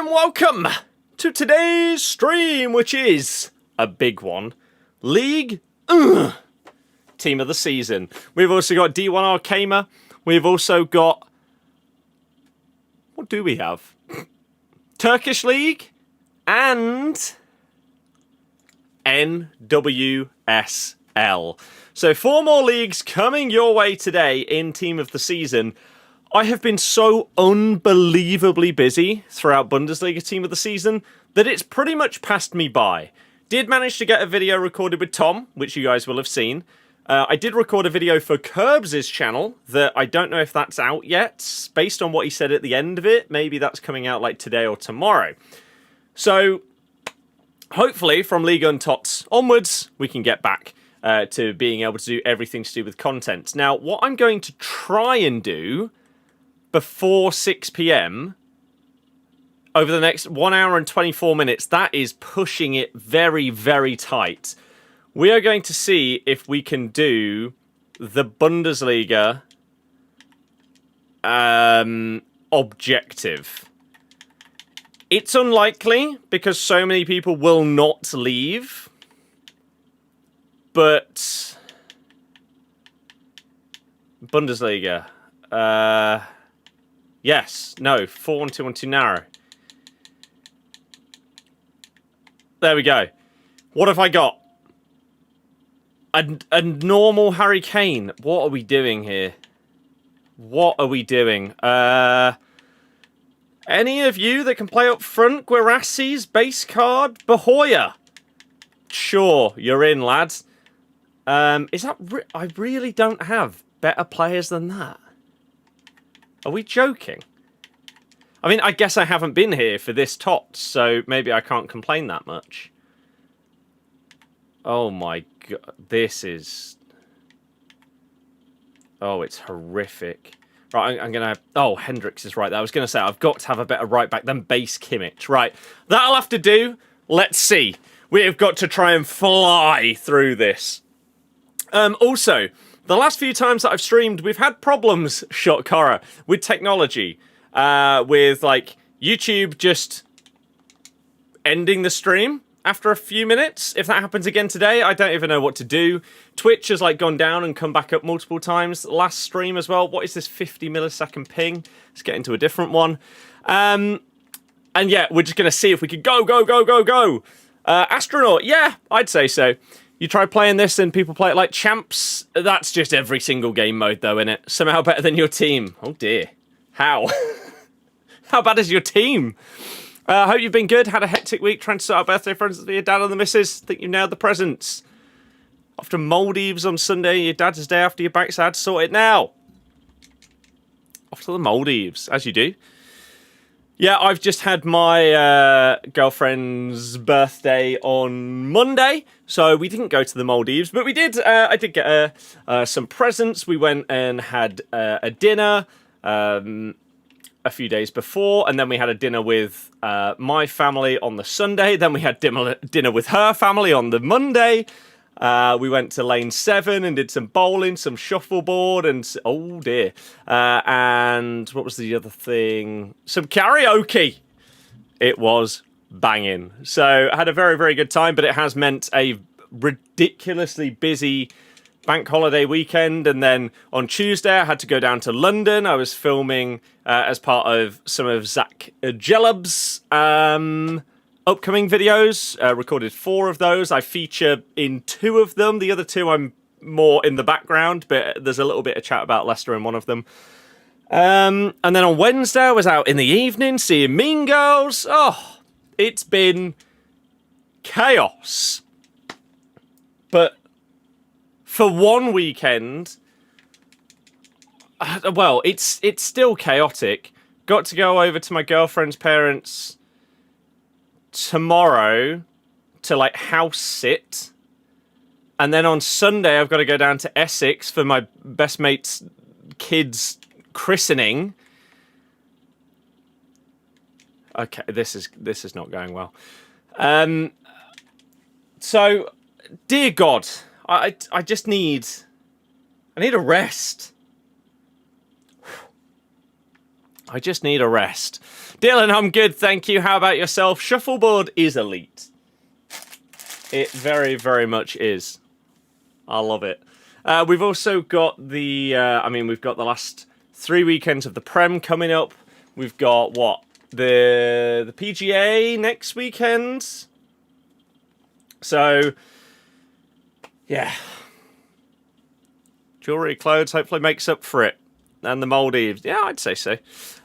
and welcome to today's stream, which is a big one. League Team of the Season. We've also got D1 Arcama. We've also got... What do we have? Turkish League and NWSL. So 4 more leagues coming your way today in Team of the Season. I have been so unbelievably busy throughout Bundesliga Team of the Season that it's pretty much passed me by. Did manage to get a video recorded with Tom, which you guys will have seen. I did record a video for Curbs' channel that I don't know if that's out yet. Based on what he said at the end of it, maybe that's coming out like today or tomorrow. So, hopefully from Ligue and TOTS onwards, we can get back to being able to do everything to do with content. Now, what I'm going to try and do before 6 PM over the next 1 hour and 24 minutes, that is pushing it very, very tight. We are going to see if we can do the Bundesliga objective. It's unlikely because so many people will not leave. But Bundesliga. Yes. No. 4-1-2-1-2 narrow. There we go. What have I got? A normal Harry Kane. What are we doing here? What are we doing? Any of you that can play up front? Guirassi's base card? Bahoya. Sure, you're in, lads. Is that... I really don't have better players than that. Are we joking? I mean, I guess I haven't been here for this TOTS, so maybe I can't complain that much. Oh my god, this is... Oh, it's horrific. Right, I'm going to... Oh, Hendricks is right there. I was going to say, I've got to have a better right back than base Kimmich. Right, that'll have to do. Let's see. We have got to try and fly through this. Also, the last few times that I've streamed, we've had problems, Shotkara, with technology. With, like, YouTube just ending the stream after a few minutes. If that happens again today, I don't even know what to do. Twitch has, like, gone down and come back up multiple times. Last stream as well. What is this 50 millisecond ping? Let's get into a different one. And yeah, we're just going to see if we could go. Astronaut, yeah, I'd say so. You try playing this and people play it like champs. That's just every single game mode, though, innit? Somehow better than your team. Oh, dear. How? How bad is your team? Hope you've been good. Had a hectic week trying to sort out birthday presents for your dad and the missus. Think you nailed the presents. Off to Maldives on Sunday. Your dad's day after your backside. Sort it now. Off to the Maldives, as you do. Yeah, I've just had my girlfriend's birthday on Monday, so we didn't go to the Maldives, but we did. I did get some presents. We went and had a dinner a few days before, and then we had a dinner with my family on the Sunday. Then we had dinner with her family on the Monday. We went to Lane 7 and did some bowling, some shuffleboard, and... Oh, dear. And what was the other thing? Some karaoke. It was banging. So I had a very, very good time, but it has meant a ridiculously busy bank holiday weekend. And then on Tuesday, I had to go down to London. I was filming as part of some of Zach Jellab's... upcoming videos, recorded 4 of those. I feature in 2 of them. The other 2 I'm more in the background, but there's a little bit of chat about Leicester in one of them. And then on Wednesday, I was out in the evening seeing Mean Girls. Oh, it's been chaos. But for one weekend, well, it's still chaotic. Got to go over to my girlfriend's parents' tomorrow to like house sit, and then on Sunday I've got to go down to Essex for my best mate's kid's christening. Okay, this is not going well. So, dear God, I just need a rest. I just need a rest. Dylan, I'm good, thank you. How about yourself? Shuffleboard is elite. It very, very much is. I love it. We've also got the, we've got the last 3 weekends of the PREM coming up. We've got, what, the PGA next weekend? So, yeah. Jewellery, clothes, hopefully makes up for it. And the Maldives, yeah, I'd say so.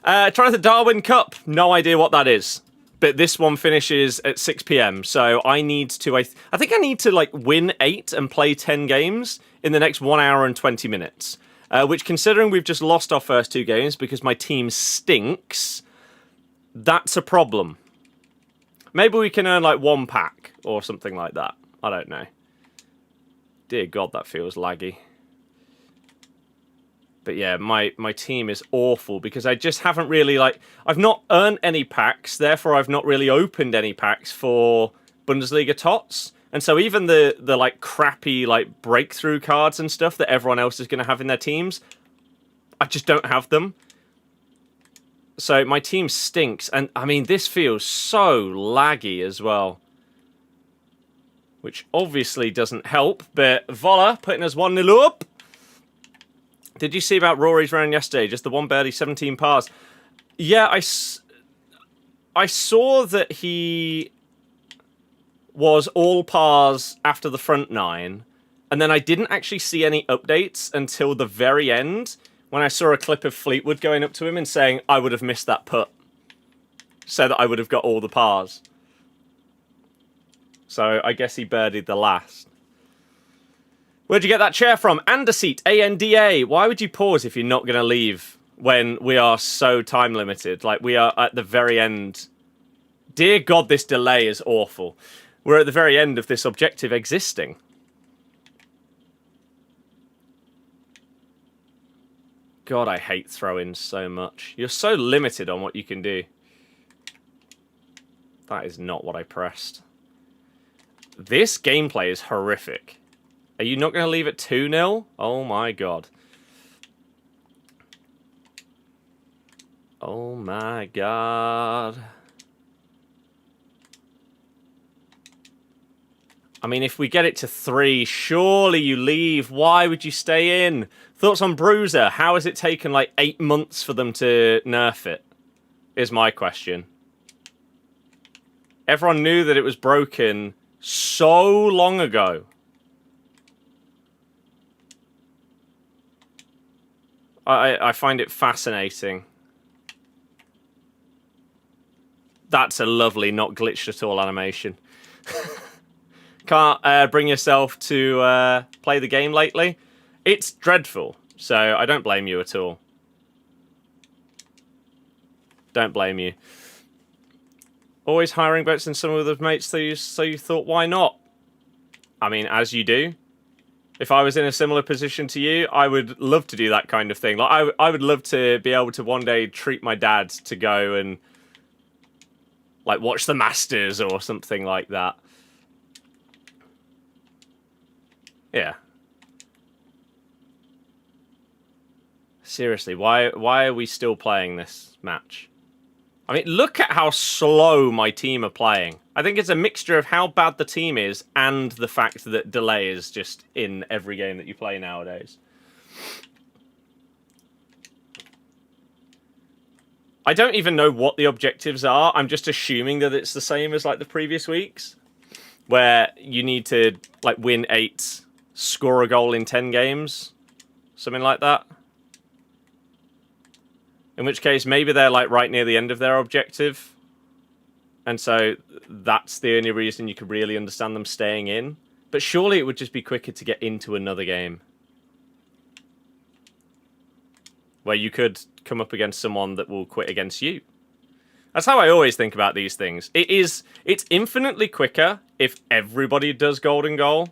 Try the Darwin Cup, no idea what that is. But this one finishes at 6 PM, so I need to, I think I need to, like, win 8 and play 10 games in the next 1 hour and 20 minutes. Which, considering we've just lost our first 2 games because my team stinks, that's a problem. Maybe we can earn, like, 1 pack or something like that. I don't know. Dear God, that feels laggy. But yeah, my team is awful because I just haven't really, like... I've not earned any packs, therefore I've not really opened any packs for Bundesliga TOTS. And so even the like, crappy, like, breakthrough cards and stuff that everyone else is going to have in their teams, I just don't have them. So my team stinks. And, I mean, this feels so laggy as well. Which obviously doesn't help, but Vola putting us 1-0 up. Did you see about Rory's round yesterday? Just the one birdie, 17 pars. Yeah, I saw that he was all pars after the front 9, and then I didn't actually see any updates until the very end, when I saw a clip of Fleetwood going up to him and saying, I would have missed that putt, so that I would have got all the pars. So I guess he birdied the last. Where'd you get that chair from? Anderseat, ANDA. Why would you pause if you're not going to leave when we are so time limited? Like, we are at the very end. Dear God, this delay is awful. We're at the very end of this objective existing. God, I hate throw-ins so much. You're so limited on what you can do. That is not what I pressed. This gameplay is horrific. Are you not going to leave it 2-0? Oh my God. Oh my God. I mean, if we get it to 3, surely you leave. Why would you stay in? Thoughts on Bruiser? How has it taken like 8 months for them to nerf it? Is my question. Everyone knew that it was broken so long ago. I find it fascinating. That's a lovely, not glitched at all animation. Can't bring yourself to play the game lately? It's dreadful, so I don't blame you at all. Don't blame you. Always hiring bets in some with the mates, so you thought, why not? I mean, as you do. If I was in a similar position to you, I would love to do that kind of thing. Like, I would love to be able to one day treat my dad to go and, like, watch the Masters or something like that. Yeah. Seriously, why are we still playing this match? I mean, look at how slow my team are playing. I think it's a mixture of how bad the team is and the fact that delay is just in every game that you play nowadays. I don't even know what the objectives are. I'm just assuming that it's the same as like the previous weeks, where you need to like win 8, score a goal in 10 games, something like that. In which case, maybe they're like right near the end of their objective. And so that's the only reason you could really understand them staying in. But surely it would just be quicker to get into another game. Where you could come up against someone that will quit against you. That's how I always think about these things. It's infinitely quicker if everybody does golden goal.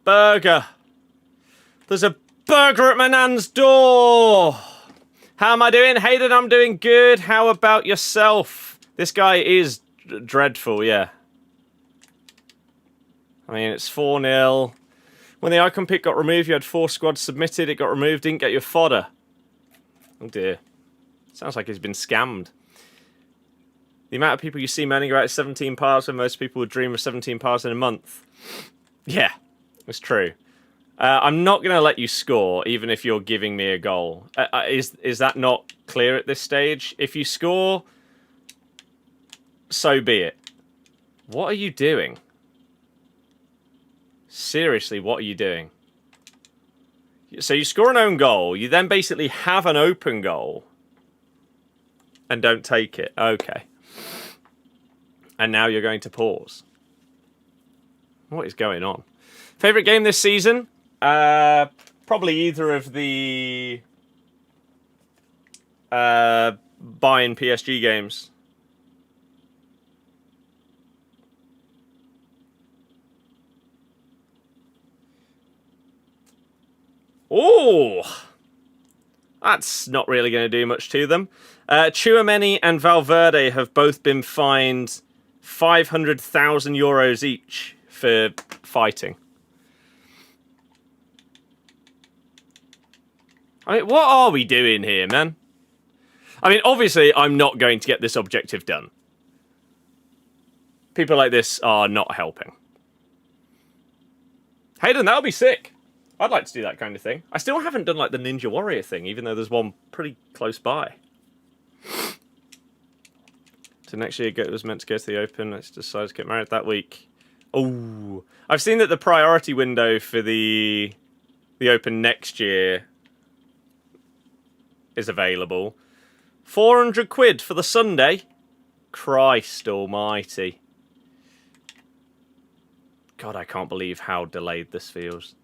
Burger. There's a burger at my nan's door. How am I doing? Hayden, I'm doing good. How about yourself? This guy is dreadful, yeah. I mean, it's 4-0. When the icon pick got removed, you had 4 squads submitted. It got removed, didn't get your fodder. Oh dear. Sounds like he's been scammed. The amount of people you see moaning about 17 parts when most people would dream of 17 parts in a month. Yeah, it's true. I'm not going to let you score, even if you're giving me a goal. Is that not clear at this stage? If you score, so be it. What are you doing? Seriously, what are you doing? So you score an own goal, you then basically have an open goal, and don't take it. Okay. And now you're going to pause. What is going on? Favourite game this season? Probably either of the Bayern PSG games. Oh, that's not really going to do much to them. Tchouaméni and Valverde have both been fined 500,000 euros each for fighting. I mean, what are we doing here, man? I mean, obviously, I'm not going to get this objective done. People like this are not helping. Hayden, that would be sick. I'd like to do that kind of thing. I still haven't done like the Ninja Warrior thing, even though there's one pretty close by. So next year it was meant to go to the Open. Let's decide to get married that week. Oh, I've seen that the priority window for the Open next year is available. 400 quid for the Sunday. Christ almighty. God, I can't believe how delayed this feels.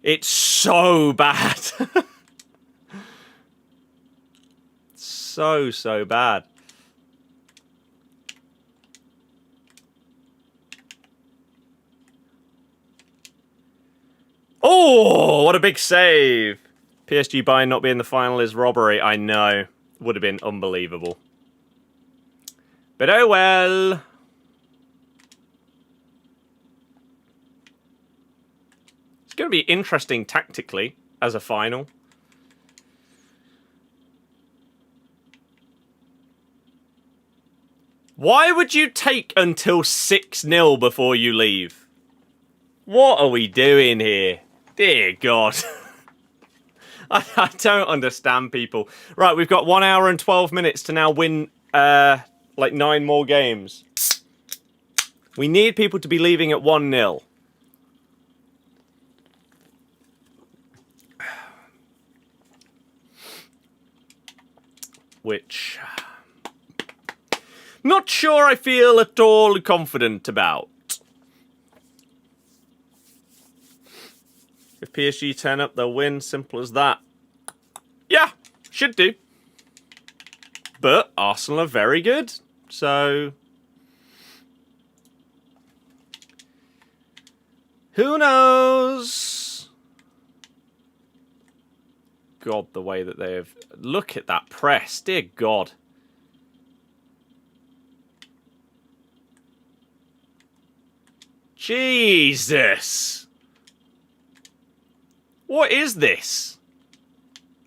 It's so bad. So bad. Oh, what a big save. PSG Bayern not being the final is robbery. I know. Would have been unbelievable. But oh well. It's going to be interesting tactically as a final. Why would you take until 6-0 before you leave? What are we doing here? Dear God. I don't understand people. Right, we've got 1 hour and 12 minutes to now win like 9 more games. We need people to be leaving at 1-0. Which... not sure I feel at all confident about. If PSG turn up, they'll win. Simple as that. Yeah, should do. But Arsenal are very good. So... who knows? God, the way that they have... look at that press. Dear God. Jesus. What is this?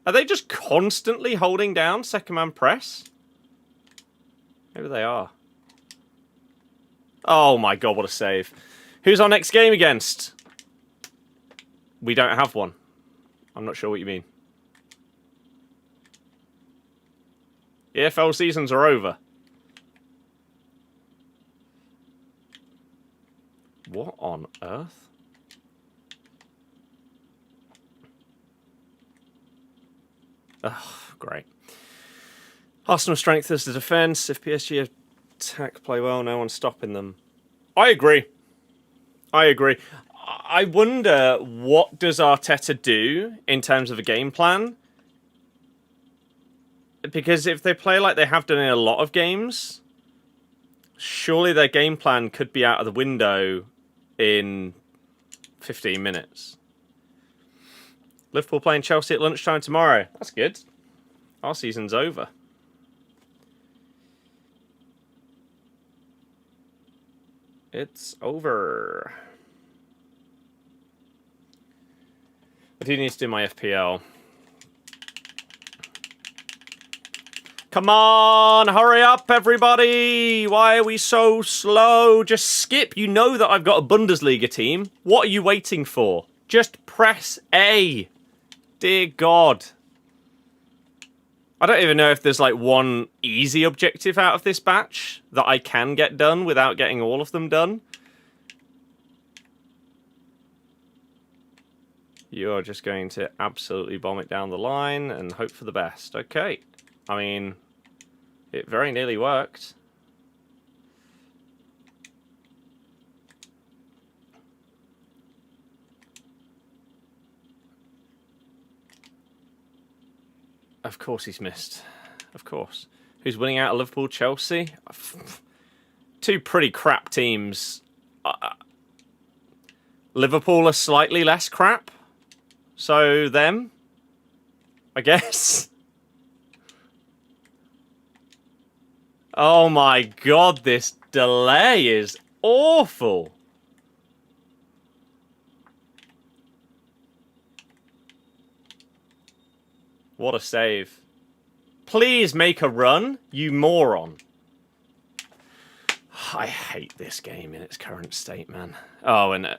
Are they just constantly holding down second man press? Maybe they are. Oh my God, what a save. Who's our next game against? We don't have one. I'm not sure what you mean. EFL seasons are over. What on earth? Ugh, great. Arsenal strength is the defence. If PSG attack play well, no one's stopping them. I agree. I agree. I wonder, what does Arteta do in terms of a game plan? Because if they play like they have done in a lot of games, surely their game plan could be out of the window in 15 minutes. Liverpool playing Chelsea at lunchtime tomorrow. That's good. Our season's over. It's over. I do need to do my FPL. Come on, hurry up, everybody! Why are we so slow? Just skip. You know that I've got a Bundesliga team. What are you waiting for? Just press A. Dear God. I don't even know if there's like one easy objective out of this batch that I can get done without getting all of them done. You're just going to absolutely bomb it down the line and hope for the best. Okay. I mean, it very nearly worked. Of course he's missed. Of course. Who's winning out of Liverpool, Chelsea? Two pretty crap teams. Liverpool are slightly less crap. So them, I guess. Oh my God, this delay is awful. What a save. Please make a run, you moron. I hate this game in its current state, man. Oh, and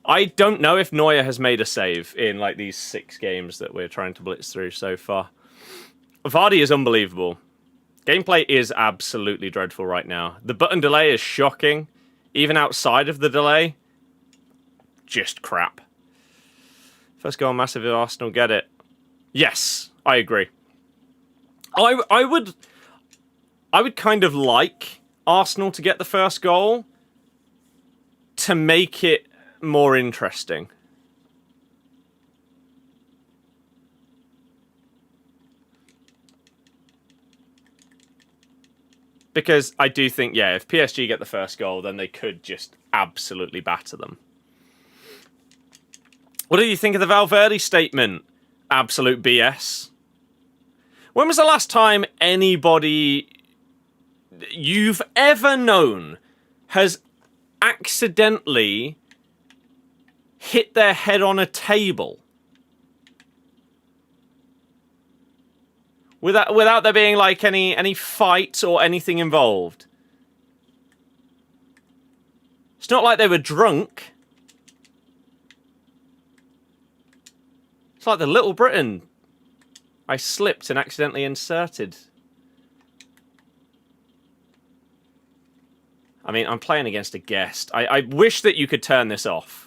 I don't know if Neuer has made a save in like these 6 games that we're trying to blitz through so far. Vardy is unbelievable. Gameplay is absolutely dreadful right now. The button delay is shocking. Even outside of the delay, just crap. First goal, massive if Arsenal get it. Yes, I agree. I would kind of like Arsenal to get the first goal to make it more interesting. Because I do think, yeah, if PSG get the first goal, then they could just absolutely batter them. What do you think of the Valverde statement? Absolute BS. When was the last time anybody you've ever known has accidentally hit their head on a table? Without there being like any fight or anything involved. It's not like they were drunk. It's like the Little Britain. I slipped and accidentally inserted. I mean, I'm playing against a guest. I wish that you could turn this off.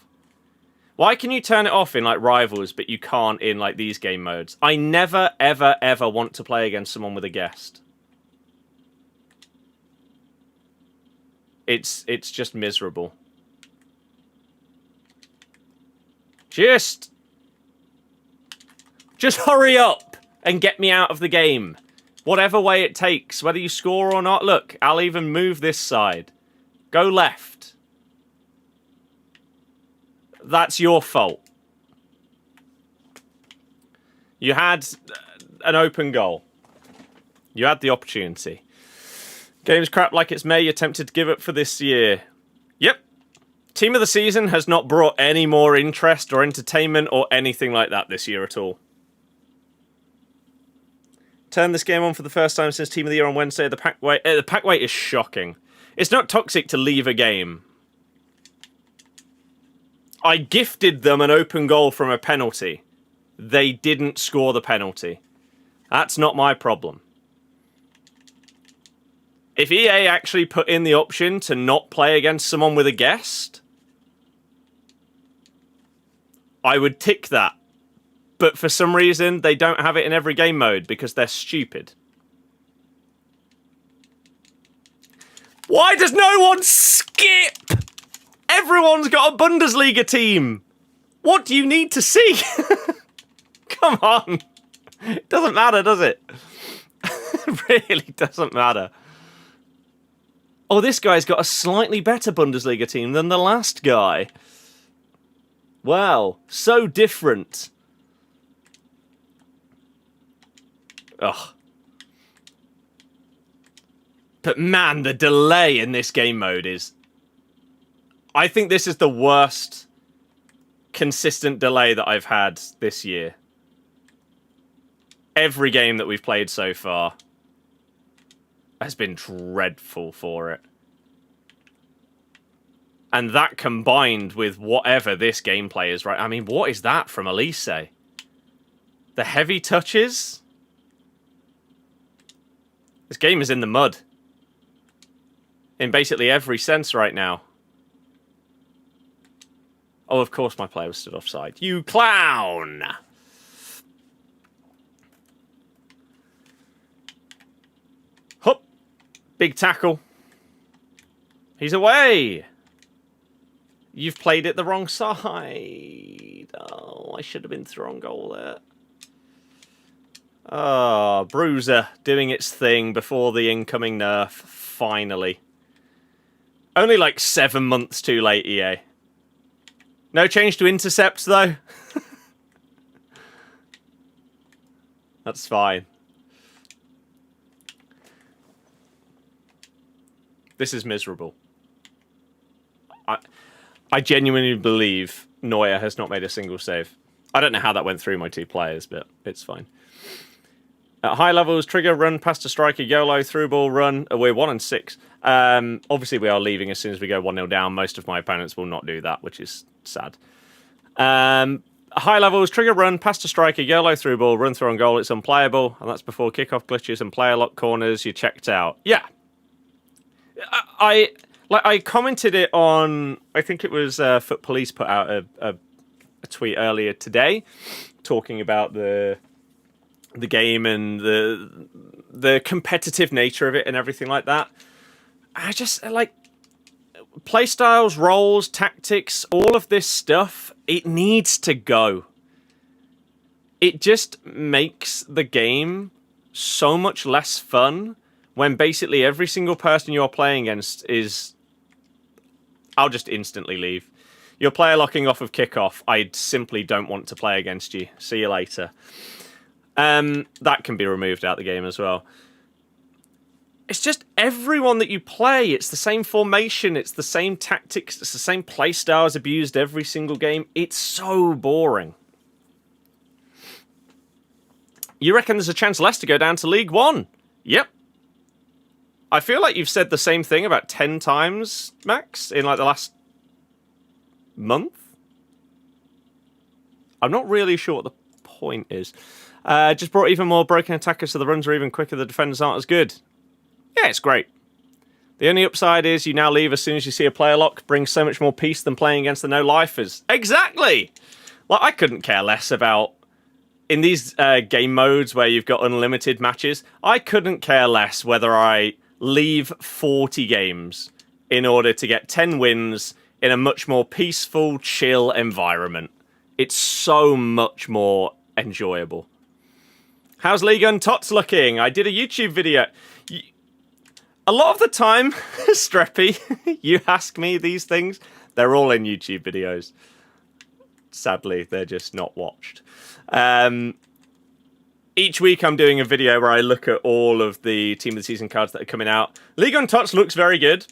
Why can you turn it off in, like, Rivals, but you can't in, like, these game modes? I never, ever, ever want to play against someone with a guest. It's just miserable. Just hurry up and get me out of the game. Whatever way it takes, whether you score or not. Look, I'll even move this side. Go left. That's your fault. You had an open goal. You had the opportunity. Game's crap like it's May. You're tempted to give up for this year. Yep. Team of the season has not brought any more interest or entertainment or anything like that this year at all. Turn this game on for the first time since Team of the Year on Wednesday. The pack weight is shocking. It's not toxic to leave a game. I gifted them an open goal from a penalty. They didn't score the penalty. That's not my problem. If EA actually put in the option to not play against someone with a guest, I would tick that. But for some reason, they don't have it in every game mode because they're stupid. Why does no one skip? Everyone's got a Bundesliga team. What do you need to see? Come on. It doesn't matter, does it? It really doesn't matter. Oh, this guy's got a slightly better Bundesliga team than the last guy. Wow, so different. Ugh. But man, the delay in this game mode is I think this is the worst consistent delay that I've had this year. Every game that we've played so far has been dreadful for it. And that combined with whatever this gameplay is, right? I mean, what is that from Elise? The heavy touches? This game is in the mud. In basically every sense right now. Oh, of course my player was stood offside. You clown! Hup! Big tackle. He's away! You've played it the wrong side. Oh, I should have been through on goal there. Oh, Bruiser doing its thing before the incoming nerf. Finally. Only like 7 months too late, EA. No change to intercepts, though. That's fine. This is miserable. I genuinely believe Neuer has not made a single save. I don't know how that went through my 2 players, but it's fine. At high levels, trigger, run, pass to striker, YOLO, through ball, run. We're 1 and 6. Obviously, we are leaving as soon as we go 1-0 down. Most of my opponents will not do that, which is sad. High levels, trigger, run, pass to striker, YOLO, through ball, run through on goal. It's unplayable, and that's before kickoff glitches and player lock corners. You're checked out. Yeah. I commented it on, I think it was Foot Police put out a tweet earlier today talking about the game and the competitive nature of it and everything like that. I just, like, playstyles, roles, tactics, all of this stuff, it needs to go. It just makes the game so much less fun when basically every single person you're playing against is... I'll just instantly leave. Your player locking off of kickoff. I simply don't want to play against you. See you later. That can be removed out of the game as well. It's just everyone that you play. It's the same formation. It's the same tactics. It's the same play styles abused every single game. It's so boring. You reckon there's a chance Leicester go down to League One? Yep. I feel like you've said the same thing about 10 times, Max, in like the last month. I'm not really sure what the point is. Just brought even more broken attackers, so the runs are even quicker, the defenders aren't as good. Yeah, it's great. The only upside is you now leave as soon as you see a player lock. Brings so much more peace than playing against the no-lifers. Exactly! Like, I couldn't care less about... In these game modes where you've got unlimited matches, I couldn't care less whether I leave 40 games in order to get 10 wins in a much more peaceful, chill environment. It's so much more enjoyable. How's Ligue and TOTS looking? I did a YouTube video. A lot of the time, Streppy, you ask me these things, they're all in YouTube videos. Sadly, they're just not watched. Each week I'm doing a video where I look at all of the Team of the Season cards that are coming out. Ligue and TOTS looks very good.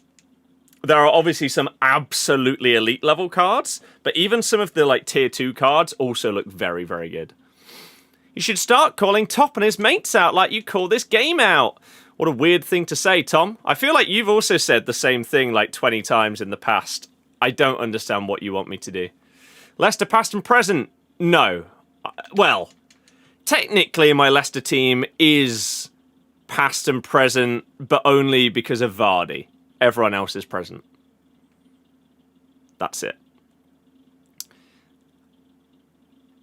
There are obviously some absolutely elite level cards, but even some of the like tier 2 cards also look very, very good. You should start calling Top and his mates out like you call this game out. What a weird thing to say, Tom. I feel like you've also said the same thing like 20 times in the past. I don't understand what you want me to do. Leicester past and present? No. Well, technically my Leicester team is past and present, but only because of Vardy. Everyone else is present. That's it.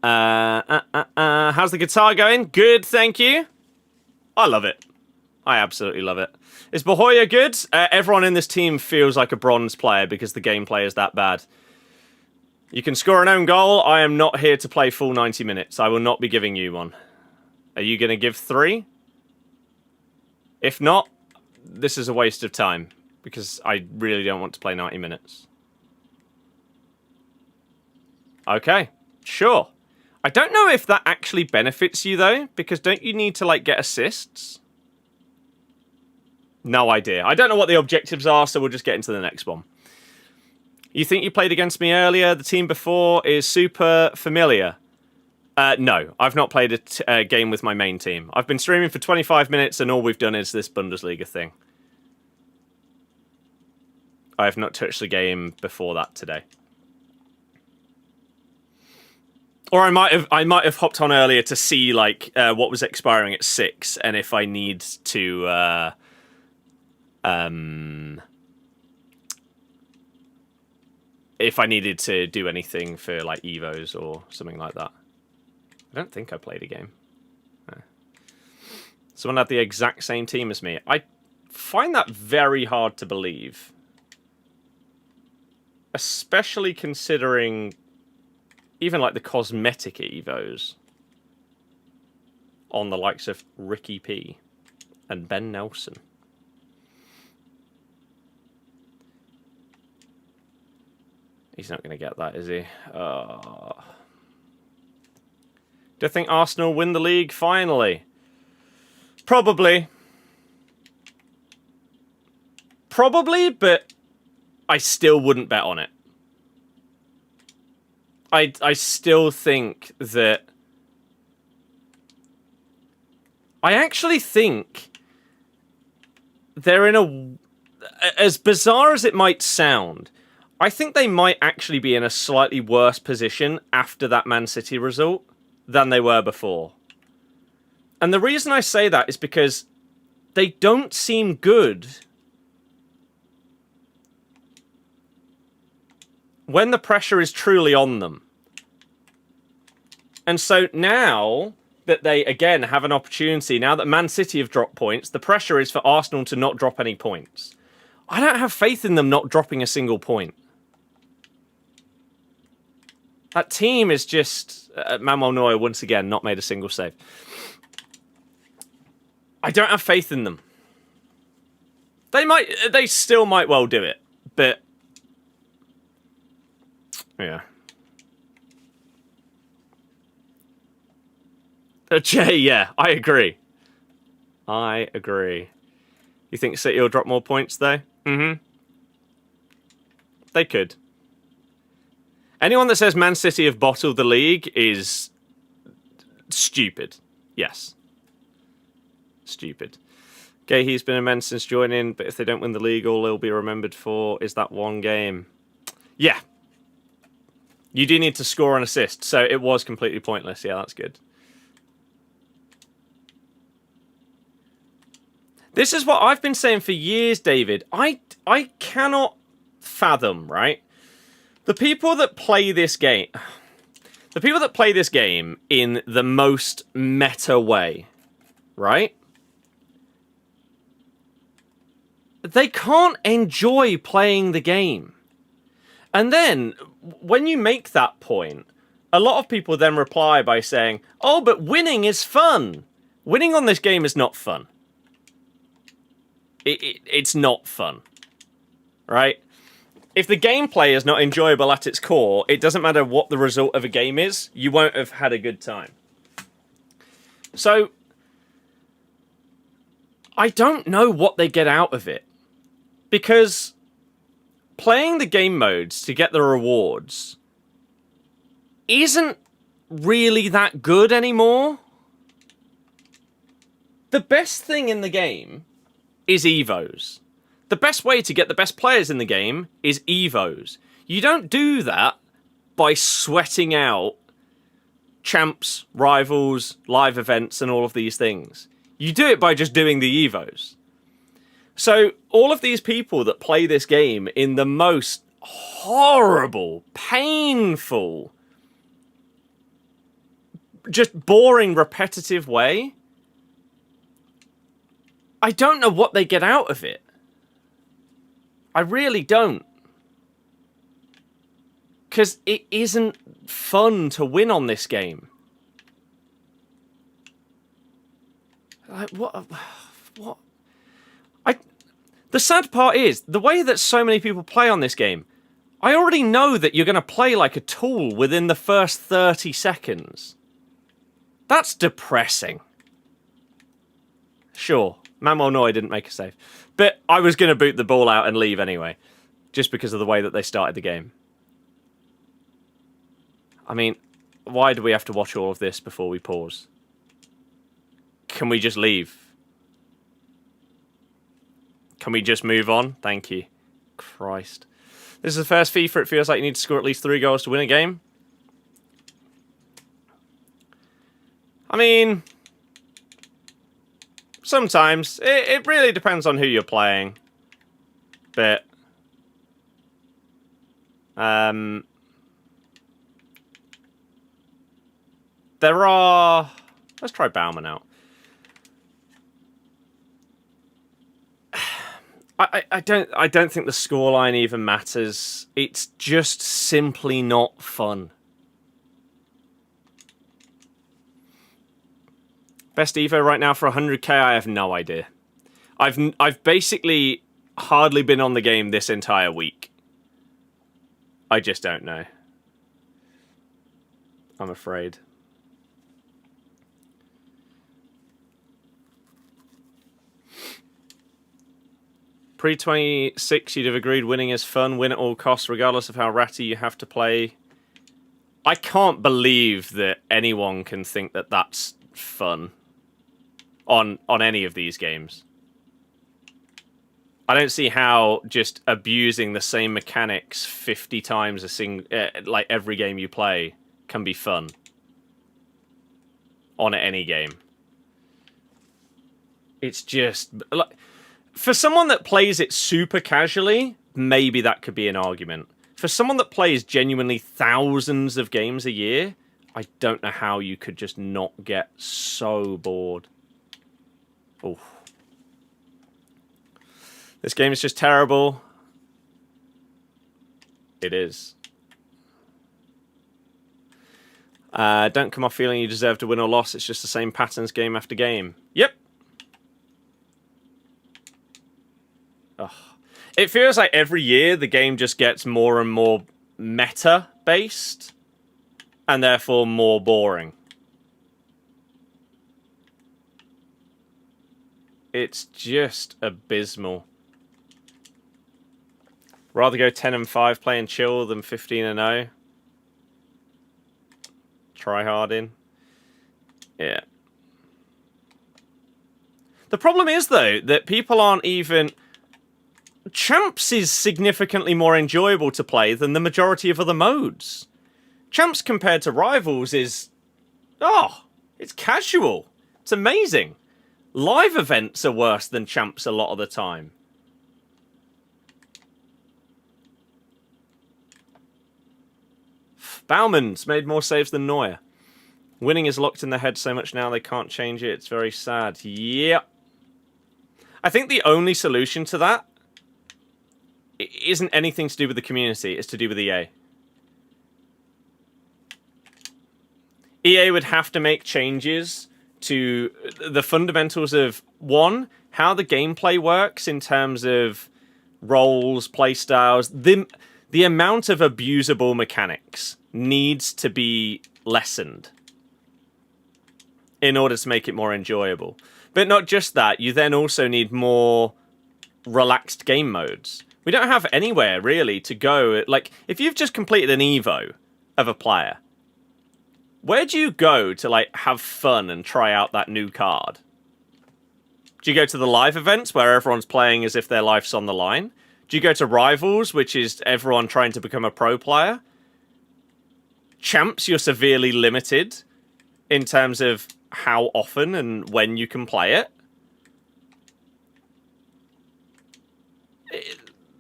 How's the guitar going? Good, thank you. I love it. I absolutely love it. Is Bahoya good? Everyone in this team feels like a bronze player because the gameplay is that bad. You can score an own goal. I am not here to play full 90 minutes. I will not be giving you one. Are you going to give 3? If not, this is a waste of time because I really don't want to play 90 minutes. Okay, sure. I don't know if that actually benefits you, though, because don't you need to, like, get assists? No idea. I don't know what the objectives are, so we'll just get into the next one. You think you played against me earlier? The team before is super familiar. No, I've not played a game with my main team. I've been streaming for 25 minutes and all we've done is this Bundesliga thing. I have not touched the game before that today. Or I might have hopped on earlier to see like what was expiring at 6 and if I need to if I needed to do anything for like Evos or something like that. I don't think I played a game. No. Someone had the exact same team as me. I find that very hard to believe. Especially considering even like the cosmetic Evos on the likes of Ricky P and Ben Nelson. He's not going to get that, is he? Do you think Arsenal win the league finally? Probably. Probably, but I still wouldn't bet on it. I still think that... I actually think they're in a... As bizarre as it might sound, I think they might actually be in a slightly worse position after that Man City result than they were before. And the reason I say that is because they don't seem good when the pressure is truly on them. And so now that they, again, have an opportunity, now that Man City have dropped points, the pressure is for Arsenal to not drop any points. I don't have faith in them not dropping a single point. That team is just... Manuel Neuer, once again, not made a single save. I don't have faith in them. They still might well do it, but... Yeah. Jay, yeah, I agree. I agree. You think City will drop more points, though? Mm-hmm. They could. Anyone that says Man City have bottled the league is stupid. Yes. Stupid. Okay, he's been immense since joining, but if they don't win the league, all they'll be remembered for is that one game. Yeah. You do need to score an assist, so it was completely pointless. Yeah, that's good. This is what I've been saying for years, David. I cannot fathom, right? The people that play this game... The people that play this game in the most meta way, right? They can't enjoy playing the game. And then, when you make that point, a lot of people then reply by saying, oh, but winning is fun. Winning on this game is not fun. It's not fun. Right? If the gameplay is not enjoyable at its core, it doesn't matter what the result of a game is, you won't have had a good time. So, I don't know what they get out of it. Because playing the game modes to get the rewards isn't really that good anymore. The best thing in the game is Evos. The best way to get the best players in the game is Evos. You don't do that by sweating out champs, rivals, live events, and all of these things. You do it by just doing the Evos. So, all of these people that play this game in the most horrible, painful, just boring, repetitive way, I don't know what they get out of it. I really don't. Because it isn't fun to win on this game. Like, what? The sad part is, the way that so many people play on this game, I already know that you're going to play like a tool within the first 30 seconds. That's depressing. Sure, Manuel Neuer didn't make a save. But I was going to boot the ball out and leave anyway. just because of the way that they started the game. I mean, why do we have to watch all of this before we pause? Can we just leave? Can we just move on? Thank you. Christ. This is the first FIFA. It feels like you need to score at least 3 goals to win a game. I mean, sometimes. It really depends on who you're playing. But there are... Let's try Bauman out. I don't think the scoreline even matters. It's just simply not fun. Best Evo right now for 100k, I have no idea. I've basically hardly been on the game this entire week. I just don't know. I'm afraid. Pre-26, you'd have agreed winning is fun, win at all costs, regardless of how ratty you have to play. I can't believe that anyone can think that that's fun on any of these games. I don't see how just abusing the same mechanics 50 times like every game you play can be fun on any game. It's just like, for someone that plays it super casually, maybe that could be an argument. For someone that plays genuinely thousands of games a year, I don't know how you could just not get so bored. Oh. This game is just terrible. It is. Don't come off feeling you deserve to win or loss. It's just the same patterns game after game. Yep. Ugh. It feels like every year the game just gets more and more meta-based, and therefore more boring. It's just abysmal. Rather go 10-5 playing chill than 15-0. Try harding. Yeah. The problem is, though, that people aren't even... Champs is significantly more enjoyable to play than the majority of other modes. Champs compared to Rivals is... Oh, it's casual. It's amazing. Live events are worse than Champs a lot of the time. Bauman's made more saves than Neuer. Winning is locked in their head so much now they can't change it. It's very sad. Yep. I think the only solution to that isn't anything to do with the community. It's to do with EA. EA would have to make changes to the fundamentals of, one, how the gameplay works in terms of roles, playstyles. The amount of abusable mechanics needs to be lessened in order to make it more enjoyable. But not just that, you then also need more relaxed game modes. We don't have anywhere, really, to go. Like, if you've just completed an Evo of a player, where do you go to, like, have fun and try out that new card? Do you go to the live events where everyone's playing as if their life's on the line? Do you go to Rivals, which is everyone trying to become a pro player? Champs, you're severely limited in terms of how often and when you can play it.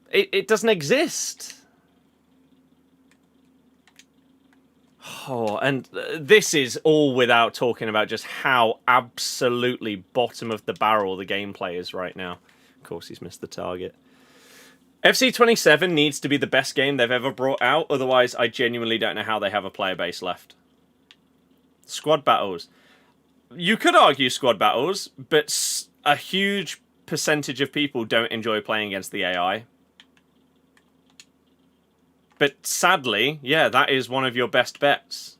It doesn't exist. Oh, and this is all without talking about just how absolutely bottom of the barrel the gameplay is right now. Of course, he's missed the target. FC 27 needs to be the best game they've ever brought out. Otherwise, I genuinely don't know how they have a player base left. Squad battles. You could argue squad battles, but a huge percentage of people don't enjoy playing against the AI. But sadly, yeah, that is one of your best bets.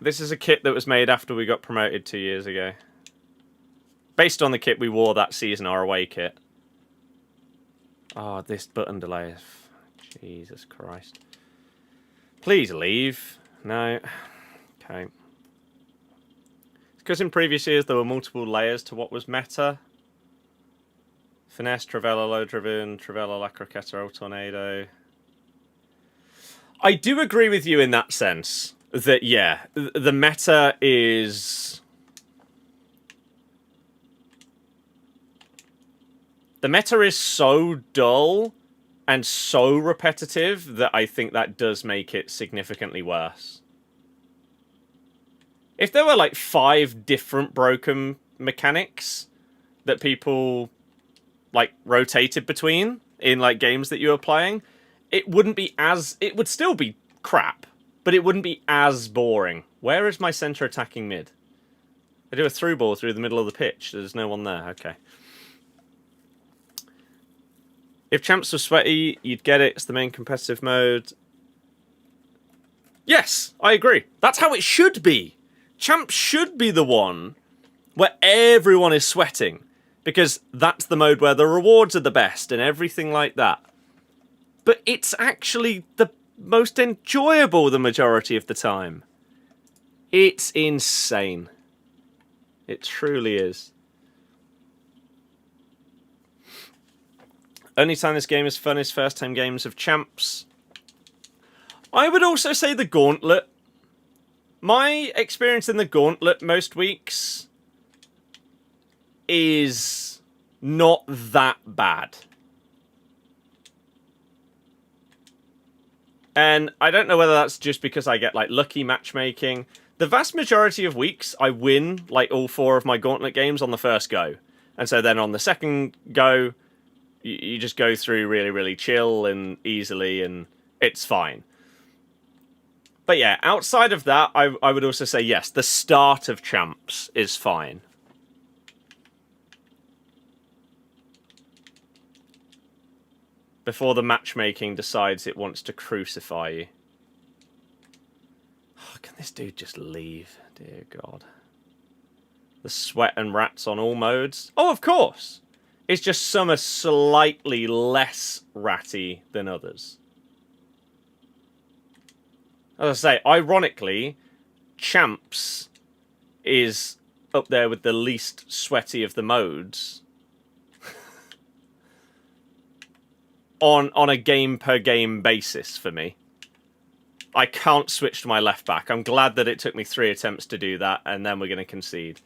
This is a kit that was made after we got promoted 2 years ago. Based on the kit we wore that season, our away kit. Oh, this button delay. Jesus Christ. Please leave. No. Okay. Because in previous years there were multiple layers to what was meta. Finesse, Travella, Low Driven, Travella, La Croqueta, El Tornado. I do agree with you in that sense. That, yeah, the meta is... The meta is so dull and so repetitive that I think that does make it significantly worse. If there were like 5 different broken mechanics that people like rotated between in like games that you were playing, it wouldn't be as... It would still be crap, but it wouldn't be as boring. Where is my center attacking mid? I do a through ball through the middle of the pitch. There's no one there. Okay. If champs were sweaty, you'd get it. It's the main competitive mode. Yes, I agree. That's how it should be. Champs should be the one where everyone is sweating, because that's the mode where the rewards are the best and everything like that. But it's actually the most enjoyable the majority of the time. It's insane. It truly is. Only time this game is fun is first time games of champs. I would also say the Gauntlet. My experience in the Gauntlet most weeks is not that bad. And I don't know whether that's just because I get like lucky matchmaking. The vast majority of weeks I win like all 4 of my Gauntlet games on the first go. And so then on the second go, you just go through really, really chill and easily, and it's fine. But yeah, outside of that, I would also say yes, the start of champs is fine. Before the matchmaking decides it wants to crucify you. Oh, can this dude just leave? Dear God. The sweat and rats on all modes? Oh, of course! It's just some are slightly less ratty than others. As I say, ironically, champs is up there with the least sweaty of the modes. on a game per game basis for me. I can't switch to my left back. I'm glad that it took me 3 attempts to do that, and then we're going to concede.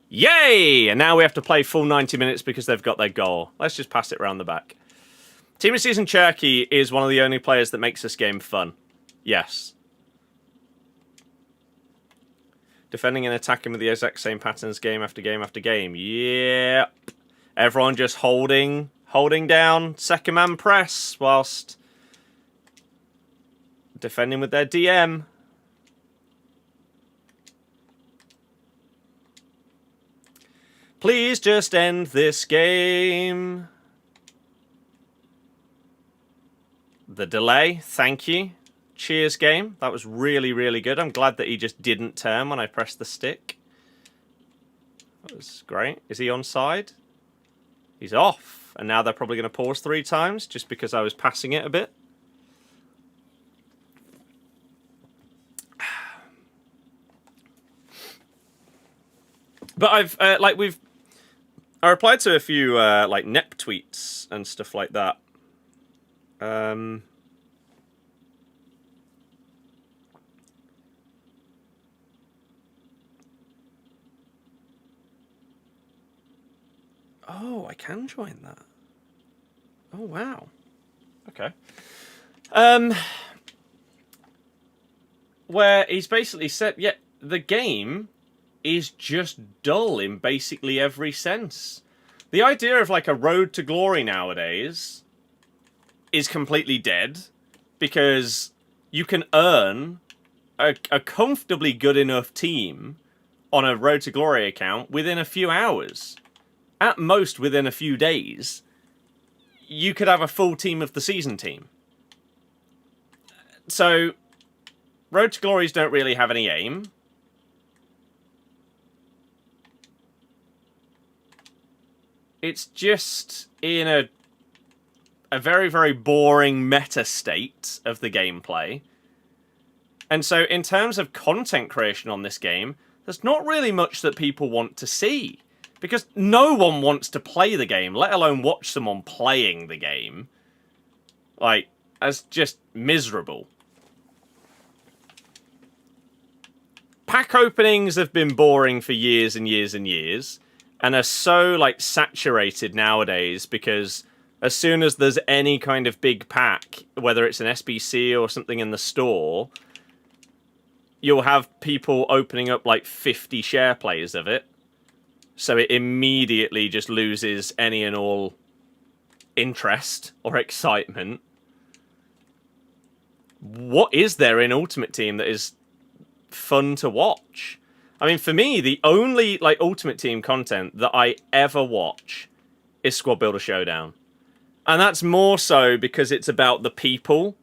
Yay! And now we have to play full 90 minutes because they've got their goal. Let's just pass it around the back. Team of Season Cherky is one of the only players that makes this game fun. Yes. Defending and attacking with the exact same patterns game after game after game. Yep. Everyone just holding down second man press whilst defending with their DM. Please just end this game. The delay, thank you. Cheers, game. That was really, really good. I'm glad that he just didn't turn when I pressed the stick. That was great. Is he onside? He's off. And now they're probably going to pause 3 times just because I was passing it a bit. But I've, I replied to a few, like, NEP tweets and stuff like that. Oh, I can join that. Oh, wow. Okay. Where he's basically said, yeah, the game is just dull in basically every sense. The idea of like a road to glory nowadays is completely dead because you can earn a comfortably good enough team on a road to glory account within a few hours. At most within a few days, you could have a full team of the season team. So, road to glories don't really have any aim. it's just in a very, very boring meta state of the gameplay. And so in terms of content creation on this game, there's not really much that people want to see. Because no one wants to play the game, let alone watch someone playing the game. Like, that's just miserable. Pack openings have been boring for years and years and years, and are so, like, saturated nowadays because as soon as there's any kind of big pack, whether it's an SBC or something in the store, you'll have people opening up, like, 50 share plays of it. So it immediately just loses any and all interest or excitement. What is there in Ultimate Team that is fun to watch? I mean, for me, the only like Ultimate Team content that I ever watch is Squad Builder Showdown. And that's more so because it's about the people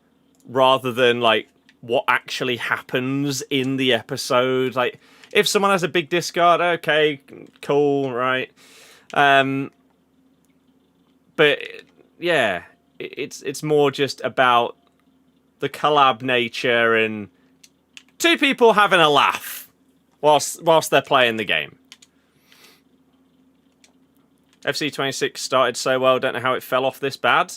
rather than like what actually happens in the episode. Like, if someone has a big discard, okay, cool, right? But yeah, it's more just about the collab nature and two people having a laugh whilst they're playing the game. FC26 started so well, don't know how it fell off this bad.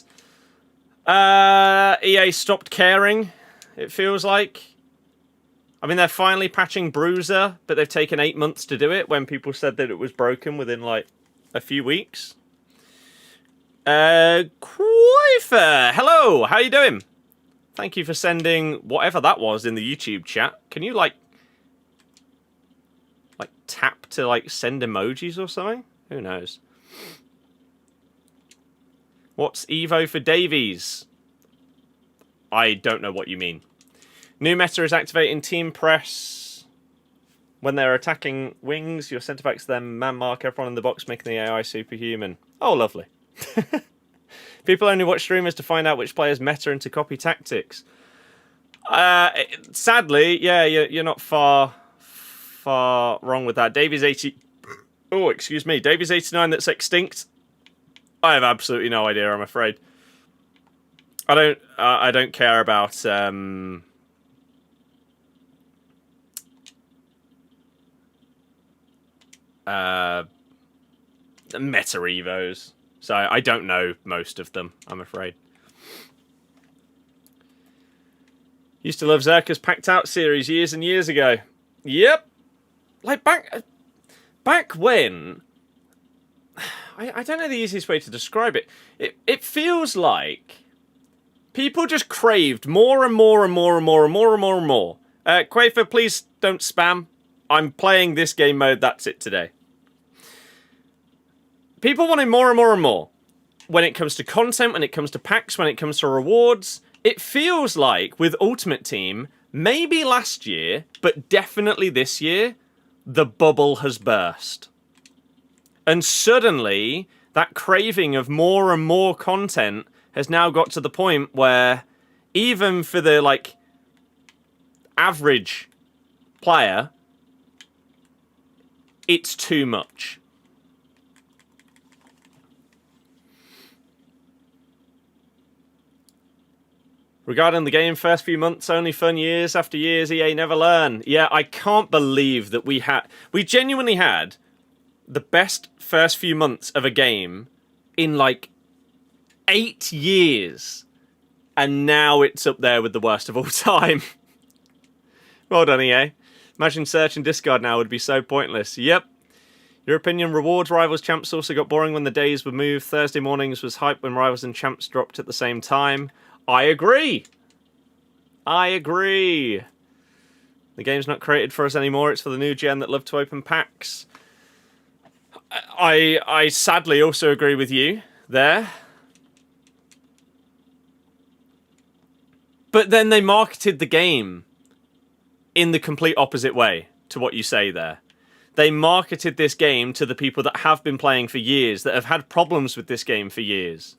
EA stopped caring, it feels like. I mean, they're finally patching Bruiser, but they've taken 8 months to do it when people said that it was broken within, like, a few weeks. Quafer, hello, how you doing? Thank you for sending whatever that was in the YouTube chat. Can you, like tap to, like, send emojis or something? Who knows? What's Evo for Davies? I don't know what you mean. New meta is activating team press. When they're attacking wings, your centre backs then man mark everyone in the box, making the AI superhuman. Oh, lovely. People only watch streamers to find out which players meta and to copy tactics. Sadly, yeah, you're not far wrong with that. Davies 80. Oh, excuse me. Davies 89 that's extinct. I have absolutely no idea, I'm afraid. I don't care about meta evos. So I don't know most of them, I'm afraid. Used to love Zerka's Packed Out series years and years ago. Yep. Like back when, I don't know the easiest way to describe it. It feels like people just craved more and more and more and more and more and more and more. Quafer, please don't spam. I'm playing this game mode, that's it today. People wanted more and more and more. When it comes to content, when it comes to packs, when it comes to rewards, it feels like with Ultimate Team, maybe last year, but definitely this year, the bubble has burst. And suddenly, that craving of more and more content has now got to the point where even for the, like, average player, it's too much. Regarding the game, first few months, only fun, years after years, EA never learn. Yeah, I can't believe that we genuinely had the best first few months of a game in, like, 8 years. And now it's up there with the worst of all time. Well done, EA. Imagine search and discard now would be so pointless. Yep. Your opinion, Rewards, Rivals, Champs also got boring when the days were moved. Thursday mornings was hype when Rivals and Champs dropped at the same time. I agree. I agree. The game's not created for us anymore. It's for the new gen that love to open packs. I sadly also agree with you there. But then they marketed the game in the complete opposite way to what you say there. They marketed this game to the people that have been playing for years, that have had problems with this game for years.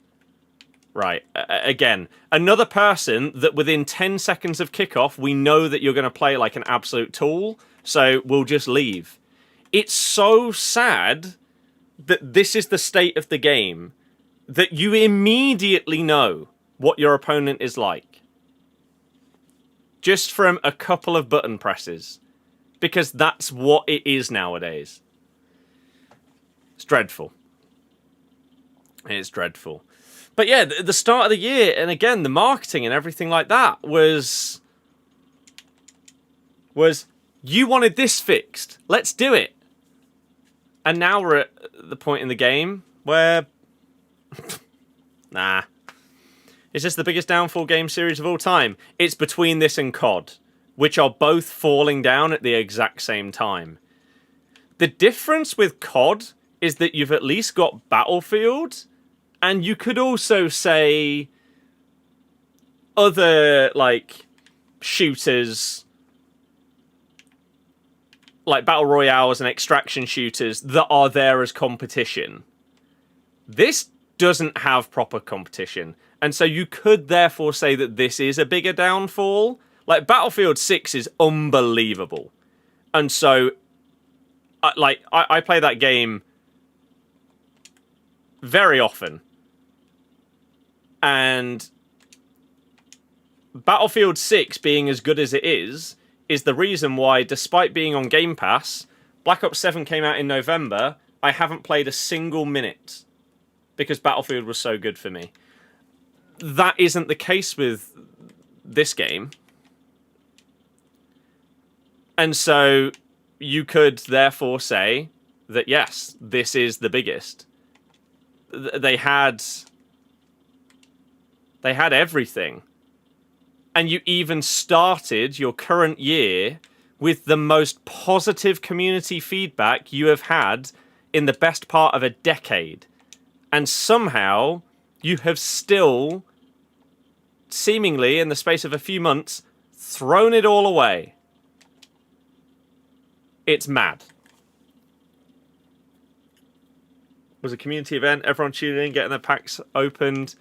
Right, again, another person that within 10 seconds of kickoff, we know that you're going to play like an absolute tool, so we'll just leave. It's so sad that this is the state of the game, that you immediately know what your opponent is like. Just from a couple of button presses. Because that's what it is nowadays. It's dreadful. It's dreadful. But yeah, the start of the year, and again, the marketing and everything like that was you wanted this fixed. Let's do it. And now we're at the point in the game where nah. Is this the biggest downfall game series of all time? It's between this and COD, which are both falling down at the exact same time. The difference with COD is that you've at least got Battlefield, and you could also say other, like, shooters, like Battle Royales and extraction shooters that are there as competition. This doesn't have proper competition. And so you could therefore say that this is a bigger downfall. Like, Battlefield 6 is unbelievable. And so, I play that game very often. And Battlefield 6 being as good as it is the reason why, despite being on Game Pass, Black Ops 7 came out in November, I haven't played a single minute. Because Battlefield was so good for me. That isn't the case with this game. And so you could therefore say that, yes, this is the biggest. They had everything. And you even started your current year with the most positive community feedback you have had in the best part of a decade. And somehow you have still, seemingly in the space of a few months, thrown it all away. It's mad. It was a community event, everyone tuning in, getting their packs opened.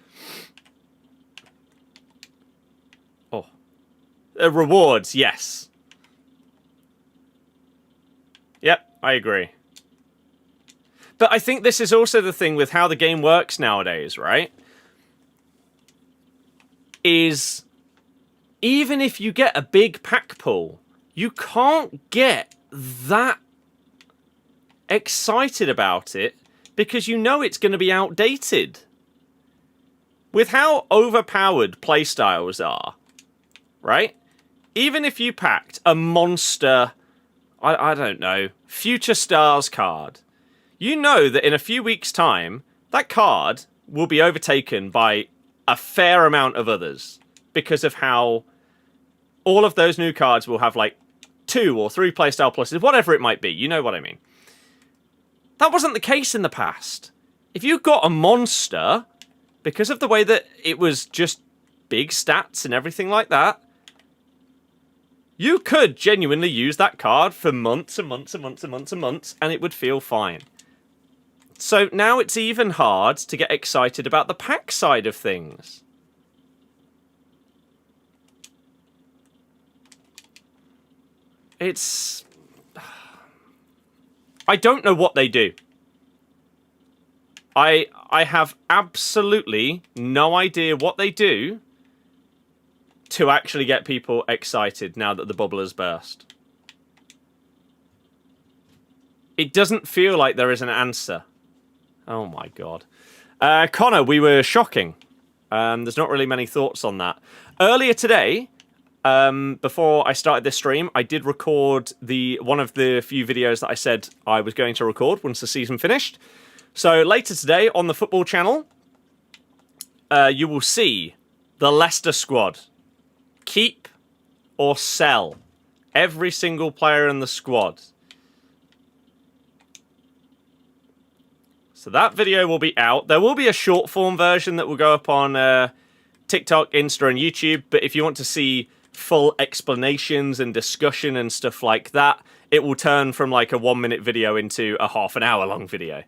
Oh. Rewards, yes. Yep, I agree. But I think this is also the thing with how the game works nowadays, right? Is even if you get a big pack pull, you can't get that excited about it because you know it's going to be outdated. With how overpowered playstyles are, right? Even if you packed a monster, I don't know, Future Stars card, you know that in a few weeks' time, that card will be overtaken by a fair amount of others because of how all of those new cards will have like 2 or 3 playstyle pluses, whatever it might be. You know what I mean. That wasn't the case in the past. If you got a monster, because of the way that it was just big stats and everything like that, you could genuinely use that card for months and months and months and months and months, and it would feel fine. So now it's even hard to get excited about the pack side of things. It's... I don't know what they do. I have absolutely no idea what they do to actually get people excited now that the bubble has burst. It doesn't feel like there is an answer. Oh my god. Connor, we were shocking. There's not really many thoughts on that. Earlier today, before I started this stream, I did record one of the few videos that I said I was going to record once the season finished. So later today on the football channel, you will see the Leicester squad. Keep or sell every single player in the squad. So that video will be out. There will be a short form version that will go up on TikTok, Insta, and YouTube. But if you want to see full explanations and discussion and stuff like that, it will turn from like a 1-minute video into a half an hour long video.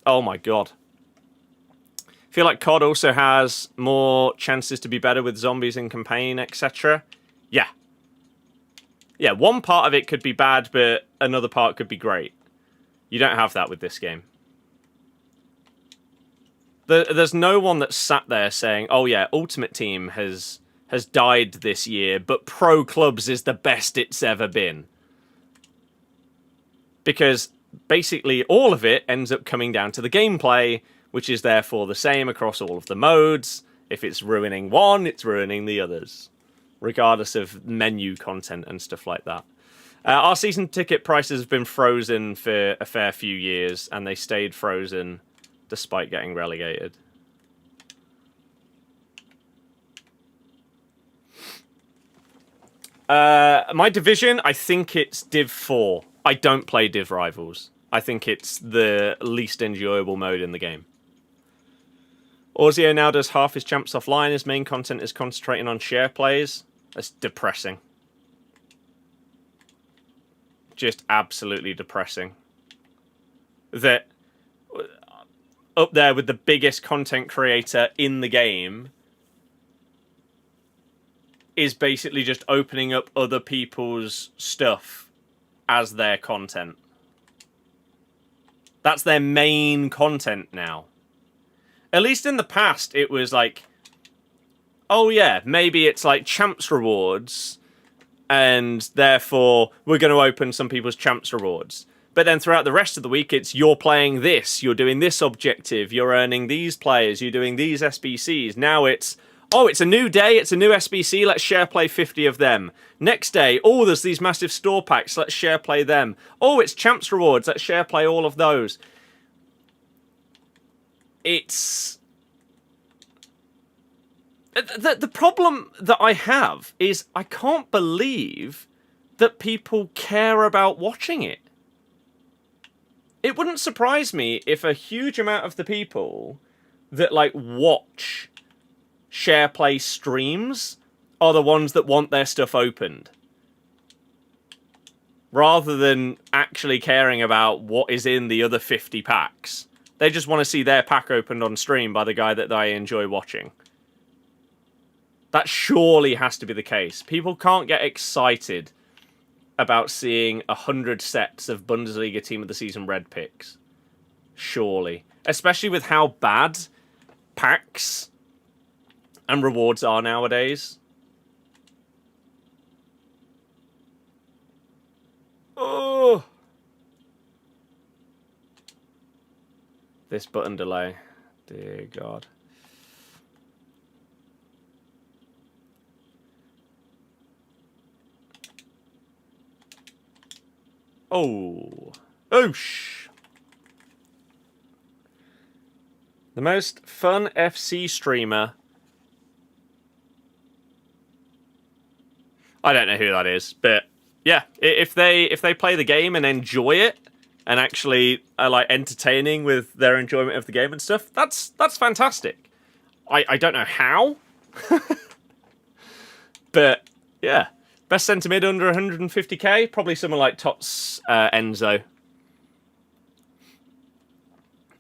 Oh my god. I feel like COD also has more chances to be better with zombies in campaign, etc. Yeah. Yeah, one part of it could be bad, but another part could be great. You don't have that with this game. There's no one that sat there saying, oh yeah, Ultimate Team has died this year, but Pro Clubs is the best it's ever been. Because basically all of it ends up coming down to the gameplay, which is therefore the same across all of the modes. If it's ruining one, it's ruining the others, regardless of menu content and stuff like that. Our season ticket prices have been frozen for a fair few years, and they stayed frozen despite getting relegated. My division, I think it's Div 4. I don't play Div Rivals. I think it's the least enjoyable mode in the game. Orzio now does half his champs offline. His main content is concentrating on share plays. That's depressing. Just absolutely depressing. That up there with the biggest content creator in the game is basically just opening up other people's stuff as their content. That's their main content now. At least in the past, it was like, oh yeah, maybe it's like champs rewards, and therefore we're going to open some people's champs rewards. But then throughout the rest of the week, it's you're playing this, you're doing this objective, you're earning these players, you're doing these SBCs. Now it's, oh, it's a new day, it's a new SBC, let's share play 50 of them. Next day, oh, there's these massive store packs, let's share play them. Oh, it's champs rewards, let's share play all of those. It's... The problem that I have is I can't believe that people care about watching it. It wouldn't surprise me if a huge amount of the people that like watch share play streams are the ones that want their stuff opened, rather than actually caring about what is in the other 50 packs. They just want to see their pack opened on stream by the guy that they enjoy watching. That surely has to be the case. People can't get excited about seeing 100 sets of Bundesliga Team of the Season red picks. Surely. Especially with how bad packs and rewards are nowadays. Oh! This button delay. Dear God. Oh. Oosh. The most fun FC streamer. I don't know who that is, but yeah, if they play the game and enjoy it and actually are like entertaining with their enjoyment of the game and stuff, that's fantastic. I don't know how. But yeah. Best centre mid under 150k? Probably someone like TOTS Enzo.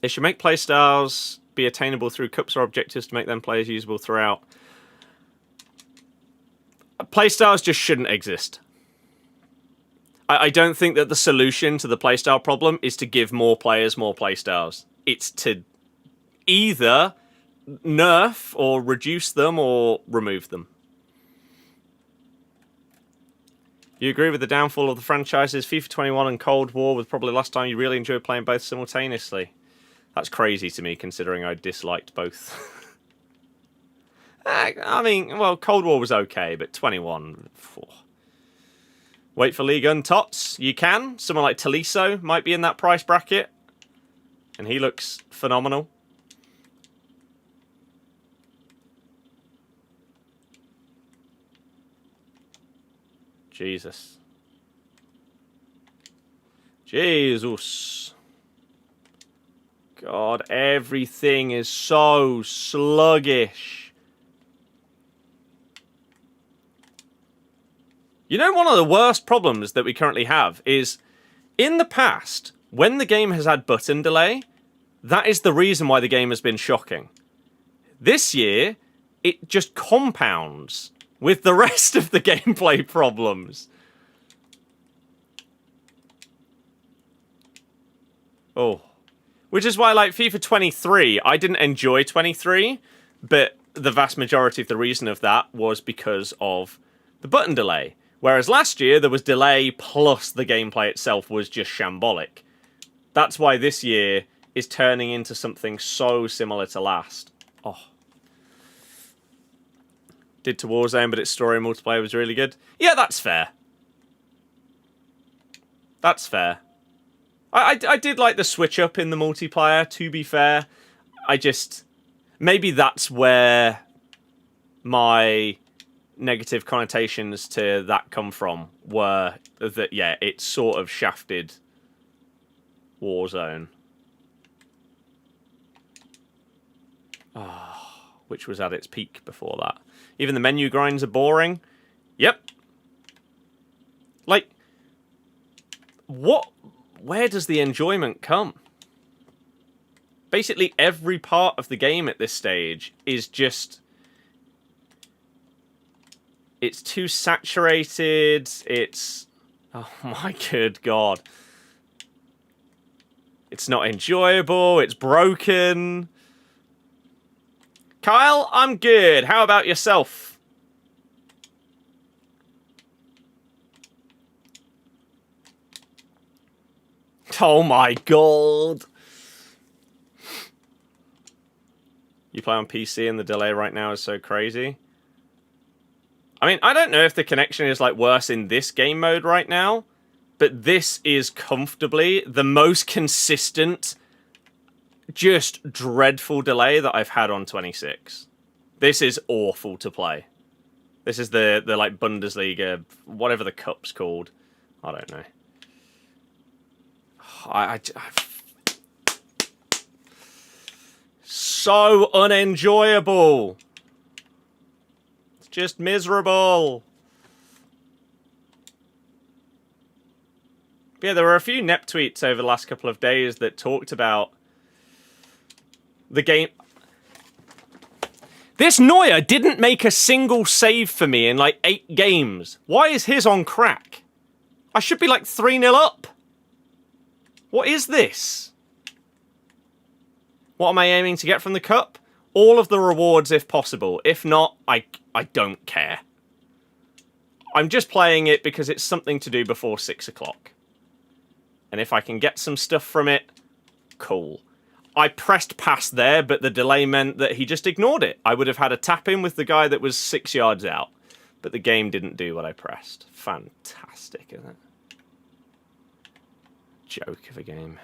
They should make playstyles be attainable through cups or objectives to make them players usable throughout. Playstyles just shouldn't exist. I don't think that the solution to the playstyle problem is to give more players more playstyles. It's to either nerf or reduce them or remove them. You agree with the downfall of the franchises? FIFA 21 and Cold War was probably the last time you really enjoyed playing both simultaneously. That's crazy to me, considering I disliked both. I mean, well, Cold War was okay, but 21... Oh. Wait for Ligue and TOTS. You can. Someone like Tolisso might be in that price bracket. And he looks phenomenal. Jesus. Jesus. God, everything is so sluggish. You know, one of the worst problems that we currently have is, in the past, when the game has had button delay, that is the reason why the game has been shocking. This year, it just compounds with the rest of the gameplay problems. Oh. Which is why, like, FIFA 23, I didn't enjoy 23, but the vast majority of the reason of that was because of the button delay. Whereas last year, there was delay plus the gameplay itself was just shambolic. That's why this year is turning into something so similar to last. Oh. Did to Warzone, but its story and multiplayer was really good. Yeah, that's fair. That's fair. I did like the switch up in the multiplayer, to be fair. I just... Maybe that's where my negative connotations to that come from. Were that, yeah, it sort of shafted Warzone. Oh, which was at its peak before that. Even the menu grinds are boring. Yep. Like, what... Where does the enjoyment come? Basically, every part of the game at this stage is just... It's too saturated. It's... Oh my good God. It's not enjoyable. It's broken. Kyle, I'm good. How about yourself? Oh my God. You play on PC and the delay right now is so crazy. I mean, I don't know if the connection is like worse in this game mode right now, but this is comfortably the most consistent, just dreadful delay that I've had on 26. This is awful to play. This is the like Bundesliga, whatever the cup's called. I don't know. So unenjoyable. It's just miserable. But yeah, there were a few NEP tweets over the last couple of days that talked about the game. This Neuer didn't make a single save for me in like 8 games. Why is his on crack? I should be like 3-0 up. What is this? What am I aiming to get from the cup? All of the rewards if possible. If not, I don't care. I'm just playing it because it's something to do before 6 o'clock. And if I can get some stuff from it, cool. I pressed pass there, but the delay meant that he just ignored it. I would have had a tap-in with the guy that was 6 yards out. But the game didn't do what I pressed. Fantastic, isn't it? Joke of a game.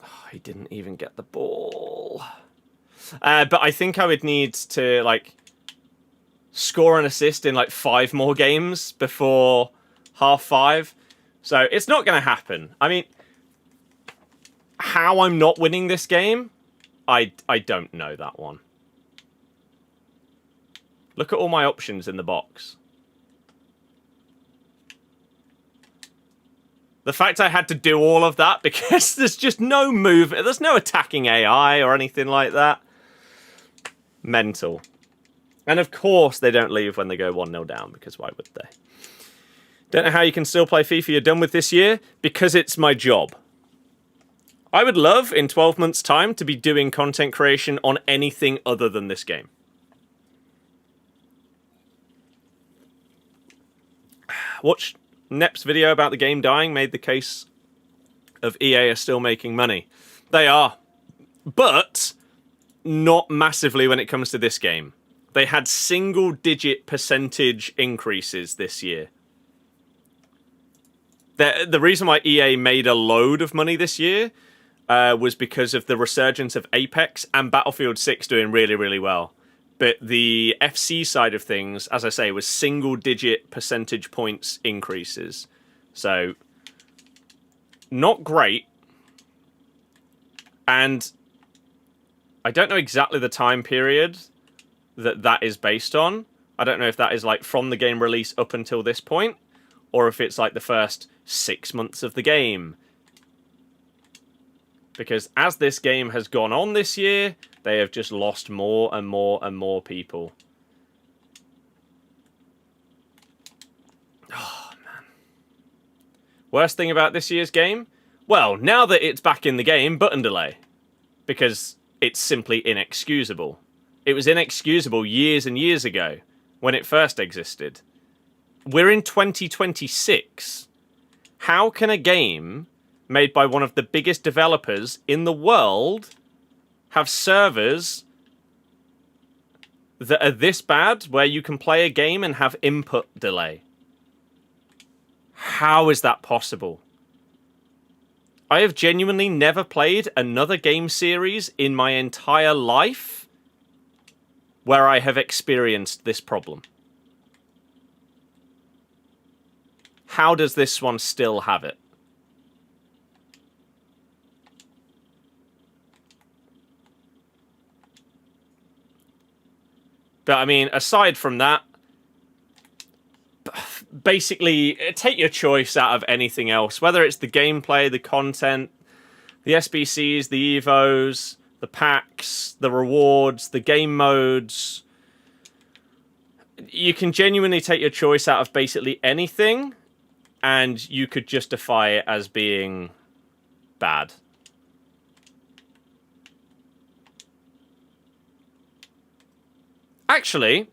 Oh, he didn't even get the ball. But I think I would need to, like, score an assist in, like, 5 more games before 5:30. So it's not going to happen. I mean, how I'm not winning this game... I don't know that one. Look at all my options in the box. The fact I had to do all of that because there's just no move. There's no attacking AI or anything like that. Mental. And of course they don't leave when they go 1-0 down, because why would they? Don't know how you can still play FIFA you're done with this year. Because it's my job. I would love, in 12 months' time, to be doing content creation on anything other than this game. Watch Nep's video about the game dying made the case of EA are still making money. They are. But not massively when it comes to this game. They had single-digit percentage increases this year. The reason why EA made a load of money this year was because of the resurgence of Apex and Battlefield 6 doing really, really well. But the FC side of things, as I say, was single-digit percentage points increases. So, not great. And I don't know exactly the time period that is based on. I don't know if that is like from the game release up until this point, or if it's like the first 6 months of the game. Because as this game has gone on this year, they have just lost more and more and more people. Oh, man. Worst thing about this year's game? Well, now that it's back in the game, button delay. Because it's simply inexcusable. It was inexcusable years and years ago when it first existed. We're in 2026. How can a game made by one of the biggest developers in the world have servers that are this bad where you can play a game and have input delay? How is that possible? I have genuinely never played another game series in my entire life where I have experienced this problem. How does this one still have it? But I mean, aside from that, basically, take your choice out of anything else. Whether it's the gameplay, the content, the SBCs, the Evos, the packs, the rewards, the game modes. You can genuinely take your choice out of basically anything, and you could justify it as being bad. Actually,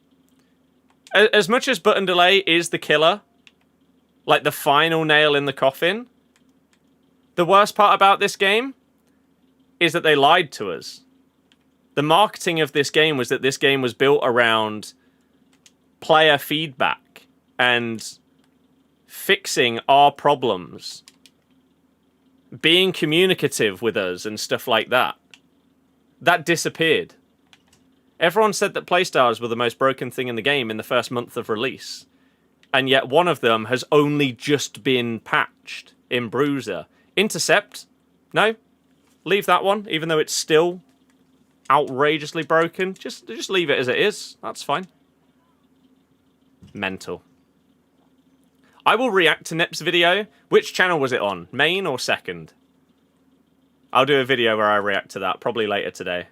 as much as button delay is the killer, like the final nail in the coffin, the worst part about this game is that they lied to us. The marketing of this game was that this game was built around player feedback and fixing our problems, being communicative with us and stuff like that. That disappeared. Everyone said that playstyles were the most broken thing in the game in the first month of release. And yet one of them has only just been patched in Bruiser. Intercept? No. Leave that one, even though it's still outrageously broken. Just leave it as it is. That's fine. Mental. I will react to Nip's video. Which channel was it on? Main or second? I'll do a video where I react to that, probably later today.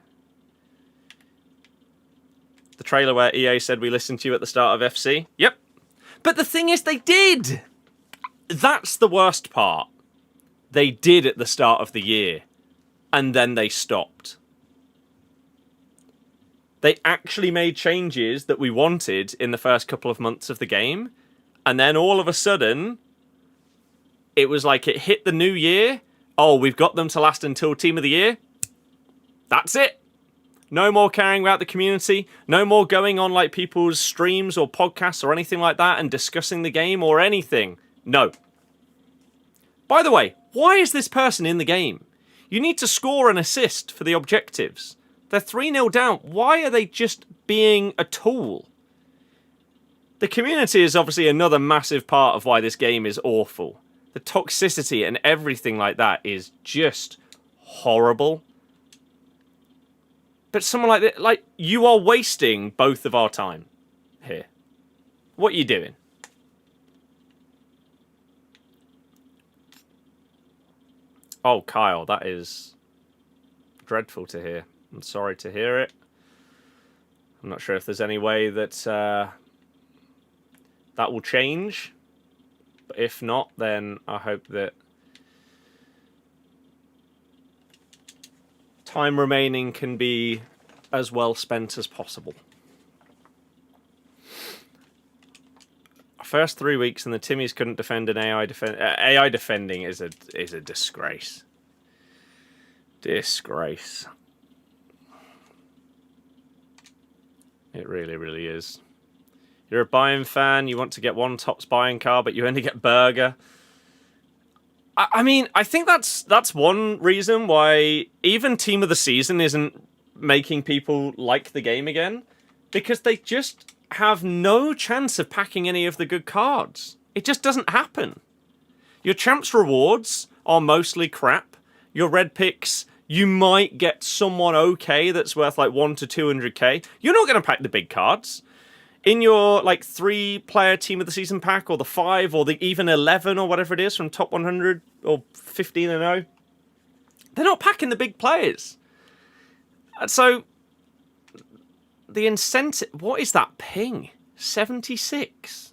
The trailer where EA said we listened to you at the start of FC? Yep. But the thing is, they did! That's the worst part. They did at the start of the year. And then they stopped. They actually made changes that we wanted in the first couple of months of the game. And then all of a sudden, it was like it hit the new year. Oh, we've got them to last until Team of the Year. That's it. No more caring about the community. No more going on like people's streams or podcasts or anything like that and discussing the game or anything. No. By the way, why is this person in the game? You need to score an assist for the objectives. They're 3-0 down. Why are they just being a tool? The community is obviously another massive part of why this game is awful. The toxicity and everything like that is just horrible. But someone like that, like, you are wasting both of our time here. What are you doing? Oh, Kyle, that is dreadful to hear. I'm sorry to hear it. I'm not sure if there's any way that that will change. But if not, then I hope that time remaining can be as well spent as possible. First 3 weeks and the Timmies couldn't defend an AI defend. AI defending is a disgrace. Disgrace. It really, really is. You're a Bayern fan, you want to get one TOTS Bayern car, but you only get Burger. I mean, I think that's one reason why even Team of the Season isn't making people like the game again. Because they just have no chance of packing any of the good cards. It just doesn't happen. Your Champs rewards are mostly crap. Your red picks, you might get someone okay that's worth like 1 to 200k. You're not going to pack the big cards. In your like 3-player Team of the Season pack, or the 5, or the even 11, or whatever it is from top 100 or 15 and 0, they're not packing the big players. So, the incentive... What is that ping? 76?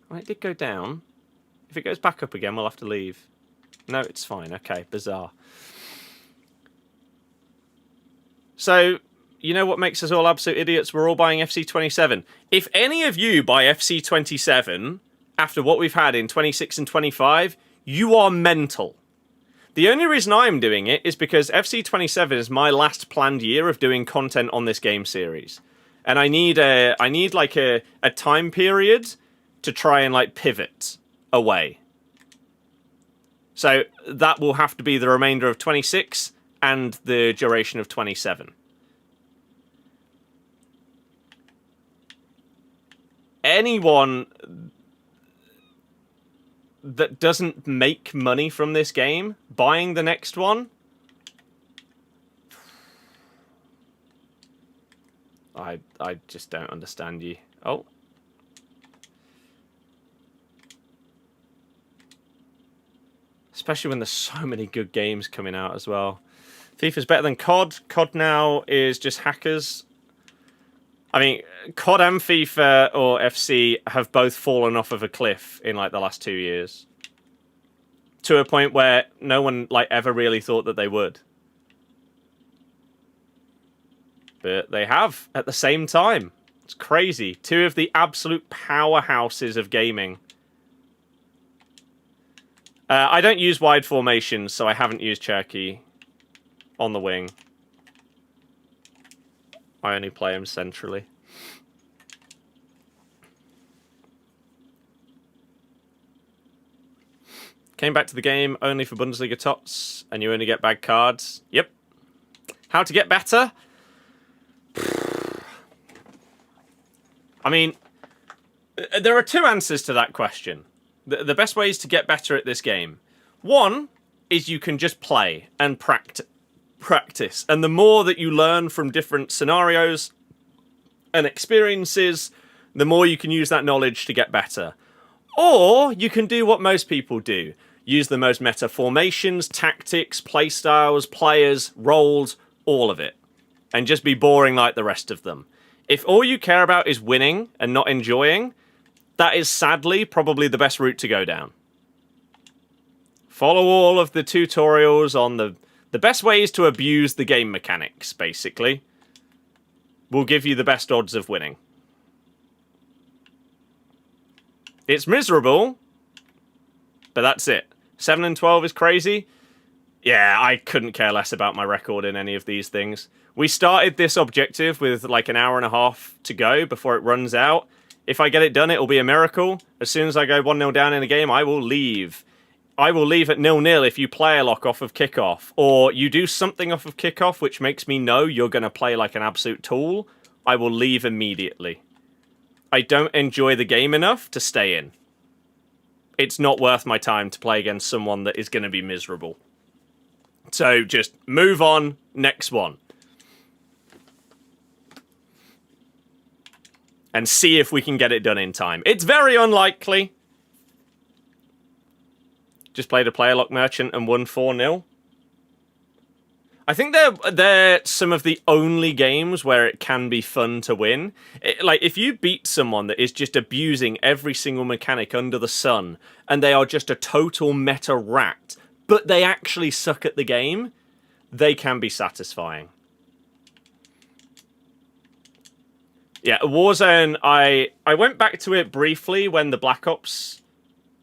Well, it did go down. If it goes back up again, we'll have to leave. No, it's fine. Okay, bizarre. So, you know what makes us all absolute idiots? We're all buying FC27. If any of you buy FC27 after what we've had in 26 and 25, you are mental. The only reason I'm doing it is because FC27 is my last planned year of doing content on this game series. And I need like a time period to try and like pivot away. So that will have to be the remainder of 26 and the duration of 27. Anyone that doesn't make money from this game buying the next one, I just don't understand you. Oh. Especially when there's so many good games coming out as well. FIFA's better than COD. COD now is just hackers. I mean, COD and FIFA or FC have both fallen off of a cliff in like the last 2 years. To a point where no one like ever really thought that they would. But they have at the same time. It's crazy. Two of the absolute powerhouses of gaming. I don't use wide formations, so I haven't used Cherky on the wing. I only play him centrally. Came back to the game only for Bundesliga TOTS, and you only get bad cards. Yep. How to get better? I mean, there are two answers to that question. The best ways to get better at this game. One is you can just play and practice. And the more that you learn from different scenarios and experiences, the more you can use that knowledge to get better. Or you can do what most people do. Use the most meta formations, tactics, playstyles, players, roles, all of it. And just be boring like the rest of them. If all you care about is winning and not enjoying, that is sadly probably the best route to go down. Follow all of the tutorials on the best ways to abuse the game mechanics, basically. Will give you the best odds of winning. It's miserable, but that's it. 7 and 12 is crazy. Yeah, I couldn't care less about my record in any of these things. We started this objective with like an hour and a half to go before it runs out. If I get it done, it will be a miracle. As soon as I go 1-0 down in a game, I will leave. I will leave at 0-0 if you player lock off of kickoff. Or you do something off of kickoff which makes me know you're going to play like an absolute tool. I will leave immediately. I don't enjoy the game enough to stay in. It's not worth my time to play against someone that is going to be miserable. So just move on, next one. And see if we can get it done in time. It's very unlikely. Just played a player lock merchant and won 4-0. I think they're some of the only games where it can be fun to win. Like, if you beat someone that is just abusing every single mechanic under the sun, and they are just a total meta rat, but they actually suck at the game, they can be satisfying. Yeah, Warzone, I went back to it briefly when the Black Ops,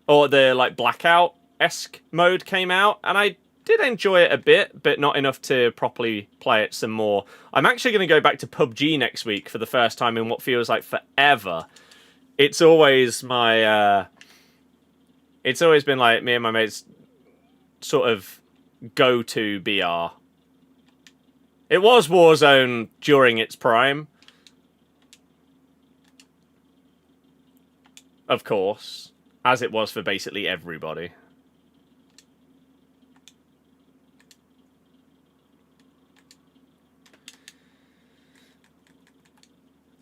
or the, like, Blackout-esque mode came out, and I did enjoy it a bit, but not enough to properly play it some more. I'm actually going to go back to PUBG next week for the first time in what feels like forever. It's always my, it's always been, like, me and my mates sort of go-to BR. It was Warzone during its prime. Of course, as it was for basically everybody.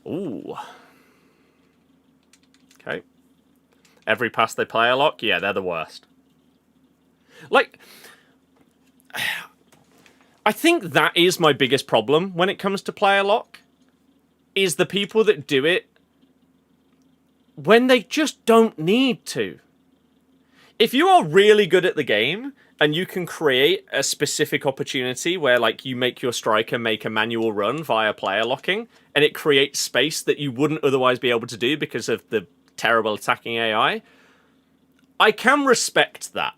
Ooh. Okay. Every pass they player lock? Yeah, they're the worst. Like, I think that is my biggest problem when it comes to player lock, is the people that do it when they just don't need to. If you are really good at the game and you can create a specific opportunity where, like, you make your striker make a manual run via player locking and it creates space that you wouldn't otherwise be able to do because of the terrible attacking AI, I can respect that.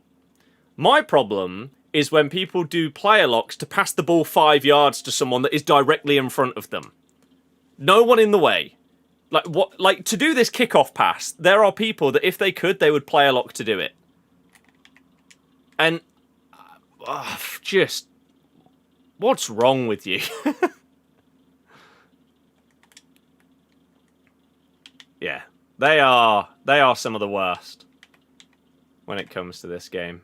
My problem is when people do player locks to pass the ball 5 yards to someone that is directly in front of them. No one in the way. Like to do this kickoff pass, there are people that if they could, they would player lock to do it. And just what's wrong with you? Yeah, they are some of the worst when it comes to this game.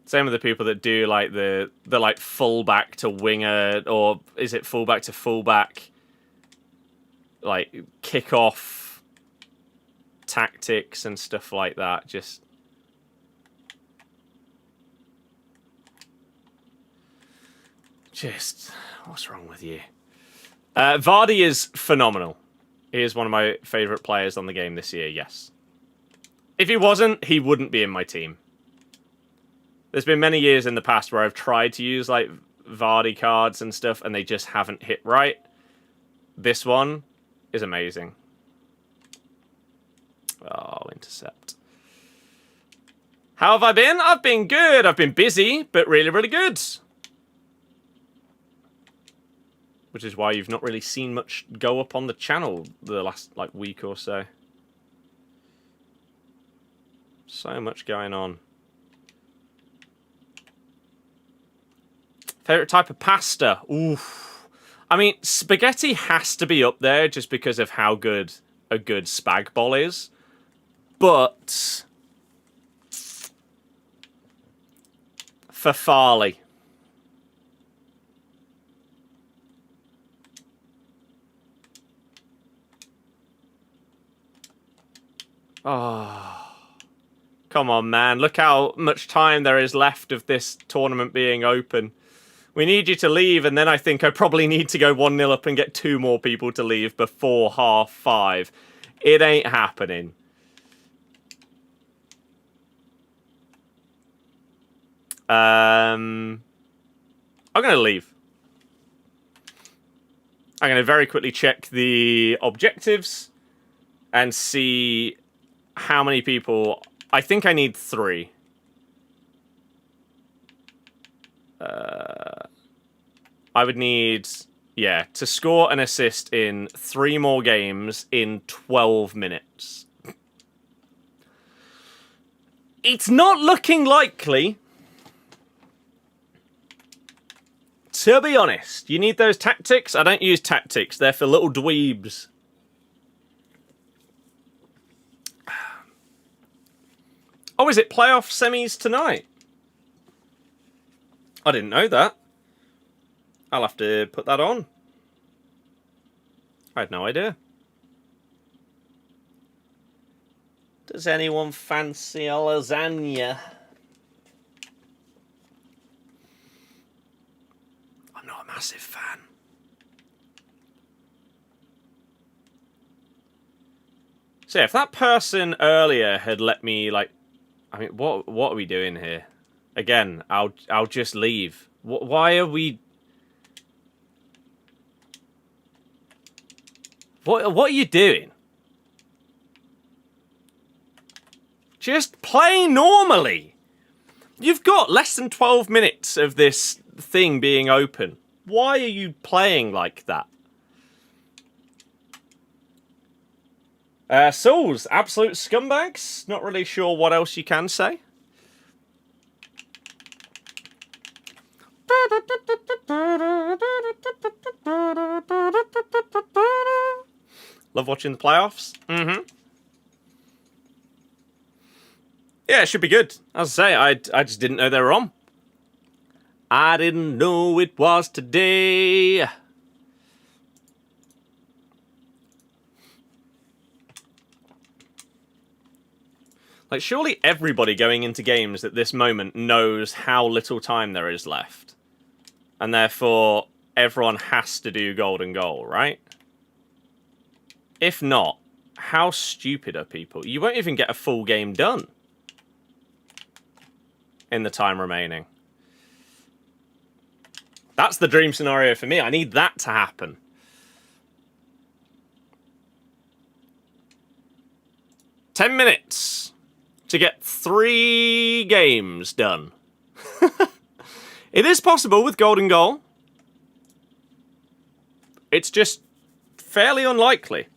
Same with the people that do like the like fullback to winger, or is it fullback to fullback, like kickoff tactics and stuff like that. Just what's wrong with you? Vardy is phenomenal. He is one of my favourite players on the game this year, yes. If he wasn't, he wouldn't be in my team. There's been many years in the past where I've tried to use like Vardy cards and stuff and they just haven't hit right. This one is amazing. Oh, intercept. How have I been? I've been good. I've been busy, but really, really good. Which is why you've not really seen much go up on the channel the last like week or so. So much going on. Favorite type of pasta? Oof. I mean, spaghetti has to be up there just because of how good a good spag bol is. But farfalle. Oh, come on, man. Look how much time there is left of this tournament being open. We need you to leave, and then I think I probably need to go 1-0 up and get 2 more people to leave before 5:30. It ain't happening. I'm going to leave. I'm going to very quickly check the objectives and see how many people. I think I need 3. I would need, yeah, to score an assist in 3 more games in 12 minutes. It's not looking likely. To be honest, you need those tactics? I don't use tactics. They're for little dweebs. Oh, is it playoff semis tonight? I didn't know that. I'll have to put that on. I had no idea. Does anyone fancy a lasagna? I'm not a massive fan. So yeah, if that person earlier had let me, like, I mean, what are we doing here? Again, I'll just leave. Why are we? What are you doing? Just play normally. You've got less than 12 minutes of this thing being open. Why are you playing like that? Souls, absolute scumbags. Not really sure what else you can say. Love watching the playoffs. Yeah, it should be good. As I say, I just didn't know they were on. I didn't know it was today. Like, surely everybody going into games at this moment knows how little time there is left. And therefore, everyone has to do golden goal, right? If not, how stupid are people? You won't even get a full game done in the time remaining. That's the dream scenario for me. I need that to happen. "10 minutes to get 3 games done." It is possible with golden goal. It's just fairly unlikely.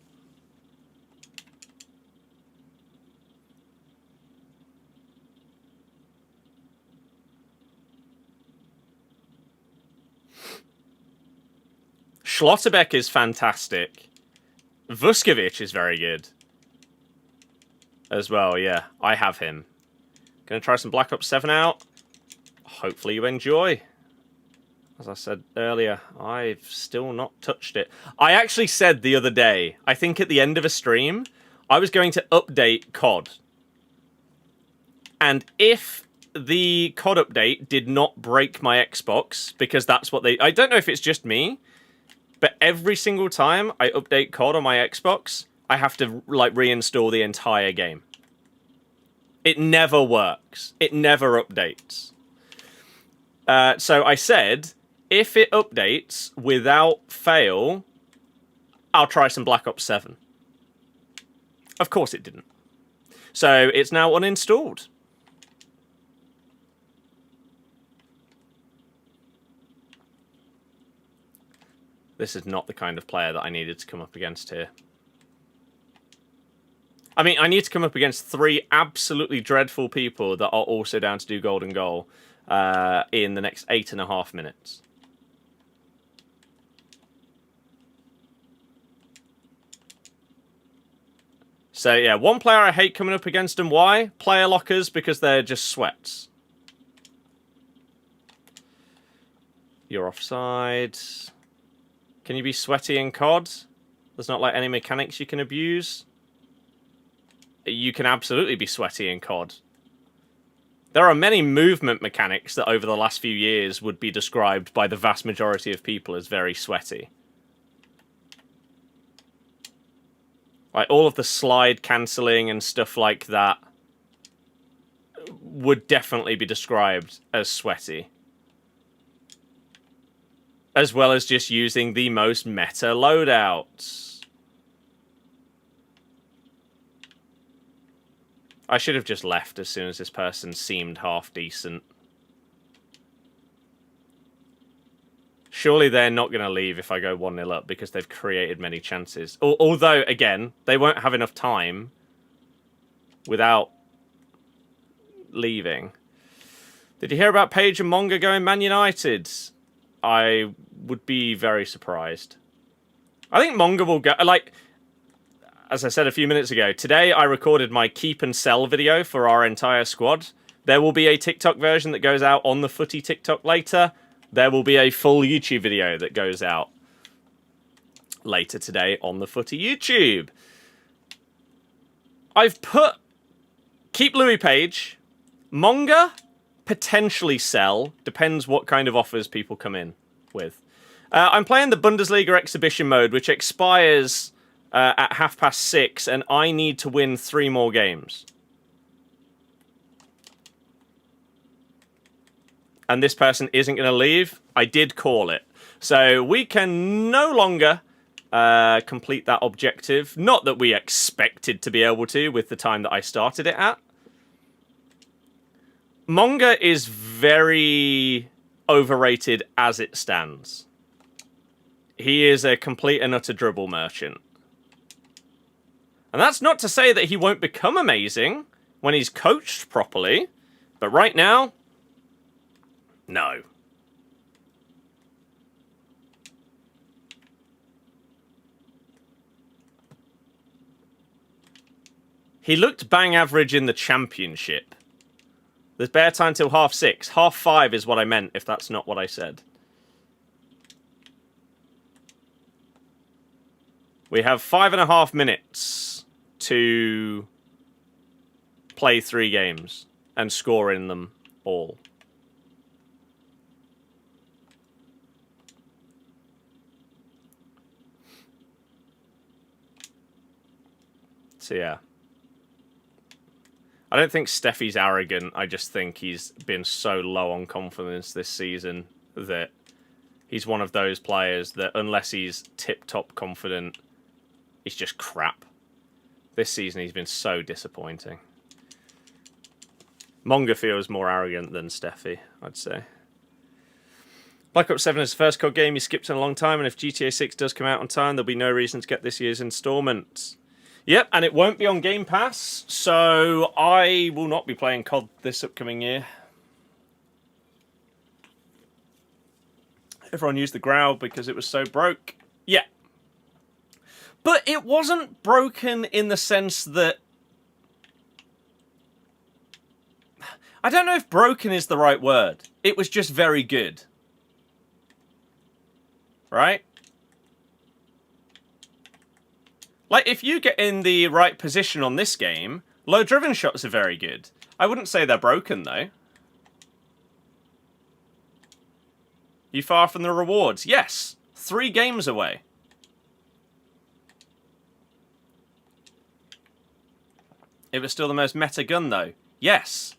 Schlotterbeck is fantastic. Vuskovic is very good. As well, yeah. I have him. Gonna try some Black Ops 7 out. Hopefully you enjoy. As I said earlier, I've still not touched it. I actually said the other day, I think at the end of a stream, I was going to update COD. And if the COD update did not break my Xbox, because that's what they... I don't know if it's just me, but every single time I update COD on my Xbox, I have to, like, reinstall the entire game. It never works. It never updates. So I said, if it updates without fail, I'll try some Black Ops 7. Of course it didn't. So it's now uninstalled. This is not the kind of player that I needed to come up against here. I mean, I need to come up against 3 absolutely dreadful people that are also down to do golden goal in the next 8.5 minutes. So, yeah, one player I hate coming up against, and why? Player lockers, because they're just sweats. You're offside. Can you be sweaty in COD? There's not, like, any mechanics you can abuse. You can absolutely be sweaty in COD. There are many movement mechanics that over the last few years would be described by the vast majority of people as very sweaty. Like, all of the slide cancelling and stuff like that would definitely be described as sweaty. As well as just using the most meta loadouts. I should have just left as soon as this person seemed half decent. Surely they're not going to leave if I go 1-0 up because they've created many chances. Although, again, they won't have enough time without leaving. Did you hear about Page and Monga going Man United? I would be very surprised. I think Monga will go... Like, as I said a few minutes ago, today I recorded my keep and sell video for our entire squad. There will be a TikTok version that goes out on the Footy TikTok later. There will be a full YouTube video that goes out later today on the Footy YouTube. I've put... Keep Louis Page. Monga, potentially sell. Depends what kind of offers people come in with. I'm playing the Bundesliga exhibition mode, which expires at 6:30, and I need to win 3 more games. And this person isn't going to leave. I did call it. So we can no longer complete that objective. Not that we expected to be able to with the time that I started it at. Monga is very overrated as it stands. He is a complete and utter dribble merchant. And that's not to say that he won't become amazing when he's coached properly. But right now, no. He looked bang average in the championship. There's bare time till 6:30. 5:30 is what I meant, if that's not what I said. We have 5.5 minutes to play 3 games and score in them all. So yeah. I don't think Steffi's arrogant. I just think he's been so low on confidence this season that he's one of those players that unless he's tip-top confident, he's just crap. This season he's been so disappointing. Monga feels more arrogant than Steffi, I'd say. Black Ops 7 is the first COD game you skipped in a long time, and if GTA 6 does come out on time, there'll be no reason to get this year's installment. Yep, and it won't be on Game Pass, so I will not be playing COD this upcoming year. Everyone used the growl because it was so broke. Yeah. But it wasn't broken in the sense that... I don't know if broken is the right word. It was just very good. Right? Like, if you get in the right position on this game, low-driven shots are very good. I wouldn't say they're broken, though. You far from the rewards? Yes. 3 games away. It was still the most meta gun, though. Yes.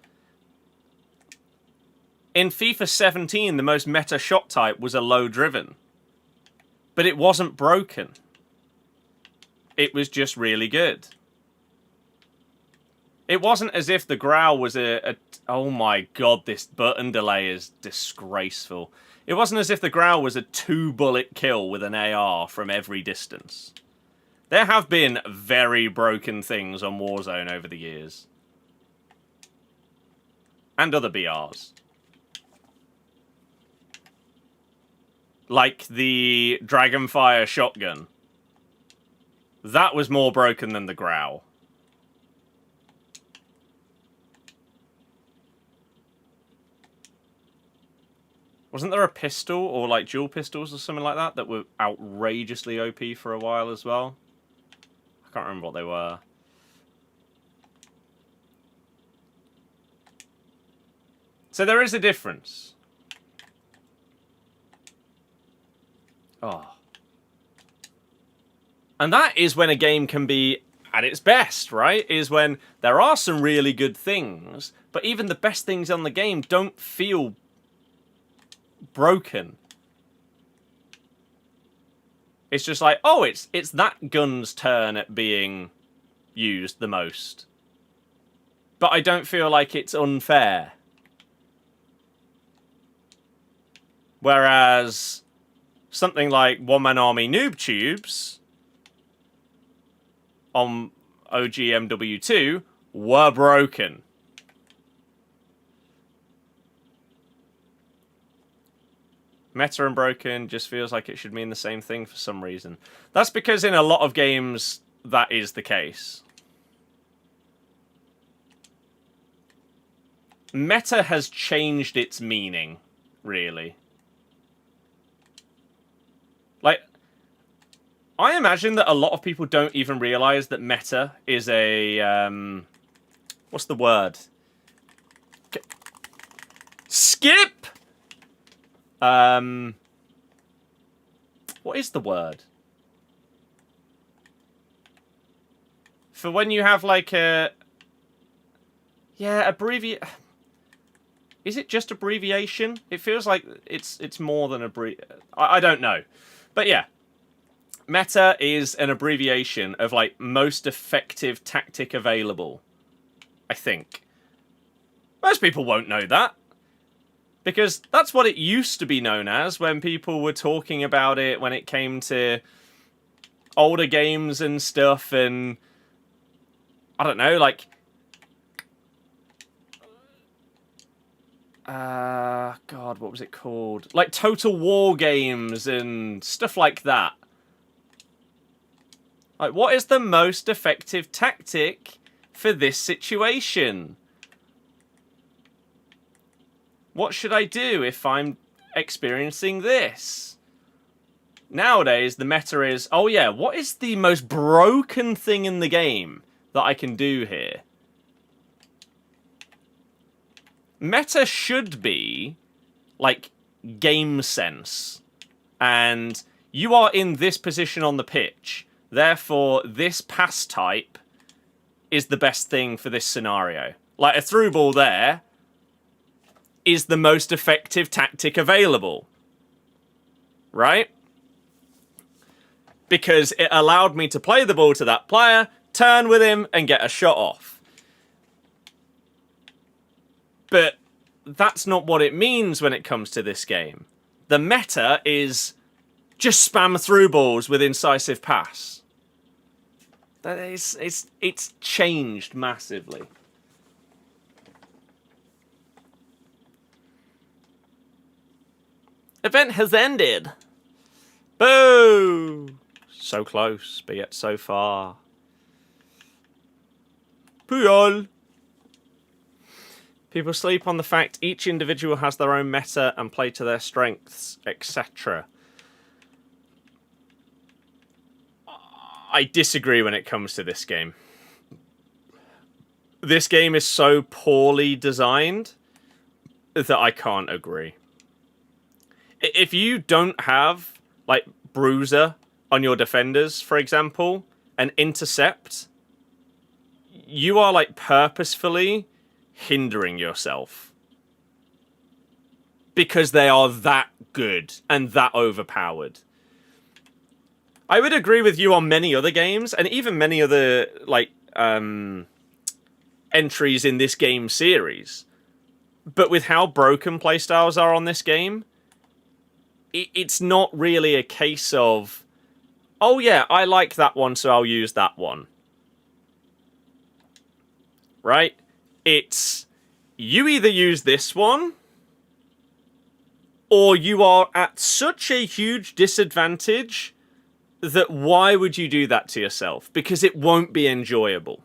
In FIFA 17, the most meta shot type was a low-driven. But it wasn't broken. It was just really good. It wasn't as if the growl was oh my god, this button delay is disgraceful. It wasn't as if the growl was a 2-bullet kill with an AR from every distance. There have been very broken things on Warzone over the years. And other BRs. Like the Dragonfire shotgun. That was more broken than the growl. Wasn't there a pistol or like dual pistols or something like that that were outrageously OP for a while as well? I can't remember what they were. So there is a difference. Oh. And that is when a game can be at its best, right? Is when there are some really good things, but even the best things on the game don't feel broken. It's just like, oh, it's that gun's turn at being used the most. But I don't feel like it's unfair. Whereas something like One Man Army Noob Tubes on OGMW2 were broken. Meta and broken just feels like it should mean the same thing for some reason. That's because in a lot of games, that is the case. Meta has changed its meaning, really. Like, I imagine that a lot of people don't even realize that meta is a, what's the word? Skip! What is the word? For when you have like a... Yeah, Is it just abbreviation? It feels like it's more than I don't know. But yeah. Meta is an abbreviation of like most effective tactic available. I think. Most people won't know that. Because that's what it used to be known as when people were talking about it when it came to older games and stuff and... I don't know, like... God, what was it called? Like Total War games and stuff like that. Like, what is the most effective tactic for this situation? What should I do if I'm experiencing this? Nowadays, the meta is, oh yeah, what is the most broken thing in the game that I can do here? Meta should be, like, game sense. And you are in this position on the pitch. Therefore, this pass type is the best thing for this scenario. Like, a through ball there is the most effective tactic available. Right? Because it allowed me to play the ball to that player, turn with him, and get a shot off. But that's not what it means when it comes to this game. The meta is just spam through balls with incisive pass. That is, it's changed massively. Event has ended. Boo! So close, but yet so far. Puyol. People sleep on the fact each individual has their own meta and play to their strengths, etc. I disagree when it comes to this game. This game is so poorly designed that I can't agree. If you don't have, like, bruiser on your defenders, for example, and intercept, you are, like, purposefully hindering yourself. Because they are that good and that overpowered. I would agree with you on many other games, and even many other, like, entries in this game series. But with how broken playstyles are on this game, it's not really a case of, oh yeah, I like that one, so I'll use that one. Right? It's, you either use this one, or you are at such a huge disadvantage that why would you do that to yourself? Because it won't be enjoyable.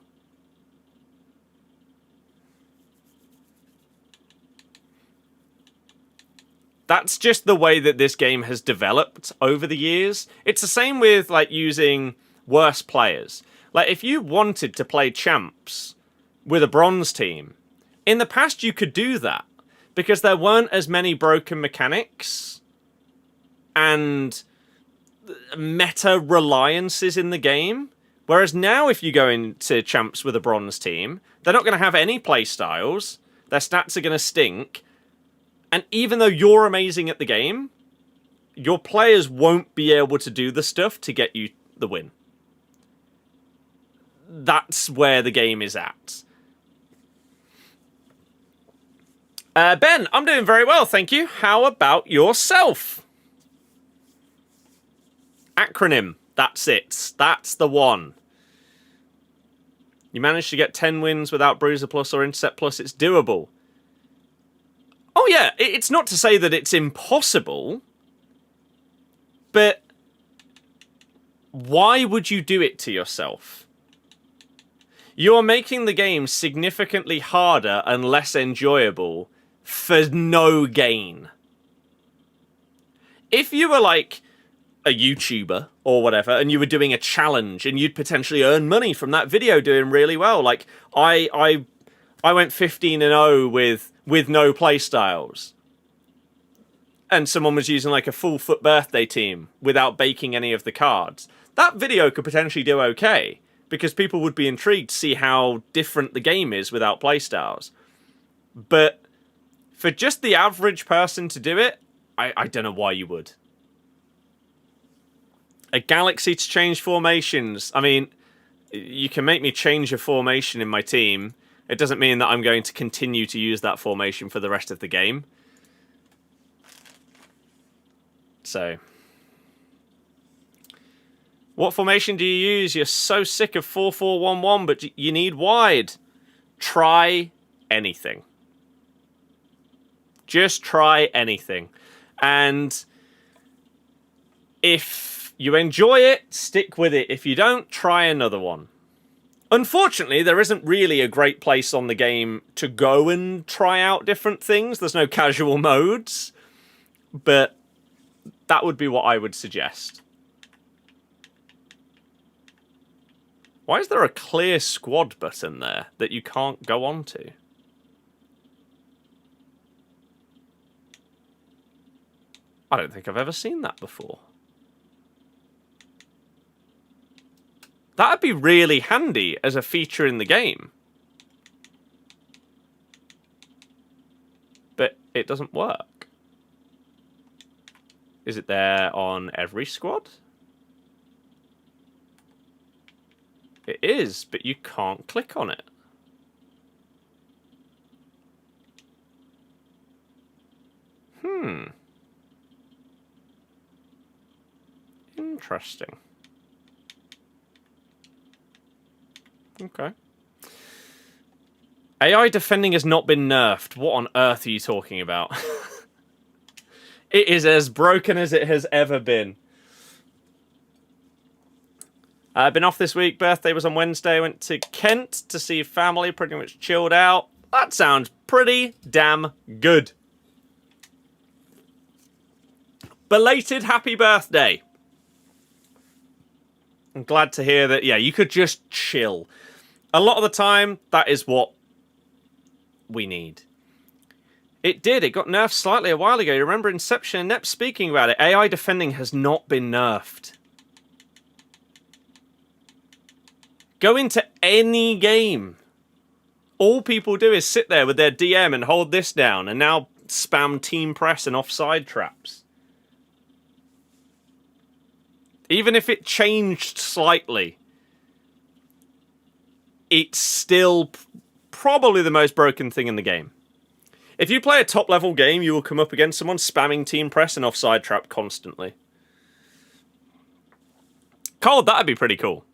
That's just the way that this game has developed over the years. It's the same with, like, using worse players. Like, if you wanted to play champs with a bronze team, in the past you could do that. Because there weren't as many broken mechanics and meta reliances in the game. Whereas now, if you go into champs with a bronze team, they're not going to have any playstyles. Their stats are going to stink. And even though you're amazing at the game, your players won't be able to do the stuff to get you the win. That's where the game is at. Ben, I'm doing very well, thank you. How about yourself? Acronym. That's it. That's the one. You managed to get 10 wins without Bruiser Plus or Intercept Plus. It's doable. Oh yeah, it's not to say that it's impossible, but why would you do it to yourself? You're making the game significantly harder and less enjoyable for no gain. If you were like a YouTuber or whatever, and you were doing a challenge and you'd potentially earn money from that video doing really well, like I went 15-0 with no playstyles. And someone was using like a full foot birthday team without baking any of the cards. That video could potentially do okay, because people would be intrigued to see how different the game is without playstyles. But for just the average person to do it, I don't know why you would. A galaxy to change formations. I mean, you can make me change a formation in my team. It doesn't mean that I'm going to continue to use that formation for the rest of the game. So, what formation do you use? You're so sick of 4-4-1-1, but you need wide. Try anything. Just try anything. And if you enjoy it, stick with it. If you don't, try another one. Unfortunately, there isn't really a great place on the game to go and try out different things. There's no casual modes, but that would be what I would suggest. Why is there a clear squad button there that you can't go onto? I don't think I've ever seen that before. That'd be really handy as a feature in the game. But it doesn't work. Is it there on every squad? It is, but you can't click on it. Interesting. Okay. AI defending has not been nerfed. What on earth are you talking about? It is as broken as it has ever been. I've been off this week. Birthday was on Wednesday. Went to Kent to see family. Pretty much chilled out. That sounds pretty damn good. Belated happy birthday. I'm glad to hear that, yeah, you could just chill. A lot of the time, that is what we need. It did. It got nerfed slightly a while ago. You remember Inception and Nep speaking about it. AI defending has not been nerfed. Go into any game. All people do is sit there with their DM and hold this down and now spam team press and offside traps. Even if it changed slightly, it's still probably the most broken thing in the game. If you play a top-level game, you will come up against someone spamming team press and offside trap constantly. Cold, that'd be pretty cool.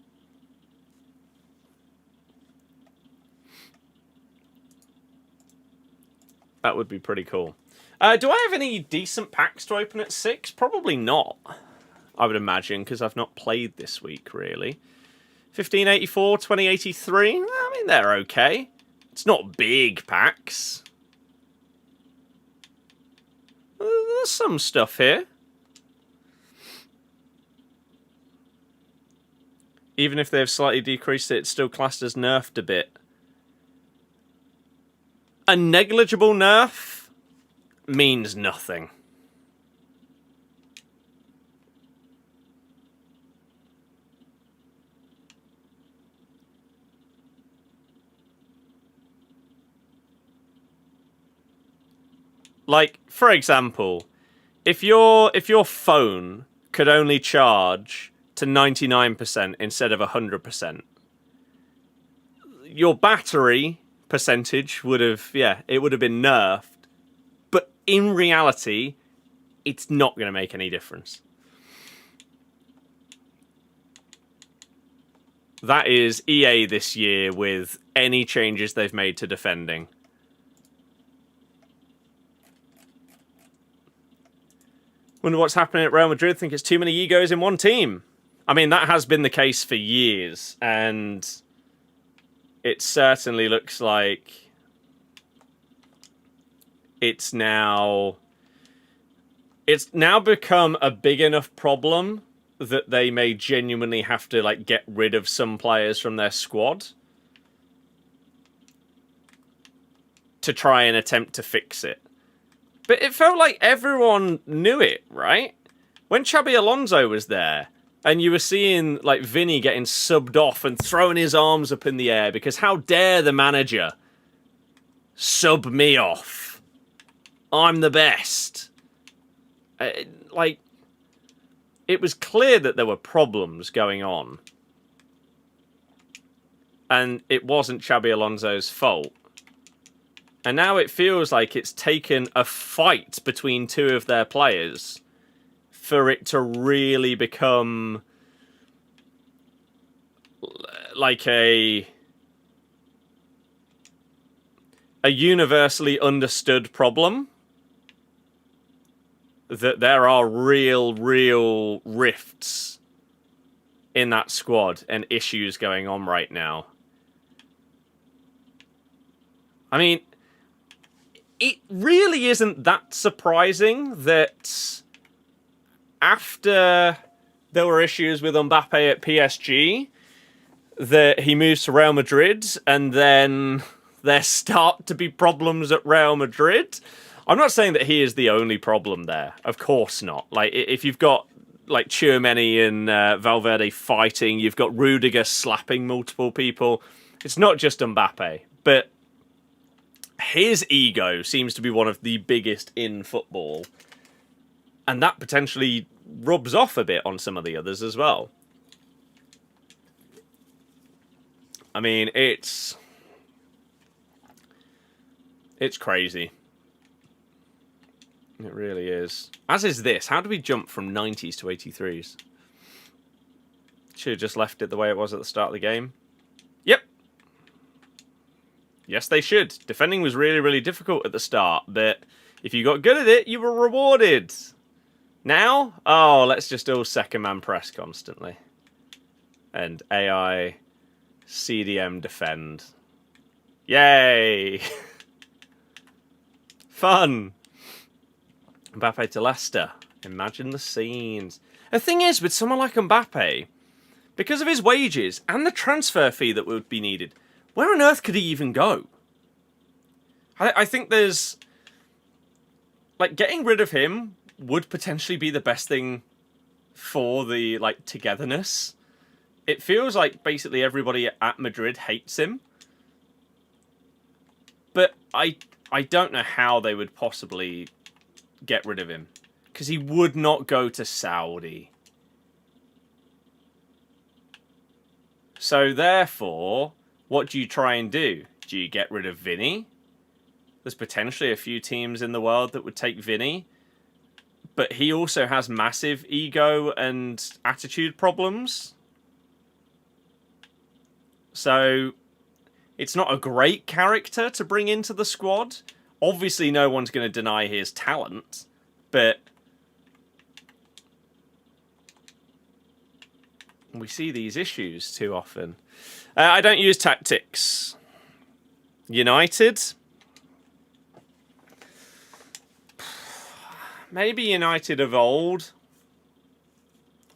That would be pretty cool. Do I have any decent packs to open at 6? Probably not, I would imagine, because I've not played this week, really. 1584, 2083, I mean, they're okay. It's not big packs. There's some stuff here. Even if they've slightly decreased it, it's still classed as nerfed a bit. A negligible nerf means nothing. Like, for example, if your phone could only charge to 99% instead of 100%, your battery percentage would have, yeah, it would have been nerfed. But in reality, it's not going to make any difference. That is EA this year with any changes they've made to defending. Wonder what's happening at Real Madrid. Think it's too many egos in one team. I mean, that has been the case for years, and it certainly looks like it's now become a big enough problem that they may genuinely have to, like, get rid of some players from their squad to try and attempt to fix it. But it felt like everyone knew it, right? When Xabi Alonso was there, and you were seeing, like, Vinny getting subbed off and throwing his arms up in the air because how dare the manager sub me off? I'm the best. Like, it was clear that there were problems going on. And it wasn't Xabi Alonso's fault. And now it feels like it's taken a fight between two of their players for it to really become like a universally understood problem. That there are real rifts in that squad and issues going on right now. I mean, it really isn't that surprising that after there were issues with Mbappe at PSG, that he moves to Real Madrid, and then there start to be problems at Real Madrid. I'm not saying that he is the only problem there. Of course not. Like, if you've got like Tchouaméni and Valverde fighting, you've got Rudiger slapping multiple people. It's not just Mbappe, but his ego seems to be one of the biggest in football, and that potentially rubs off a bit on some of the others as well. I mean, it's crazy. It really is. As is this. How do we jump from 90s to 83s? Should have just left it the way it was at the start of the game. Yep. Yes, they should. Defending was really, really difficult at the start, but if you got good at it, you were rewarded. Now? Oh, let's just all second-man press constantly. And AI CDM defend. Yay! Fun! Mbappe to Leicester. Imagine the scenes. The thing is, with someone like Mbappe, because of his wages and the transfer fee that would be needed, where on earth could he even go? I think there's... like, getting rid of him would potentially be the best thing for the, like, togetherness. It feels like basically everybody at Madrid hates him. But I don't know how they would possibly get rid of him. Because he would not go to Saudi. So therefore, what do you try and do? Do you get rid of Vinny? There's potentially a few teams in the world that would take Vinny. But he also has massive ego and attitude problems. So it's not a great character to bring into the squad. Obviously, no one's going to deny his talent, but we see these issues too often. I don't use tactics. United? Maybe United of old.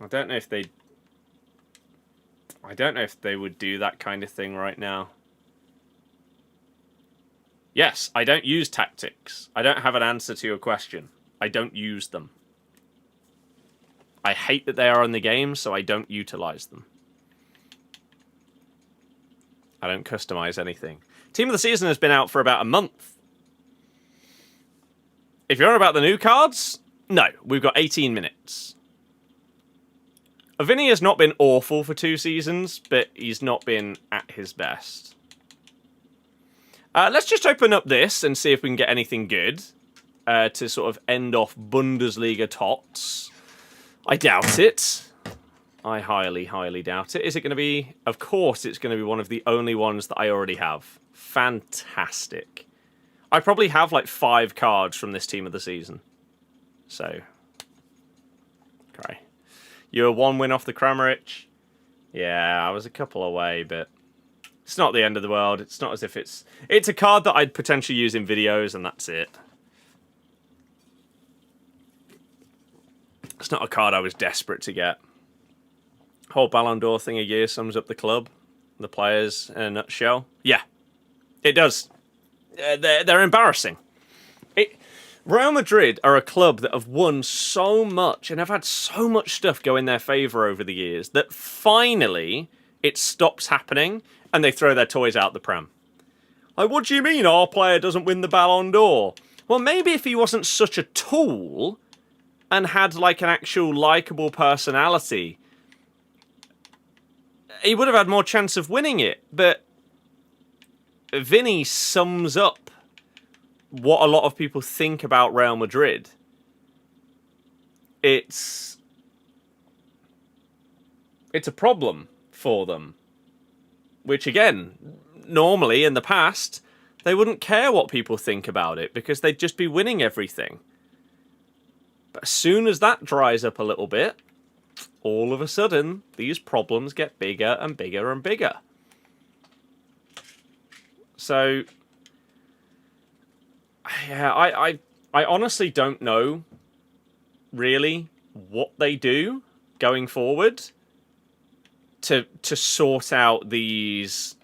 I don't know if they would do that kind of thing right now. Yes, I don't use tactics. I don't have an answer to your question. I don't use them. I hate that they are in the game, so I don't utilize them. I don't customize anything. Team of the season has been out for about a month. If you're on about the new cards, no, we've got 18 minutes. Vinny has not been awful for 2 seasons, but he's not been at his best. Let's just open up this and see if we can get anything good to sort of end off Bundesliga TOTS. I doubt it. I highly, highly doubt it. Is it going to be... Of course it's going to be one of the only ones that I already have. Fantastic. I probably have like 5 cards from this team of the season. So... Okay. You're 1 win off the Kramaric. Yeah, I was a couple away, but... It's not the end of the world. It's not as if it's... It's a card that I'd potentially use in videos, and that's it. It's not a card I was desperate to get. Whole Ballon d'Or thing a year sums up the club, the players in a nutshell. Yeah, it does. They're embarrassing. Real Madrid are a club that have won so much and have had so much stuff go in their favour over the years that finally it stops happening and they throw their toys out the pram. Like, what do you mean our player doesn't win the Ballon d'Or? Well, maybe if he wasn't such a tool and had like an actual likeable personality, he would have had more chance of winning it. But Vinny sums up what a lot of people think about Real Madrid. It's a problem for them. Which, again, normally in the past, they wouldn't care what people think about it because they'd just be winning everything. But as soon as that dries up a little bit, all of a sudden, these problems get bigger and bigger and bigger. So, yeah, I honestly don't know, really, what they do going forward to sort out these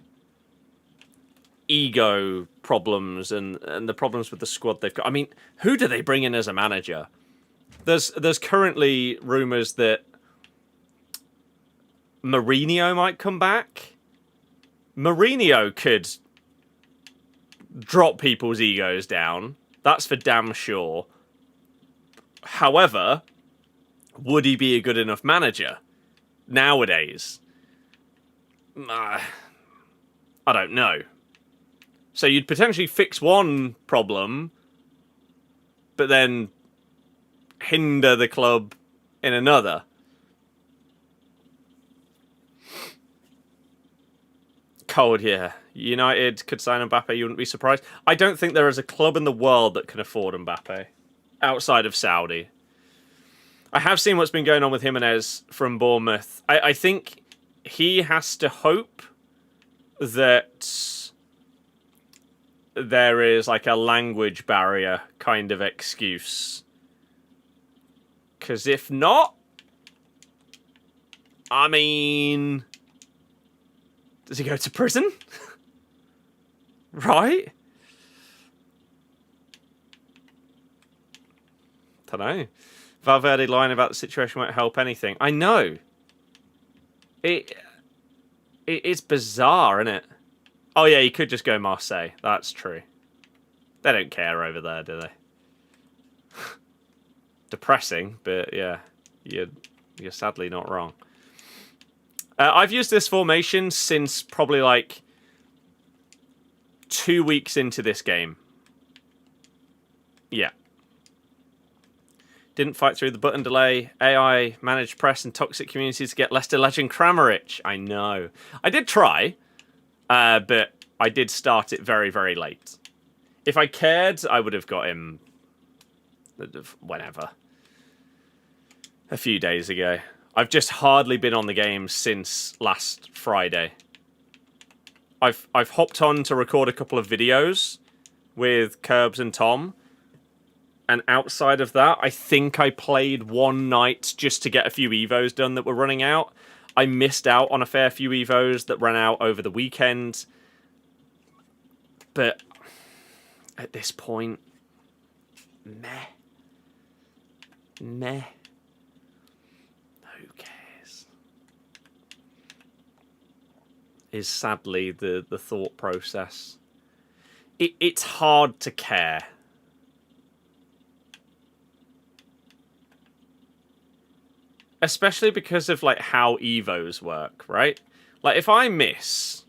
ego problems and the problems with the squad they've got. I mean, who do they bring in as a manager? There's currently rumours that Mourinho might come back. Mourinho could drop people's egos down. That's for damn sure. However, would he be a good enough manager nowadays? I don't know. So you'd potentially fix one problem, but then hinder the club in another. Cold, yeah. United could sign Mbappe, you wouldn't be surprised. I don't think there is a club in the world that can afford Mbappe outside of Saudi. I have seen what's been going on with Jimenez from Bournemouth. I think he has to hope that there is like a language barrier kind of excuse. Because if not, I mean, does he go to prison? Right? Don't know. Valverde lying about the situation won't help anything. I know. It's bizarre, isn't it? Oh yeah, he could just go Marseille. That's true. They don't care over there, do they? Depressing, but yeah, you're sadly not wrong. I've used this formation since probably like 2 weeks into this game. Yeah. Didn't fight through the button delay. AI managed press and toxic communities to get Leicester legend Kramaric. I know. I did try, but I did start it very, very late. If I cared, I would have got him whenever. A few days ago. I've just hardly been on the game since last Friday. I've hopped on to record a couple of videos with Curbs and Tom. And outside of that, I think I played one night just to get a few Evos done that were running out. I missed out on a fair few Evos that ran out over the weekend. But at this point, meh. Who cares? Is sadly the thought process. It's hard to care. Especially because of like how Evos work, right? Like if I miss,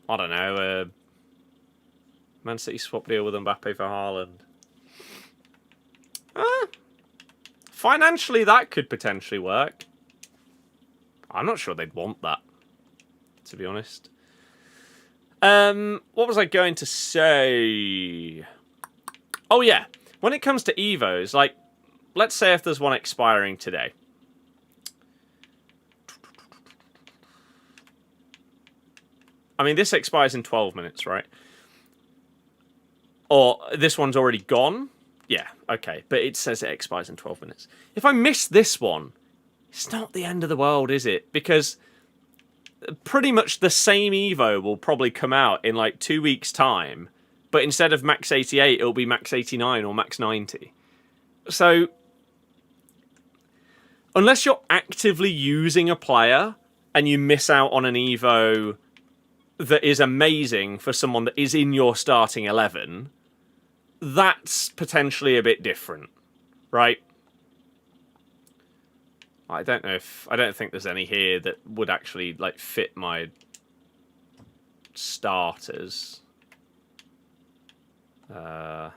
I don't know, Man City swap deal with Mbappe for Haaland. Financially, that could potentially work. I'm not sure they'd want that, to be honest. What was I going to say? Oh yeah, when it comes to Evos, like, let's say if there's one expiring today. I mean, this expires in 12 minutes, right? Or this one's already gone? Yeah, okay. But it says it expires in 12 minutes. If I miss this one, it's not the end of the world, is it? Because pretty much the same Evo will probably come out in like 2 weeks' time. But instead of max 88, it'll be max 89 or max 90. So unless you're actively using a player and you miss out on an Evo that is amazing for someone that is in your starting 11, that's potentially a bit different, right? I don't think there's any here that would actually like fit my starters. I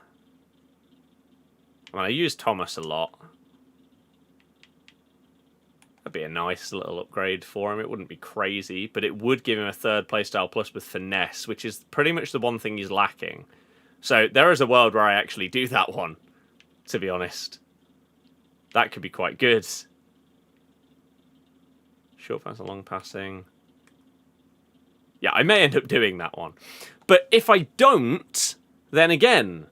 mean, I use Thomas a lot. That'd be a nice little upgrade for him. It wouldn't be crazy, but it would give him a third playstyle plus with finesse, which is pretty much the one thing he's lacking. So there is a world where I actually do that one, to be honest. That could be quite good. Short pass and long passing. Yeah, I may end up doing that one. But if I don't, then again,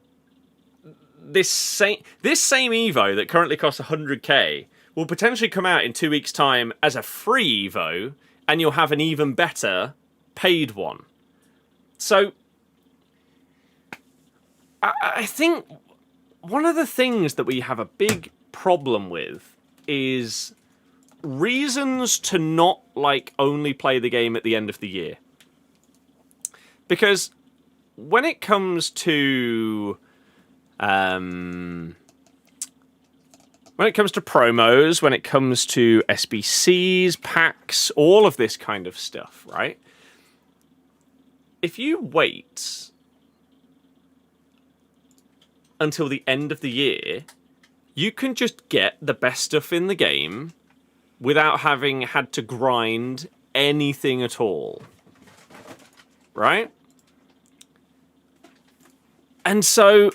this same Evo that currently costs 100k will potentially come out in 2 weeks' time as a free Evo, and you'll have an even better paid one. So, I think one of the things that we have a big problem with is reasons to not, like, only play the game at the end of the year. Because when it comes to promos, when it comes to SBCs, packs, all of this kind of stuff, right? If you wait until the end of the year, you can just get the best stuff in the game without having had to grind anything at all. Right? And so,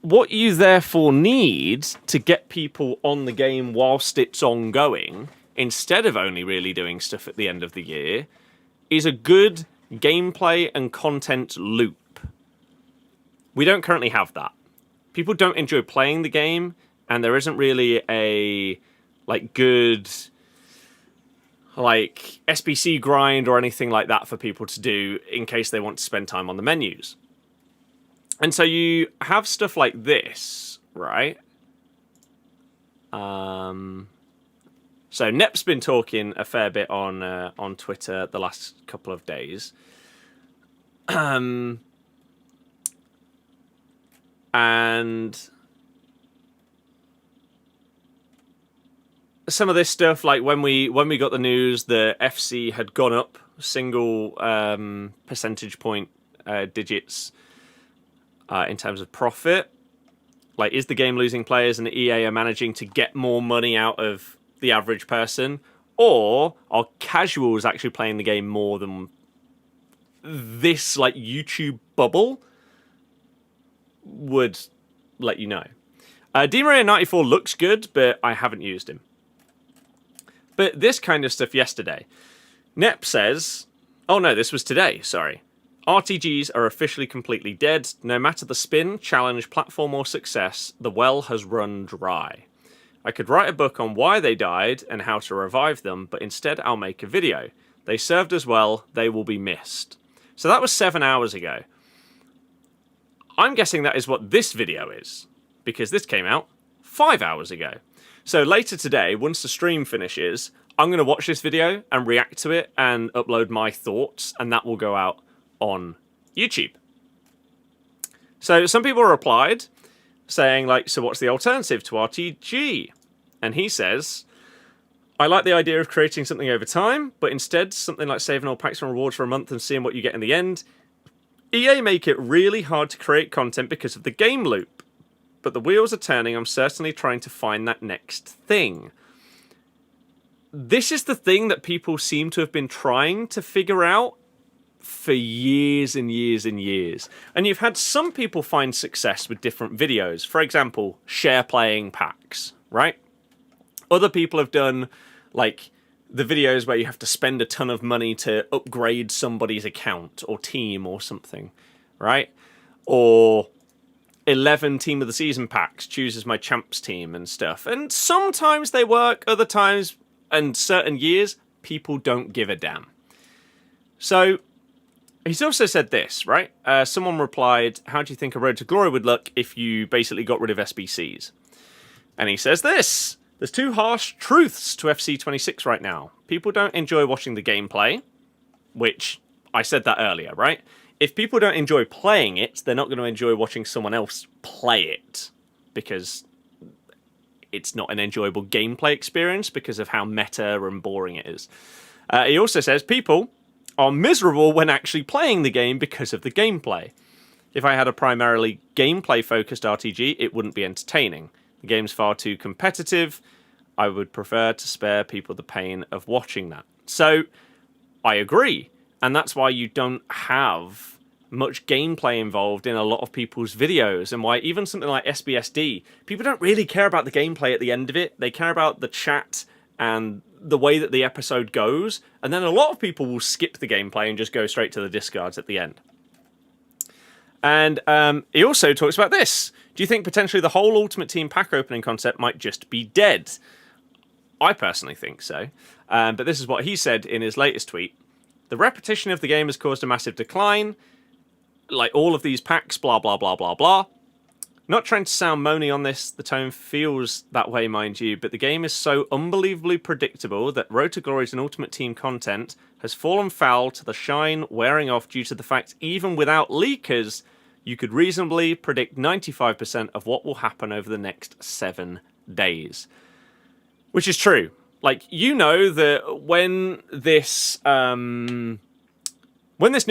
what you therefore need to get people on the game whilst it's ongoing, instead of only really doing stuff at the end of the year, is a good gameplay and content loop. We don't currently have that. People don't enjoy playing the game, and there isn't really a good SBC grind or anything like that for people to do in case they want to spend time on the menus. And so you have stuff like this, right? So Nep's been talking a fair bit on Twitter the last couple of days. And some of this stuff, like when we got the news that FC had gone up single percentage point digits in terms of profit, like, is the game losing players and the EA are managing to get more money out of the average person, or are casuals actually playing the game more than this, like, YouTube bubble would let you know? DMaria94 looks good, but I haven't used him. But this kind of stuff yesterday. Nep says, oh no, this was today, sorry. RTGs are officially completely dead. No matter the spin, challenge, platform, or success, the well has run dry. I could write a book on why they died and how to revive them, but instead I'll make a video. They served us well, they will be missed. So that was 7 hours ago. I'm guessing that is what this video is, because this came out 5 hours ago. So later today, once the stream finishes, I'm going to watch this video and react to it and upload my thoughts, and that will go out on YouTube. So some people replied saying, like, so what's the alternative to RTG? And he says, I like the idea of creating something over time, but instead something like saving all packs and rewards for a month and seeing what you get in the end. EA make it really hard to create content because of the game loop. But the wheels are turning. I'm certainly trying to find that next thing. This is the thing that people seem to have been trying to figure out for years and years and years. And you've had some people find success with different videos. For example, share playing packs, right? Other people have done, like, the videos where you have to spend a ton of money to upgrade somebody's account or team or something, right? Or 11 team of the season packs, chooses my champs team and stuff. And sometimes they work, other times and certain years, people don't give a damn. So he's also said this, right? Someone replied, how do you think a Road to Glory would look if you basically got rid of SBCs? And he says this. There's two harsh truths to FC26 right now. People don't enjoy watching the gameplay, which I said that earlier, right? If people don't enjoy playing it, they're not going to enjoy watching someone else play it, because it's not an enjoyable gameplay experience because of how meta and boring it is. He also says people are miserable when actually playing the game because of the gameplay. If I had a primarily gameplay-focused RTG, it wouldn't be entertaining. The game's far too competitive. I would prefer to spare people the pain of watching that. So, I agree. And that's why you don't have much gameplay involved in a lot of people's videos, and why even something like SBSD, people don't really care about the gameplay at the end of it. They care about the chat and the way that the episode goes, and then a lot of people will skip the gameplay and just go straight to the discards at the end. And he also talks about this. Do you think potentially the whole Ultimate Team pack opening concept might just be dead? I personally think so. But this is what he said in his latest tweet. The repetition of the game has caused a massive decline. like all of these packs, blah, blah, blah, blah, blah. Not trying to sound moany on this, the tone feels that way, mind you, but the game is so unbelievably predictable that Road to Glory's and Ultimate Team content has fallen foul to the shine wearing off due to the fact even without leakers, you could reasonably predict 95% of what will happen over the next 7 days. Which is true. Like, you know that when this new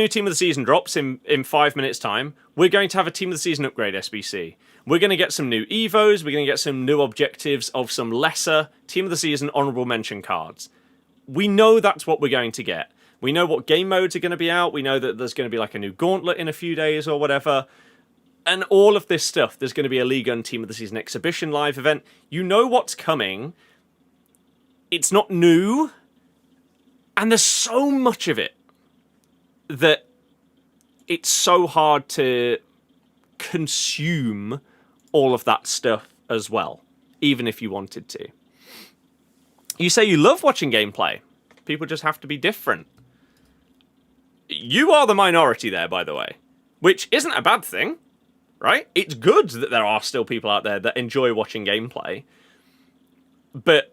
Team of the Season drops in 5 minutes' time, we're going to have a Team of the Season upgrade SBC. We're going to get some new Evos, we're going to get some new objectives of some lesser Team of the Season honourable mention cards. We know that's what we're going to get. We know what game modes are going to be out. We know that there's going to be like a new Gauntlet in a few days or whatever. And all of this stuff, there's going to be a Ligue and Team of the Season exhibition live event. You know what's coming. It's not new. And there's so much of it that it's so hard to consume all of that stuff as well, even if you wanted to. You say you love watching gameplay. People just have to be different. You are the minority there, by the way, which isn't a bad thing, right? It's good that there are still people out there that enjoy watching gameplay. But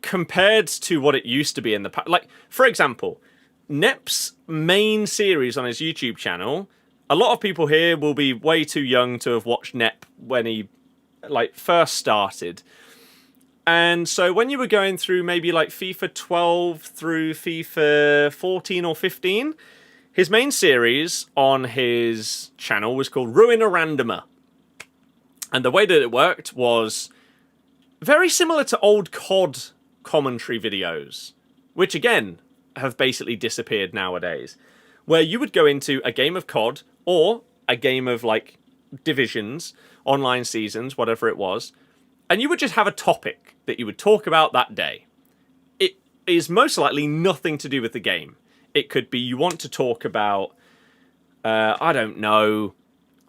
compared to what it used to be in the past, like, for example, Nep's main series on his YouTube channel, a lot of people here will be way too young to have watched Nep when he, like, first started. And so when you were going through maybe like FIFA 12 through FIFA 14 or 15, his main series on his channel was called Ruin a Randomer. And the way that it worked was very similar to old COD commentary videos, which again have basically disappeared nowadays, where you would go into a game of COD or a game of like Divisions, online seasons, whatever it was, and you would just have a topic that you would talk about that day. It is most likely nothing to do with the game. It could be you want to talk about, I don't know,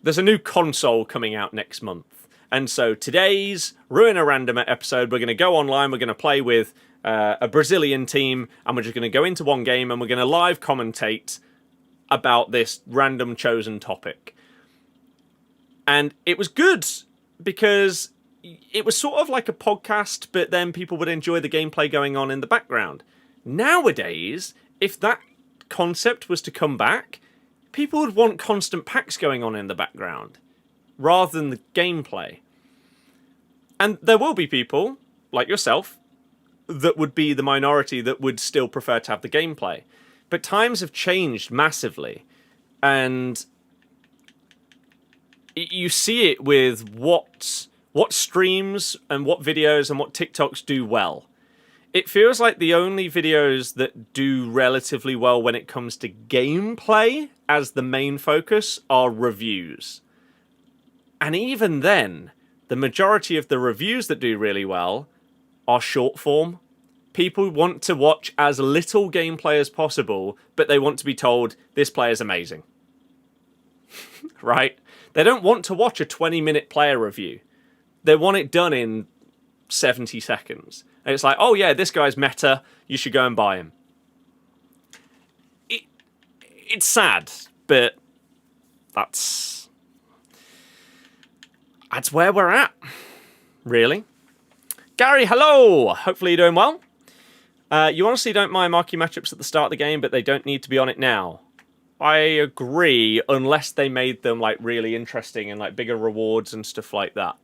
there's a new console coming out next month. And so today's Ruin a Randomer episode, we're going to go online, we're going to play with a Brazilian team, and we're just going to go into one game and we're going to live commentate about this random chosen topic. And it was good because it was sort of like a podcast, but then people would enjoy the gameplay going on in the background. Nowadays, if that concept was to come back, people would want constant packs going on in the background rather than the gameplay. And there will be people, like yourself, that would be the minority that would still prefer to have the gameplay. But times have changed massively, and you see it with what streams and what videos and what TikToks do well. It feels like the only videos that do relatively well when it comes to gameplay as the main focus are reviews. And even then, the majority of the reviews that do really well are short form. People want to watch as little gameplay as possible, but they want to be told, this player is amazing. Right? They don't want to watch a 20-minute player review. They want it done in 70 seconds. And it's like, oh yeah, this guy's meta, you should go and buy him. It's sad, but that's where we're at, really. Gary, hello! Hopefully you're doing well. You honestly don't mind marquee matchups at the start of the game, but they don't need to be on it now. I agree, unless they made them like really interesting and like bigger rewards and stuff like that.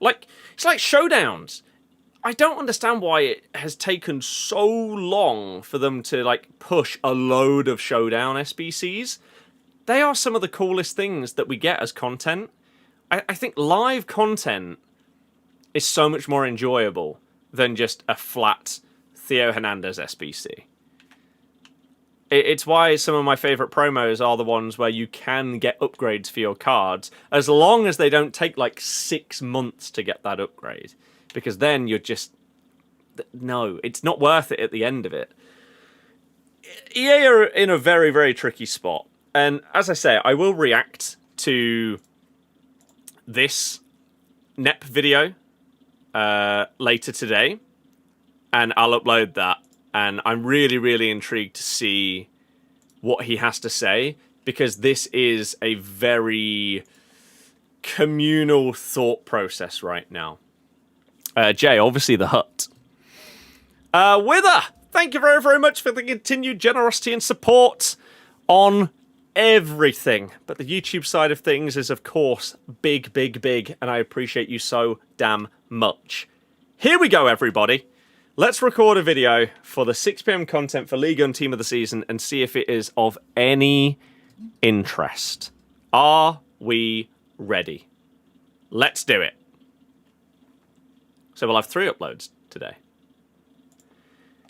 Like, it's like showdowns. I don't understand why it has taken so long for them to like push a load of showdown SBCs. They are some of the coolest things that we get as content. I think live content is so much more enjoyable than just a flat Theo Hernandez SBC. It's why some of my favourite promos are the ones where you can get upgrades for your cards, as long as they don't take like 6 months to get that upgrade. Because then you're just... No, it's not worth it at the end of it. EA are in a very, very tricky spot. And as I say, I will react to this Nep video later today. And I'll upload that. And I'm really, really intrigued to see what he has to say. because this is a very communal thought process right now. Jay, obviously the hut. Wither, thank you very, very much for the continued generosity and support on everything. But the YouTube side of things is, of course, big, big, big, and I appreciate you so damn much. Here we go, everybody. Let's record a video for the 6 PM content for Ligue 1 Team of the Season and see if it is of any interest. Are we ready? Let's do it. So we'll have 3 uploads today.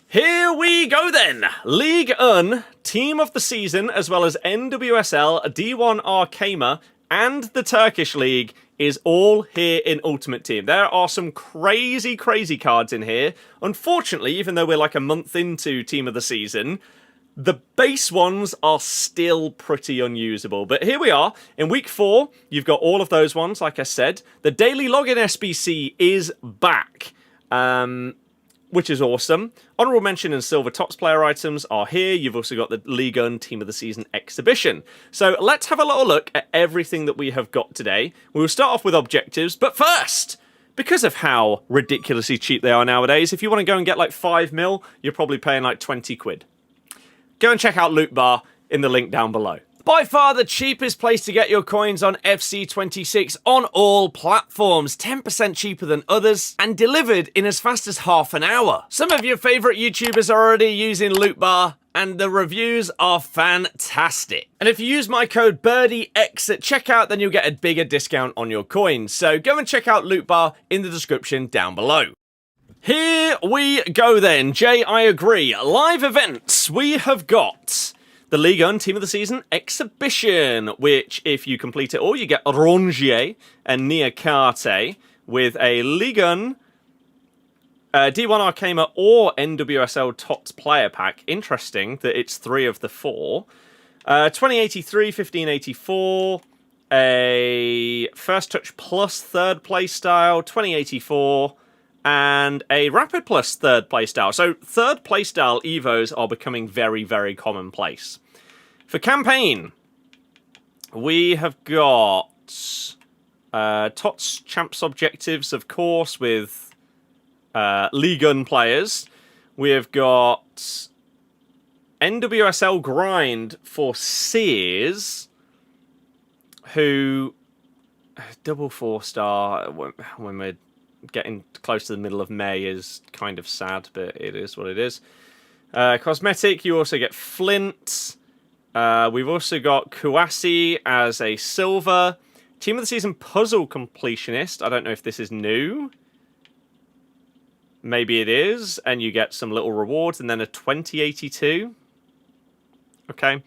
Here we go then! Ligue 1 Team of the Season, as well as NWSL, D1 Arkema, and the Turkish League is all here in Ultimate Team. There are some crazy, crazy cards in here. Unfortunately, even though we're like a month into Team of the Season, the base ones are still pretty unusable. But here we are. In week 4, you've got all of those ones, like I said. The daily login SBC is back, which is awesome. Honorable mention and silver TOTS player items are here. You've also got the Ligue 1 Team of the Season exhibition. So let's have a little look at everything that we have got today. We will start off with objectives, but first, because of how ridiculously cheap they are nowadays, if you want to go and get like 5 mil, you're probably paying like 20 quid. Go and check out Loot Bar in the link down below. By far the cheapest place to get your coins on FC26 on all platforms. 10% cheaper than others and delivered in as fast as half an hour. Some of your favourite YouTubers are already using Loot Bar and the reviews are fantastic. And if you use my code BirdieX at checkout, then you'll get a bigger discount on your coins. So go and check out Loot Bar in the description down below. Here we go then. Jay, I agree. Live events. We have got the Ligue 1 Team of the Season exhibition, which if you complete it all, you get Rongier and Niakate with a Ligue 1, D1 Arkema or NWSL TOTS player pack. Interesting that it's 3 of the 4. 2083, 1584, a First Touch Plus third play style, 2084, and a Rapid Plus third playstyle. So third playstyle Evos are becoming very, very commonplace. For campaign, we have got TOTS Champs objectives, of course, with Ligue 1 players. We have got NWSL grind for Sears, who double 4-star when we're getting close to the middle of May is kind of sad, but it is what it is. Cosmetic, you also get Flint. We've also got Kouassi as a silver. Team of the Season puzzle completionist. I don't know if this is new. Maybe it is. And you get some little rewards and then a 2082. Okay.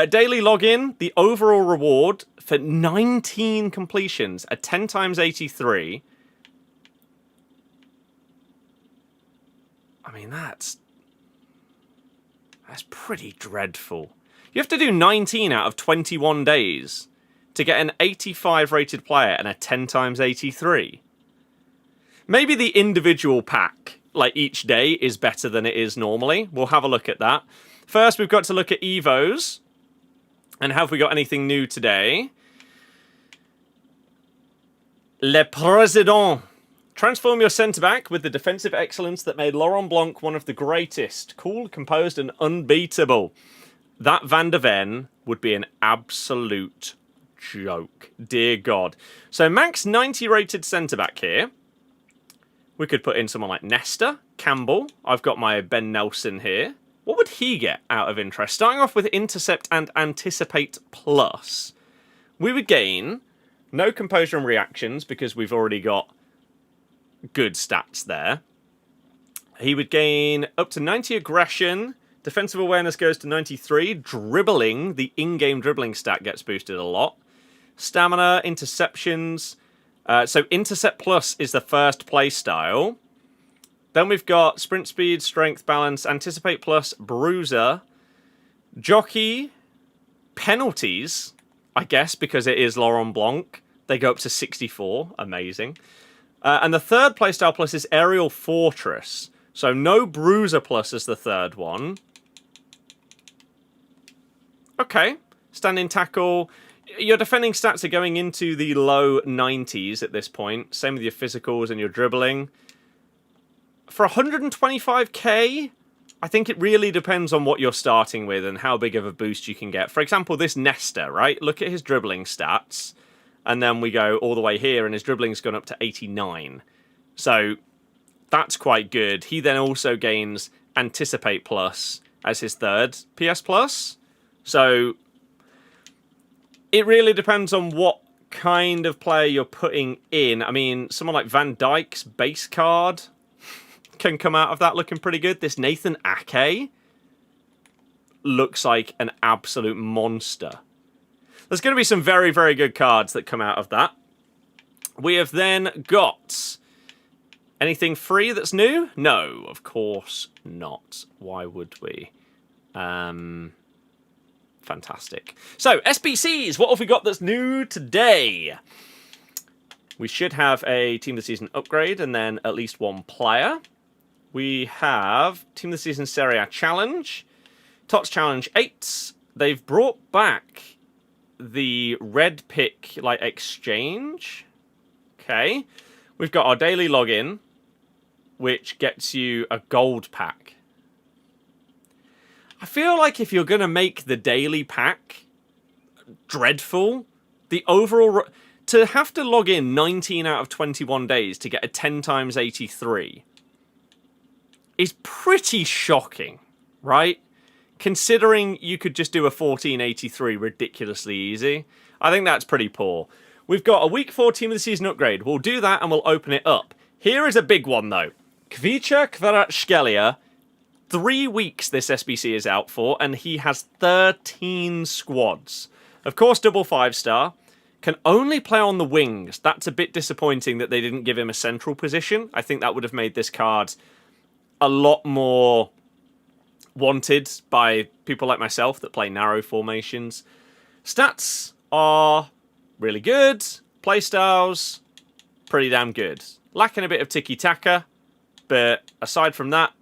Daily login. The overall reward for 19 completions. A 10 times 83. I mean, that's pretty dreadful. You have to do 19 out of 21 days to get an 85 rated player and a 10 times 83. Maybe the individual pack, like each day, is better than it is normally. We'll have a look at that. First, we've got to look at Evos. And have we got anything new today? Le Président. Transform your centre-back with the defensive excellence that made Laurent Blanc one of the greatest. Cool, composed, and unbeatable. That Van der Ven would be an absolute joke. Dear God. So max 90 rated centre-back here. We could put in someone like Nesta, Campbell. I've got my Ben Nelson here. What would he get out of interest? Starting off with Intercept and Anticipate Plus. We would gain no composure and reactions because we've already got good stats there. He would gain up to 90 aggression. Defensive awareness goes to 93. Dribbling, the in-game dribbling stat gets boosted a lot. Stamina, interceptions. So Intercept Plus is the first play style. Then we've got Sprint Speed, Strength, Balance, Anticipate Plus, Bruiser, Jockey, Penalties, I guess, because it is Laurent Blanc. They go up to 64. Amazing. And the third playstyle plus is Aerial Fortress. So no Bruiser plus as the third one. Okay. Standing tackle. Your defending stats are going into the low 90s at this point. Same with your physicals and your dribbling. For 125k, I think it really depends on what you're starting with and how big of a boost you can get. For example, this Nesta, right? Look at his dribbling stats. And then we go all the way here, and his dribbling's gone up to 89. So that's quite good. He then also gains Anticipate Plus as his third PS Plus. So it really depends on what kind of player you're putting in. I mean, someone like Van Dijk's base card can come out of that looking pretty good. This Nathan Ake looks like an absolute monster. There's going to be some very, very good cards that come out of that. We have then got anything free that's new? No, of course not. Why would we? Fantastic. So, SBCs, what have we got that's new today? We should have a Team of the Season upgrade and then at least one player. We have Team of the Season Serie A Challenge, TOTS Challenge 8. They've brought back the red pick like exchange. Okay. We've got our daily login, which gets you a gold pack. I feel like if you're going to make the daily pack dreadful, the overall... To have to log in 19 out of 21 days to get a 10 times 83 is pretty shocking, right? Considering you could just do a 1483 ridiculously easy. I think that's pretty poor. We've got a Week 4 Team of the Season upgrade. We'll do that and we'll open it up. Here is a big one, though. Kvicha Kvaratskhelia. 3 weeks this SBC is out for, and he has 13 squads. Of course, double 5-star. Can only play on the wings. That's a bit disappointing that they didn't give him a central position. I think that would have made this card a lot more wanted by people like myself that play narrow formations. Stats are really good. Playstyles, pretty damn good. Lacking a bit of tiki-taka, but aside from that,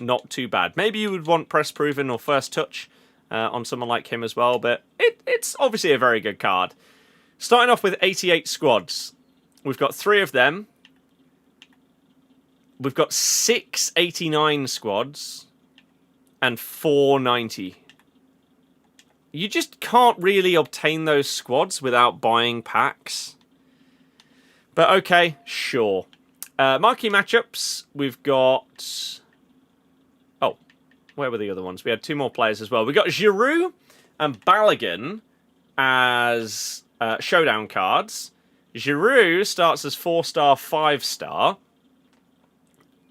not too bad. Maybe you would want press proven or first touch on someone like him as well, but it's obviously a very good card. Starting off with 88 squads. We've got 3 of them. We've got 6 89 squads and 4 90. You just can't really obtain those squads without buying packs. But okay, sure. Marquee matchups, we've got... Oh, where were the other ones? We had 2 more players as well. We got Giroud and Balogun as showdown cards. Giroud starts as 4-star, 5-star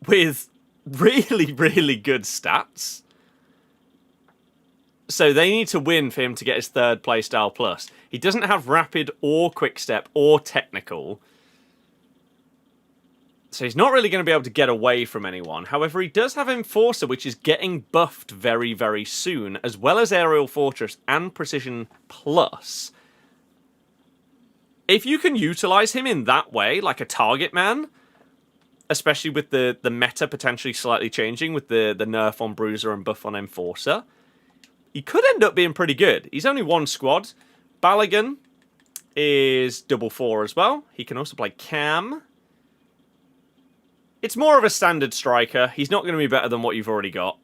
with really, really good stats. So they need to win for him to get his 3rd playstyle plus. He doesn't have rapid or quick step or technical. So he's not really going to be able to get away from anyone. However, he does have Enforcer, which is getting buffed very, very soon, as well as Aerial Fortress and Precision Plus. If you can utilize him in that way, like a target man, especially with the meta potentially slightly changing with the nerf on Bruiser and buff on Enforcer, he could end up being pretty good. He's only 1 squad. Balogun is double 4 as well. He can also play Cam. It's more of a standard striker. He's not going to be better than what you've already got.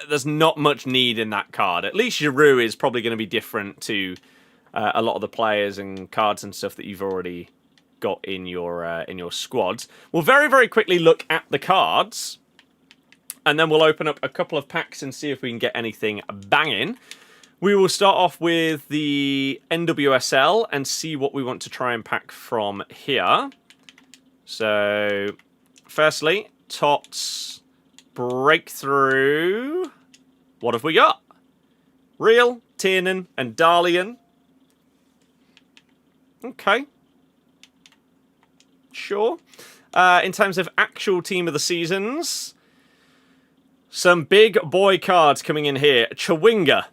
There's not much need in that card. At least Giroud is probably going to be different to a lot of the players and cards and stuff that you've already got in your squads. We'll very, very quickly look at the cards, and then we'll open up a couple of packs and see if we can get anything banging. We will start off with the NWSL and see what we want to try and pack from here. So, firstly, TOTS Breakthrough. What have we got? Real, Tiernan, and Dalian. Okay. Sure. In terms of actual Team of the Seasons, some big boy cards coming in here. Chawinga,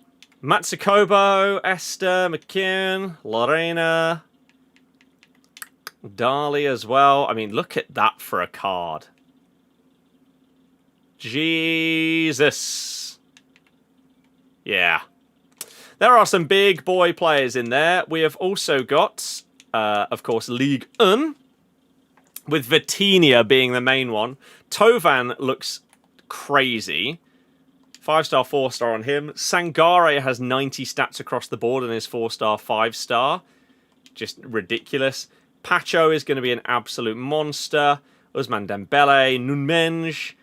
Matsukobo, Esther, McKeon, Lorena, Dali as well. I mean, look at that for a card. Jesus. Yeah. there are some big boy players in there. We have also got, of course, Ligue 1, with Vitinha being the main one. Tovan looks crazy. 5-star, 4-star on him. Sangare has 90 stats across the board and is 4-star, 5-star. Just ridiculous. Pacho is going to be an absolute monster. Ousmane Dembele, Nunmenge,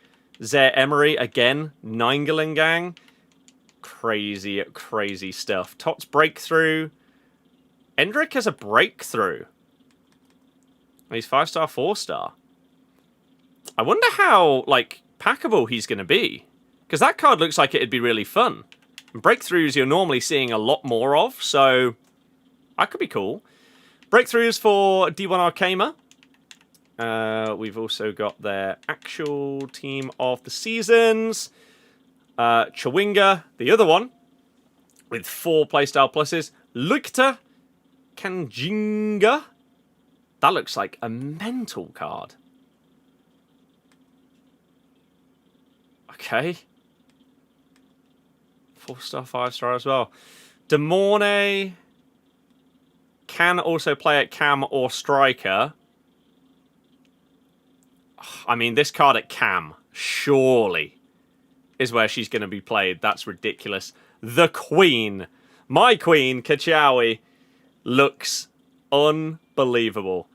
Zaire Emery, again, Ningalingang. Crazy, crazy stuff. TOTS breakthrough. Endrick has a breakthrough. He's 5-star, 4-star. I wonder how, like, packable he's going to be. Because that card looks like it'd be really fun. And breakthroughs you're normally seeing a lot more of, so that could be cool. Breakthroughs for D1 Arkema. We've also got their actual team of the seasons. Chawinga, the other one, with 4 playstyle pluses. Lukta Kanjinga. That looks like a mental card. Okay. 4-star, 5-star as well. Demorne can also play at cam or striker. I mean, this card at cam, surely, is where she's going to be played. That's ridiculous. The Queen. My Queen, Kachawi, looks unbelievable.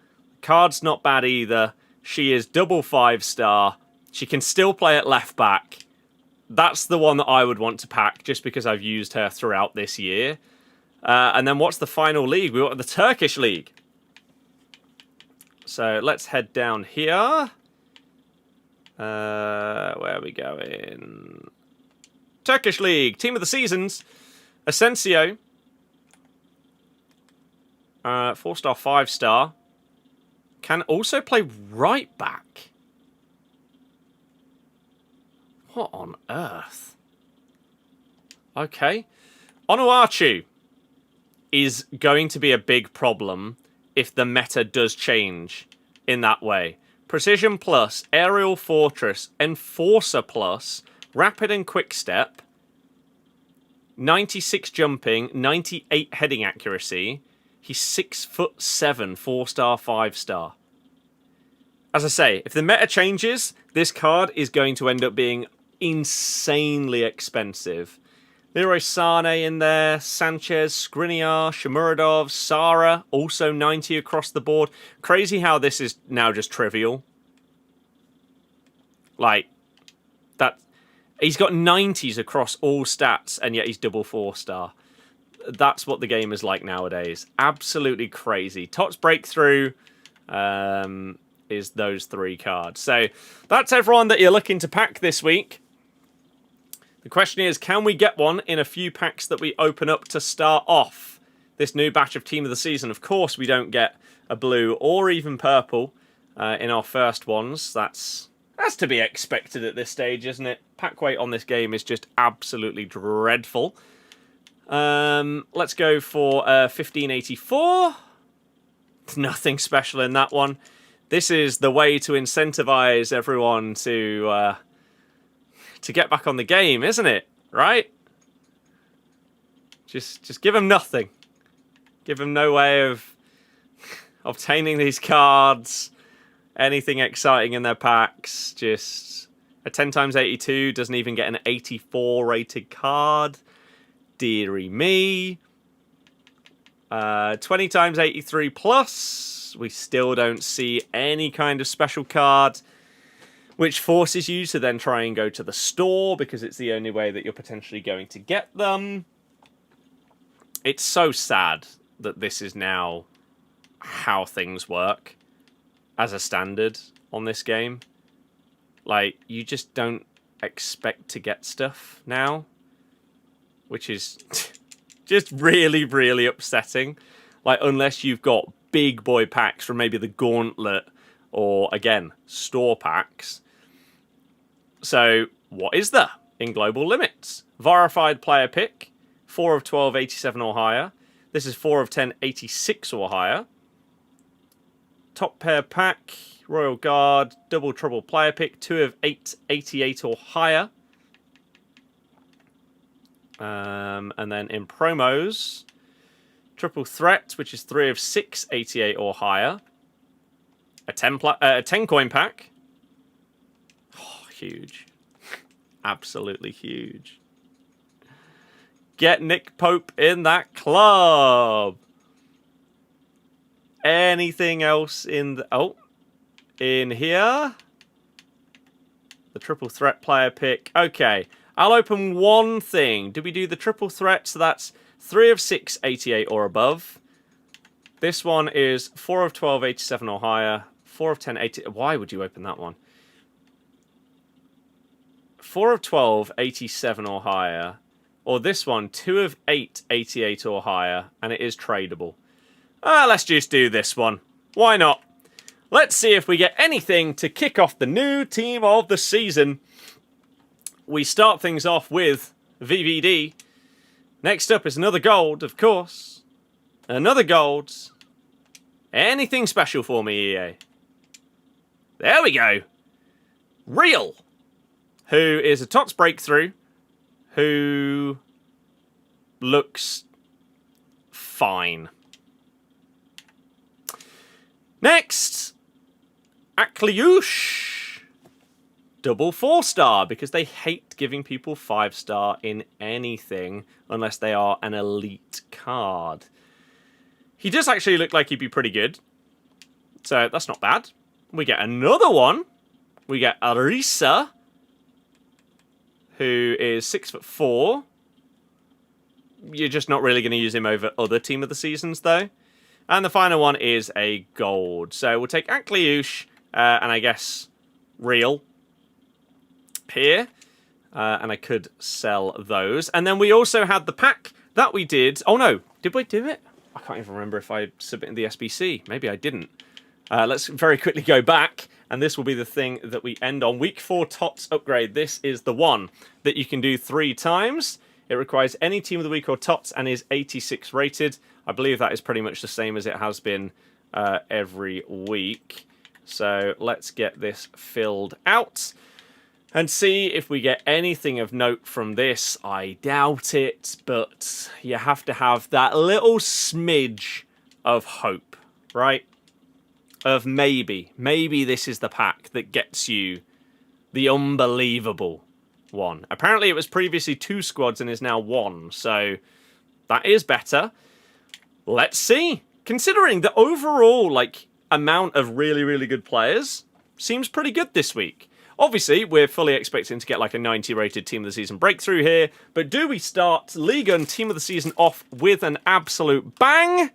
Card's not bad either. She is double 5-star. She can still play at left back. That's the one that I would want to pack just because I've used her throughout this year. And then what's the final league? We've got the Turkish League. So let's head down here. Where are we going? Turkish League. Team of the Seasons. Asensio. 4-star, 5-star. Can also play right back. What on earth? Okay. Onuachu is going to be a big problem if the meta does change in that way. Precision plus, Aerial Fortress, Enforcer plus, Rapid and Quick Step, 96 jumping, 98 heading accuracy. He's 6'7", 4-star, 5-star. As I say, if the meta changes, this card is going to end up being insanely expensive. Leroy Sané in there, Sanchez, Skriniar, Shamuradov, Sara, also 90 across the board. Crazy how this is now just trivial. Like, that, he's got 90s across all stats, and yet he's double 4-star. That's what the game is like nowadays. Absolutely crazy. TOTS breakthrough is those 3 cards. So that's everyone that you're looking to pack this week. The question is, can we get one in a few packs that we open up to start off this new batch of Team of the Season? Of course, we don't get a blue or even purple in our first ones. That's to be expected at this stage, isn't it? Pack weight on this game is just absolutely dreadful. Let's go for 1584. Nothing special in that one. This is the way to incentivize everyone to get back on the game, isn't it? Right? Just give them nothing. Give them no way of obtaining these cards. Anything exciting in their packs. Just a 10x82 doesn't even get an 84 rated card. Deary me. 20x83 plus. We still don't see any kind of special card, which forces you to then try and go to the store because it's the only way that you're potentially going to get them. It's so sad that this is now how things work as a standard on this game. Like, you just don't expect to get stuff now, which is just really, really upsetting. Like, unless you've got big boy packs from maybe the Gauntlet or, again, store packs. So, what is there in global limits? Verified player pick, 4 of 12, 87 or higher. This is 4 of 10, 86 or higher. Top pair pack, Royal Guard, double trouble player pick, 2 of 8, 88 or higher. And then in promos, triple threat, which is 3 of 6, 88 or higher. A 10 coin pack. Oh, huge. Absolutely huge. Get Nick Pope in that club. Anything else in the... Oh. In here. The triple threat player pick. Okay. I'll open one thing. Did we do the triple threat? So that's 3 of 6, 88 or above. This one is 4 of 12, 87 or higher. 4 of 10, 80... Why would you open that one? 4 of 12, 87 or higher. Or this one, 2 of 8, 88 or higher. And it is tradable. Let's just do this one. Why not? Let's see if we get anything to kick off the new team of the season. We start things off with VVD. Next up is another gold, of course. Another gold. Anything special for me, EA? There we go. Real. Who is a TOTS breakthrough. Who looks fine. Next. Akliush. Double 4-star, because they hate giving people 5-star in anything unless they are an elite card. He does actually look like he'd be pretty good. So that's not bad. We get another one. We get Arisa, who is 6'4". You're just not really going to use him over other team of the seasons, though. And the final one is a gold. So we'll take Akliush, and I guess Real here. And I could sell those. And then we also had the pack that we did. Oh, no. Did we do it? I can't even remember if I submitted the SBC. Maybe I didn't. Let's very quickly go back. And this will be the thing that we end on. Week 4 TOTS upgrade. This is the one that you can do 3 times. It requires any team of the week or TOTS and is 86 rated. I believe that is pretty much the same as it has been every week. So let's get this filled out and see if we get anything of note from this. I doubt it, but you have to have that little smidge of hope, right? Of maybe this is the pack that gets you the unbelievable one. Apparently it was previously 2 squads and is now 1, so that is better. Let's see. Considering the overall amount of really, really good players seems pretty good this week. Obviously, we're fully expecting to get a 90 rated team of the season breakthrough here, but do we start Ligue and team of the season off with an absolute bang?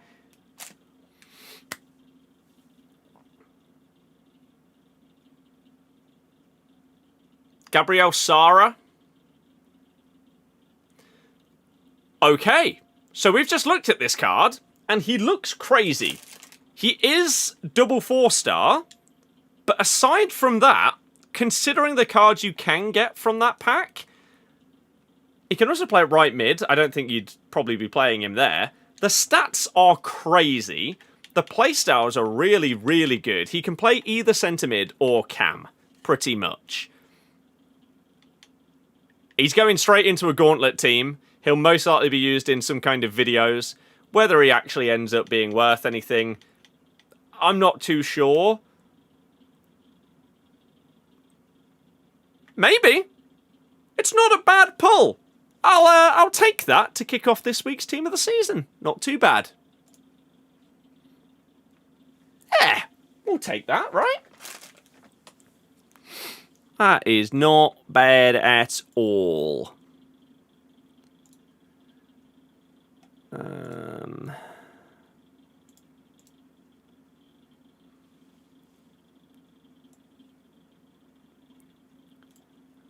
Gabriel Sara. Okay, so we've just looked at this card, and he looks crazy. He is double 4-star, but aside from that, considering the cards you can get from that pack, he can also play right mid. I don't think you'd probably be playing him there. The stats are crazy. The playstyles are really, really good. He can play either centre mid or cam, pretty much. He's going straight into a gauntlet team. He'll most likely be used in some kind of videos. Whether he actually ends up being worth anything, I'm not too sure. Maybe. It's not a bad pull. I'll take that to kick off this week's team of the season. Not too bad. Yeah, we'll take that, right? That is not bad at all.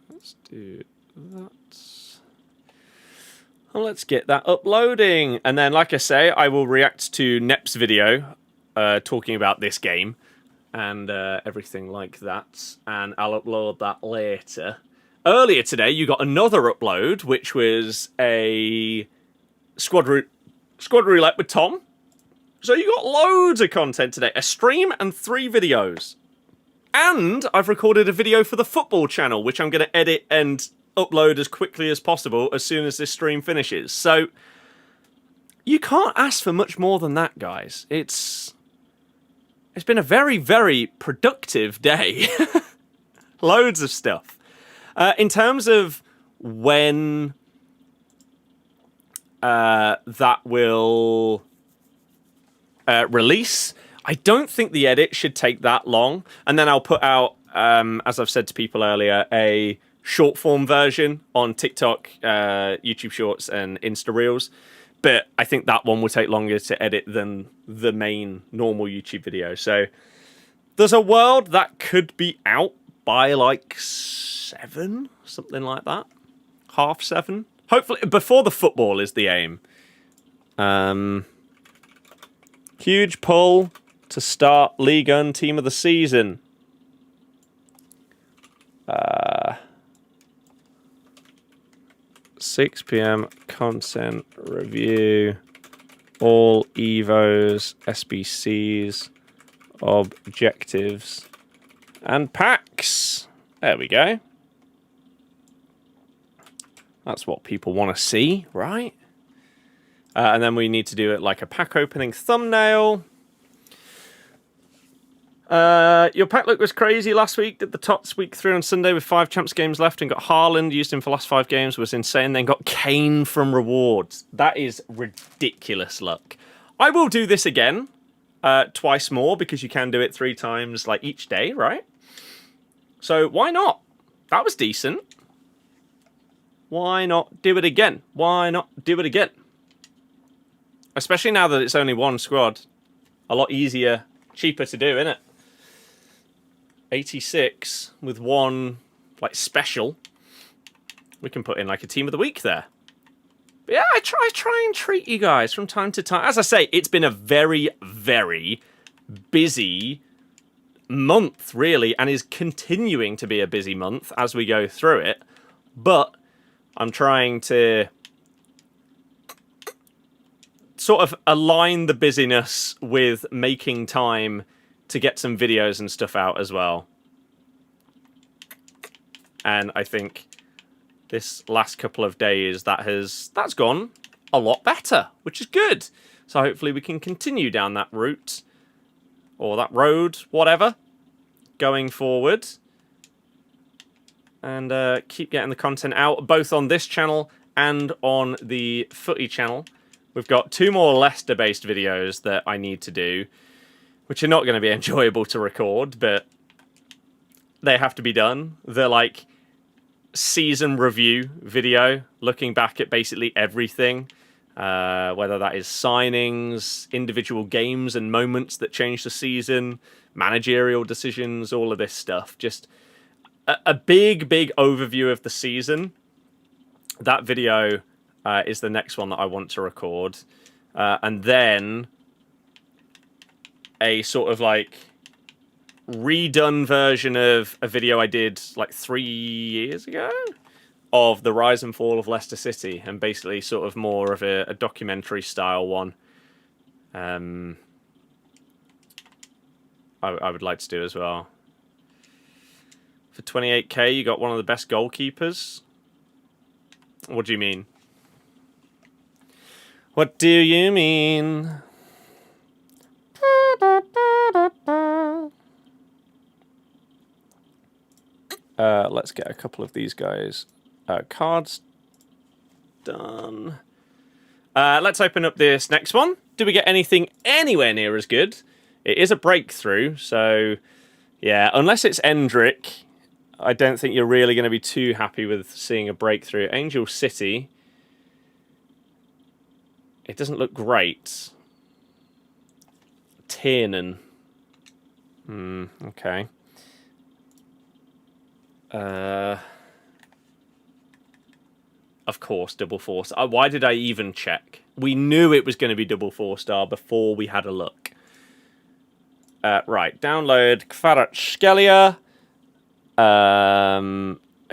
Let's do that. Well, let's get that uploading. And then, like I say, I will react to Nep's video talking about this game and everything like that. And I'll upload that later. Earlier today, you got another upload, which was a squad roulette with Tom. So you got loads of content today. A stream and 3 videos. And I've recorded a video for the football channel, which I'm going to edit and upload as quickly as possible as soon as this stream finishes. So you can't ask for much more than that, guys. It's been a very, very productive day. Loads of stuff. In terms of when that will release, I don't think the edit should take that long. And then I'll put out, as I've said to people earlier, a short form version on TikTok, YouTube Shorts, and Insta Reels. But I think that one will take longer to edit than the main normal YouTube video. So there's a world that could be out by like 7, something like that. 7:30. Hopefully before the football is the aim. Huge pull to start Ligue 1 team of the season. 6 p.m. content review. All Evos, SBCs, objectives, and packs. There we go. That's what people want to see, right? And then we need to do it like a pack opening thumbnail. Your pack look was crazy last week. Did the TOTS week 3 on Sunday with 5 champs games left and got Haaland, used him for last 5 games, was insane. Then got Kane from rewards. That is ridiculous luck. I will do this again twice more because you can do it 3 times like each day, right? So why not? That was decent. Why not do it again? Why not do it again? Especially now that it's only 1 squad. A lot easier, cheaper to do, isn't it? 86 with 1 like special. We can put in like a team of the week there. But yeah, I try and treat you guys from time to time. As I say, it's been a very, very busy month, really, and is continuing to be a busy month as we go through it. But I'm trying to sort of align the busyness with making time to get some videos and stuff out as well. And I think this last couple of days that's gone a lot better, which is good. So hopefully we can continue down that route or that road, whatever, going forward. And keep getting the content out, both on this channel and on the Footy channel. We've got 2 more Leicester-based videos that I need to do, which are not going to be enjoyable to record, but they have to be done. They're like season review video, looking back at basically everything, whether that is signings, individual games and moments that changed the season, managerial decisions, all of this stuff. Just a big, big overview of the season. That video is the next one that I want to record. And then a sort of like redone version of a video I did like 3 years ago of the rise and fall of Leicester City, and basically sort of more of a documentary style one. I would like to do as well. For 28k, you got one of the best goalkeepers. What do you mean? What do you mean? Let's get a couple of these guys. Cards done. Let's open up this next one. Do we get anything anywhere near as good? It is a breakthrough, so yeah, unless it's Endrick, I don't think you're really going to be too happy with seeing a breakthrough. Angel City. It doesn't look great. Tiernan. Okay. Of course, double 4-star. Why did I even check? We knew it was going to be double 4-star before we had a look. Right, download Kvaratskhelia.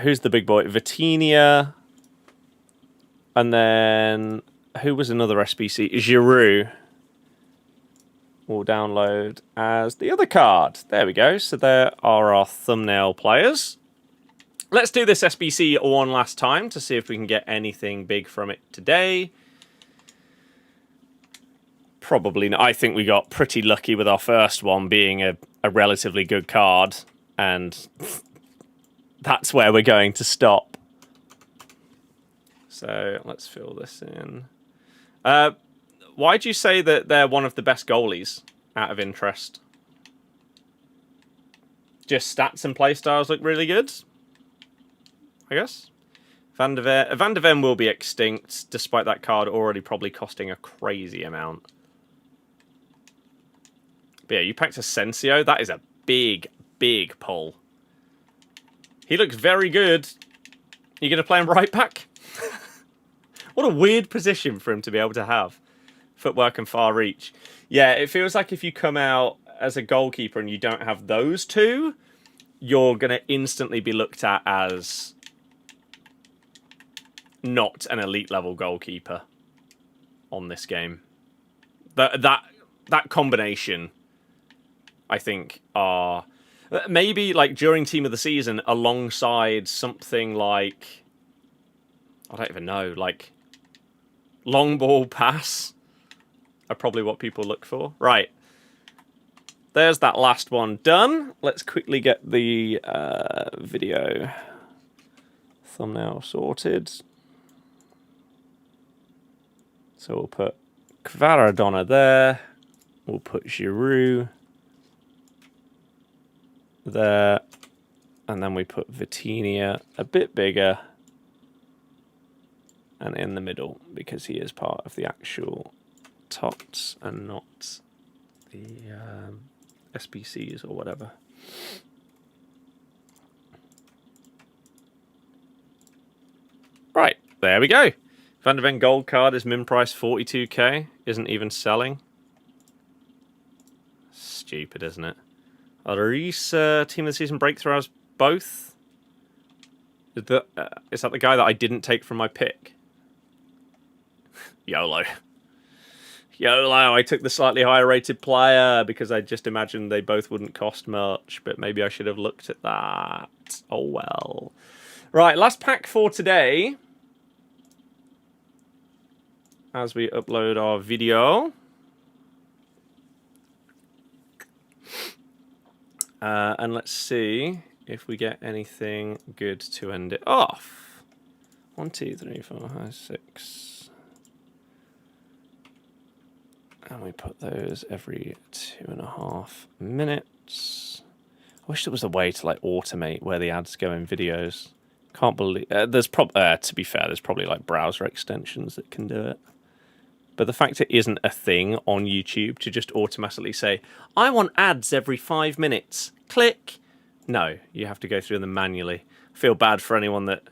Who's the big boy? Vitinha. And then, who was another SBC? Giroud. We'll download as the other card. There we go. So there are our thumbnail players. let's do this SBC one last time to see if we can get anything big from it today. Probably not. I think we got pretty lucky with our first one being a relatively good card, and that's where we're going to stop. So let's fill this in. Why do you say that they're one of the best goalies out of interest? Just stats and playstyles look really good, I guess. Van der Ven will be extinct, despite that card already probably costing a crazy amount. But yeah, you packed Asensio. That is a big, big pull. He looks very good. You going to play him right back? What a weird position for him to be able to have. Footwork and far reach. Yeah, it feels like if you come out as a goalkeeper and you don't have those two, you're going to instantly be looked at as not an elite level goalkeeper on this game. That combination, I think, are maybe like during Team of the Season alongside something like, I don't even know, like long ball pass are probably what people look for. Right. There's that last one done. Let's quickly get the video thumbnail sorted. So we'll put Kvaradona there. We'll put Giroud there. And then we put Vitinha a bit bigger and in the middle because he is part of the actual TOTS and not the SBCs or whatever. Right, there we go. Van der Ven gold card is min price 42k. Isn't even selling. Stupid, isn't it? Larissa, Team of the Season breakthroughs both. Is that the guy that I didn't take from my pick? YOLO. YOLO, I took the slightly higher rated player because I just imagined they both wouldn't cost much, but maybe I should have looked at that. Oh well. Right, last pack for today. As we upload our video. And let's see if we get anything good to end it off. 1, 2, 3, 4, 5, 6. And we put those every 2.5 minutes. I wish there was a way to like automate where the ads go in videos. Can't believe there's to be fair, there's probably like browser extensions that can do it. But the fact it isn't a thing on YouTube to just automatically say, I want ads every 5 minutes. Click. No, you have to go through them manually. I feel bad for anyone that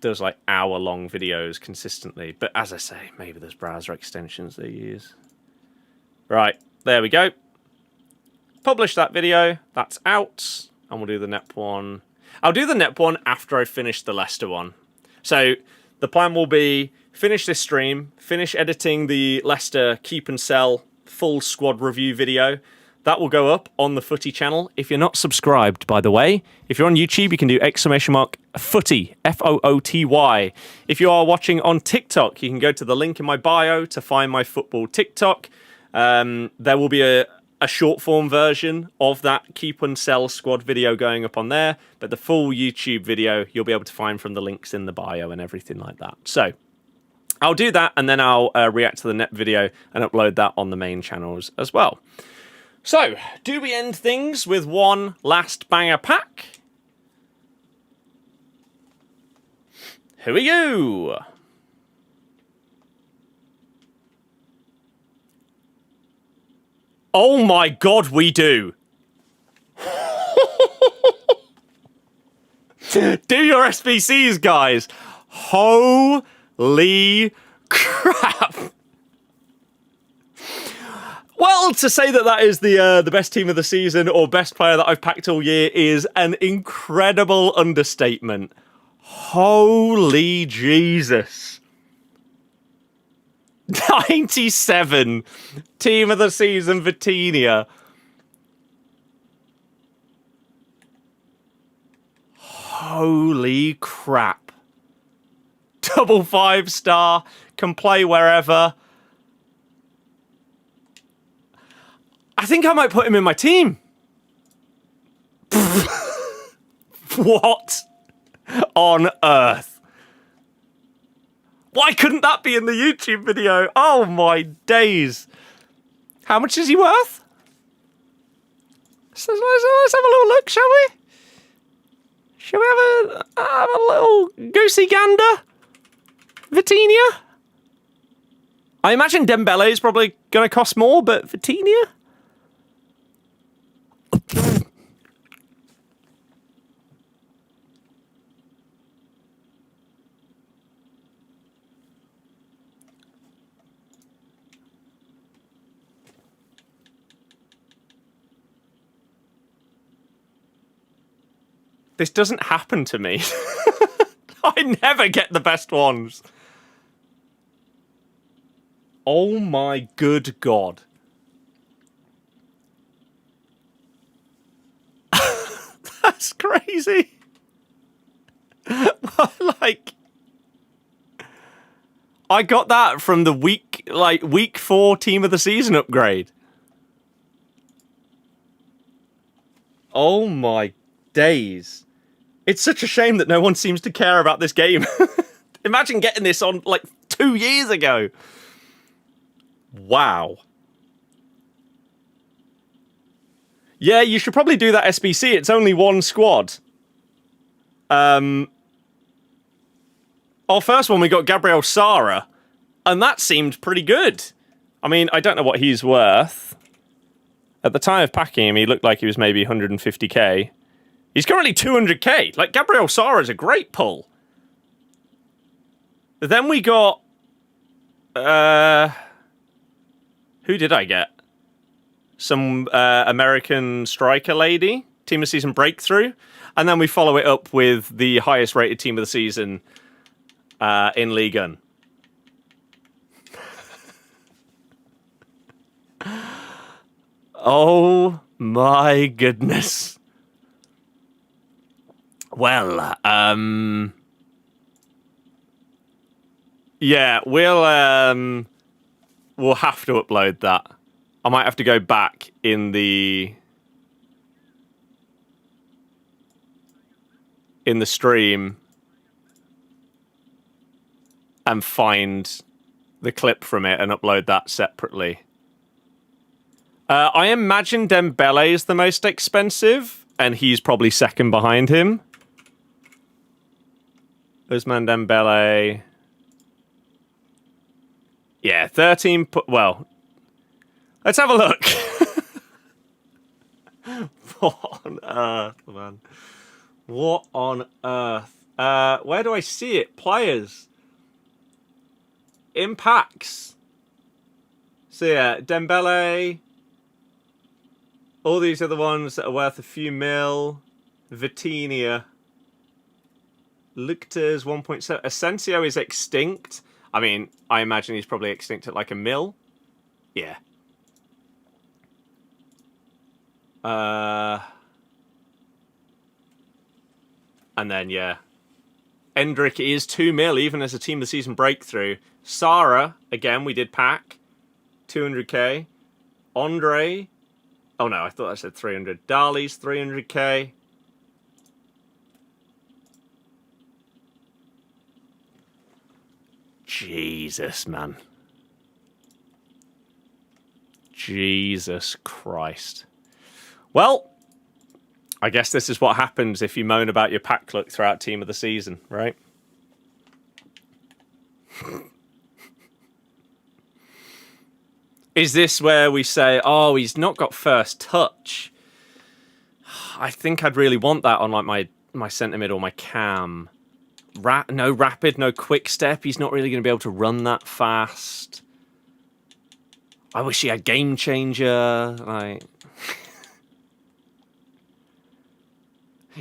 does like hour-long videos consistently. But as I say, maybe there's browser extensions they use. Right, there we go. Publish that video. That's out. And we'll do the NEP one. I'll do the NEP one after I finish the Leicester one. So the plan will be finish this stream, finish editing the Leicester keep and sell full squad review video. That will go up on the Footy channel. If you're not subscribed, by the way, if you're on YouTube, you can do !Footy, F-O-O-T-Y. If you are watching on TikTok, you can go to the link in my bio to find my football TikTok. There will be a short form version of that keep and sell squad video going up on there, but the full YouTube video you'll be able to find from the links in the bio and everything like that. So I'll do that, and then I'll react to the NEP video and upload that on the main channels as well. So, do we end things with one last banger pack? Here we go! Oh my god, we do! Do your SBCs, guys! Holy crap! Well, to say that that is the best team of the season or best player that I've packed all year is an incredible understatement. Holy Jesus. 97 team of the season Vitinha. Holy crap. Double 5-star, can play wherever. I think I might put him in my team. What on earth? Why couldn't that be in the YouTube video? Oh my days. How much is he worth? Let's have a little look, shall we? Shall we have a little goosey gander? Vitinha? I imagine Dembele is probably going to cost more, but Vitinha? This doesn't happen to me. I never get the best ones. Oh my good God. That's crazy. Like, I got that from the week 4 team of the season upgrade. Oh my days. It's such a shame that no one seems to care about this game. Imagine getting this on, like, 2 years ago. Wow. Yeah, you should probably do that SBC. It's only one squad. Our first one, we got Gabriel Sara, and that seemed pretty good. I mean, I don't know what he's worth. At the time of packing him, he looked like he was maybe 150k. He's currently 200k. Like, Gabriel Sara is a great pull. Then we got... who did I get? Some American striker lady. Team of the season breakthrough. And then we follow it up with the highest rated team of the season in Ligue. Oh my goodness. Well, yeah, we'll have to upload that. I might have to go back in the stream and find the clip from it and upload that separately. I imagine Dembele is the most expensive, and he's probably second behind him. Ousmane Dembele. Yeah, 13... Well, let's have a look. What on earth, man? What on earth? Where do I see it? Players. Impacts. So yeah, Dembele. All these other ones that are worth a few mil. Vitinha. Lucas 1.7. Asensio is extinct. I mean, I imagine he's probably extinct at like a mil. Yeah. And then, yeah. Endrick is 2 mil, even as a team of the season breakthrough. Sara, again, we did pack. 200k. Andre. Oh no, I thought I said 300. Dali's 300k. Jesus, man. Jesus Christ. Well, I guess this is what happens if you moan about your pack luck throughout team of the season, right? Is this where we say, oh, he's not got first touch? I think I'd really want that on like my centre mid or my cam. No rapid, no quick step. He's not really going to be able to run that fast. I wish he had game changer. Like,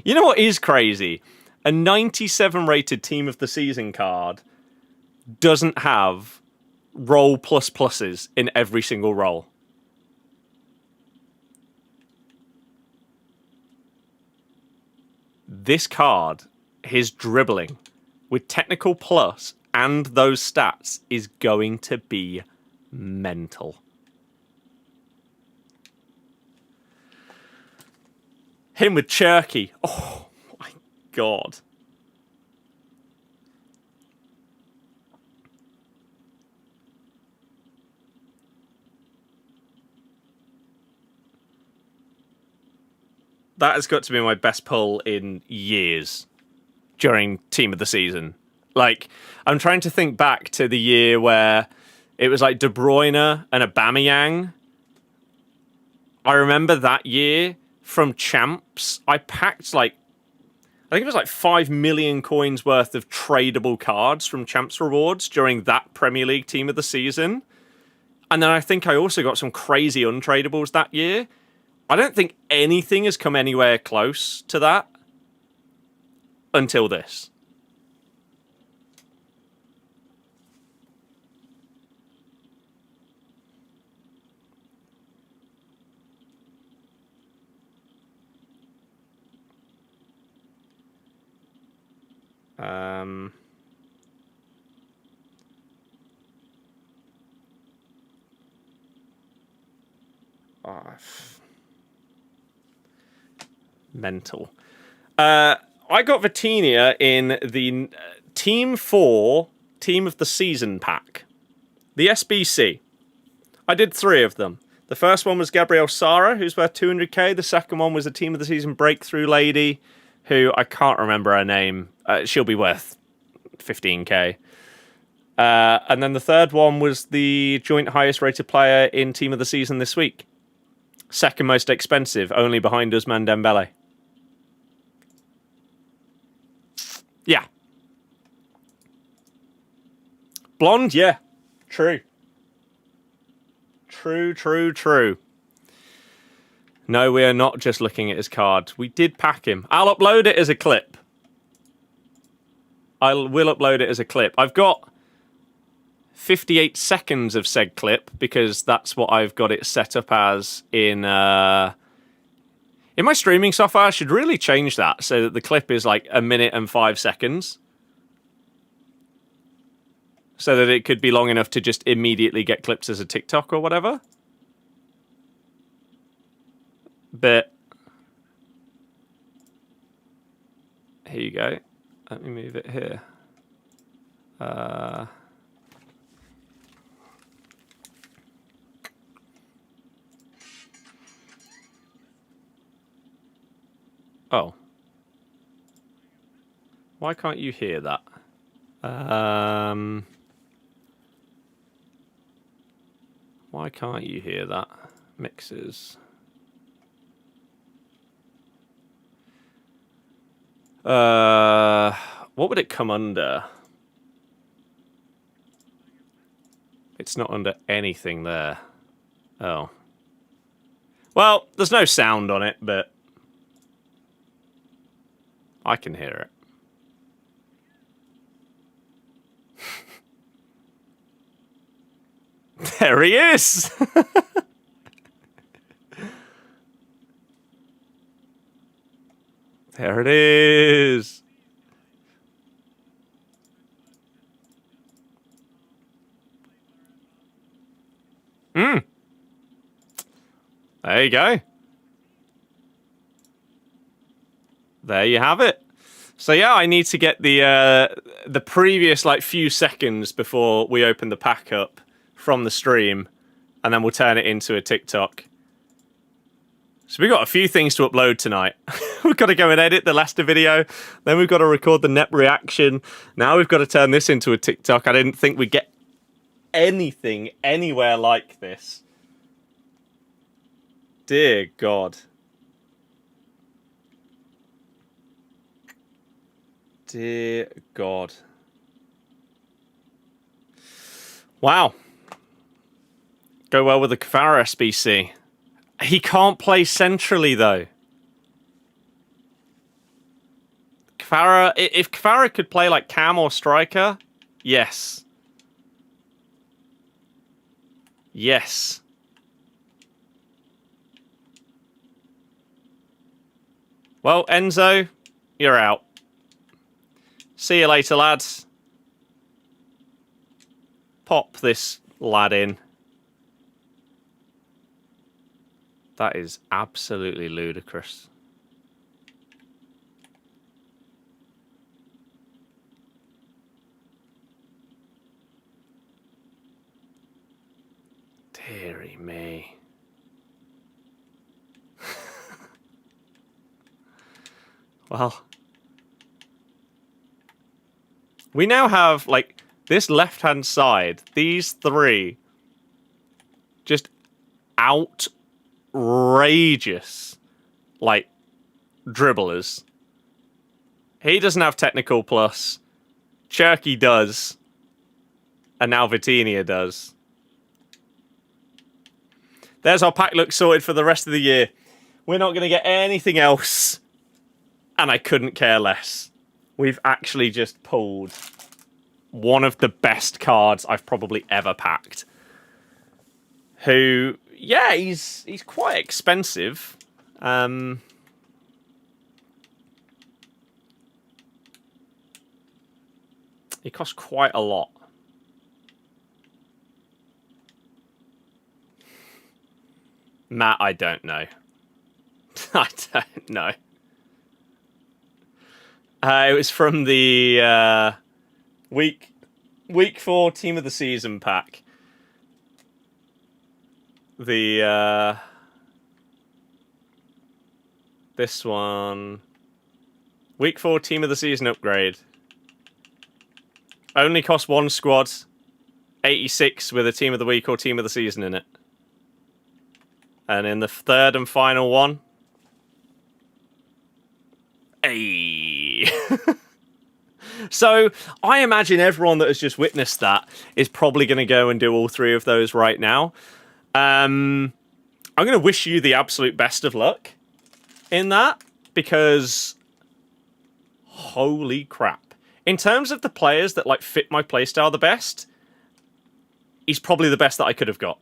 you know what is crazy? A 97 rated team of the season card doesn't have role plus pluses in every single role. this card, his dribbling, with technical plus and those stats, is going to be mental. Him with Cherky. Oh my god. That has got to be my best pull in years during Team of the Season. Like, I'm trying to think back to the year where it was like De Bruyne and Aubameyang. I remember that year from Champs, I packed like, I think it was like 5 million coins worth of tradable cards from Champs Rewards during that Premier League Team of the Season. And then I think I also got some crazy untradables that year. I don't think anything has come anywhere close to that until this. Mental. I got Vitinha in the Team 4 Team of the Season pack. The SBC. I did 3 of them. The first one was Gabriel Sara, who's worth 200k. The second one was a Team of the Season breakthrough lady, who I can't remember her name. She'll be worth 15k. And then the third one was the joint highest rated player in Team of the Season this week. Second most expensive, only behind Ousmane Dembele. Yeah. Blonde, yeah. True. True. No, we are not just looking at his card. We did pack him. I'll upload it as a clip. I will upload it as a clip. I've got 58 seconds of said clip because that's what I've got it set up as in my streaming software. I should really change that so that the clip is like 1 minute and 5 seconds. So that it could be long enough to just immediately get clips as a TikTok or whatever. But here you go. Let me move it here. Oh. Why can't you hear that? Why can't you hear that? Mixes. What would it come under? It's not under anything there. Oh. Well, there's no sound on it, but I can hear it. There he is! There it is! There you go. There you have it. So yeah, I need to get the previous like few seconds before we open the pack up from the stream, and then we'll turn it into a TikTok. So we've got a few things to upload tonight. We've got to go and edit the Leicester video, then we've got to record the net reaction. Now we've got to turn this into a TikTok. I didn't think we'd get anything anywhere like this. Dear God. Dear God. Wow. Go well with the Kvara SBC. He can't play centrally, though. Kvara, if Kvara could play like cam or striker, yes. Yes. Well, Enzo, you're out. See you later, lads. Pop this lad in. That is absolutely ludicrous. Deary me. Well, we now have, like, this left-hand side, these three just outrageous, like, dribblers. He doesn't have technical plus. Cherky does. And now Vitinha does. There's our pack look sorted for the rest of the year. We're not going to get anything else. And I couldn't care less. We've actually just pulled one of the best cards I've probably ever packed. Who, yeah, he's quite expensive. He costs quite a lot. Matt, I don't know. I don't know. It was from the week 4 Team of the Season pack. The this one, week 4 Team of the Season upgrade. Only costs 1 squad, 86 with a Team of the Week or Team of the Season in it. And in the third and final one, hey. So I imagine everyone that has just witnessed that is probably going to go and do all 3 of those right now. I'm going to wish you the absolute best of luck in that, because holy crap. In terms of the players that like fit my playstyle the best, he's probably the best that I could have got.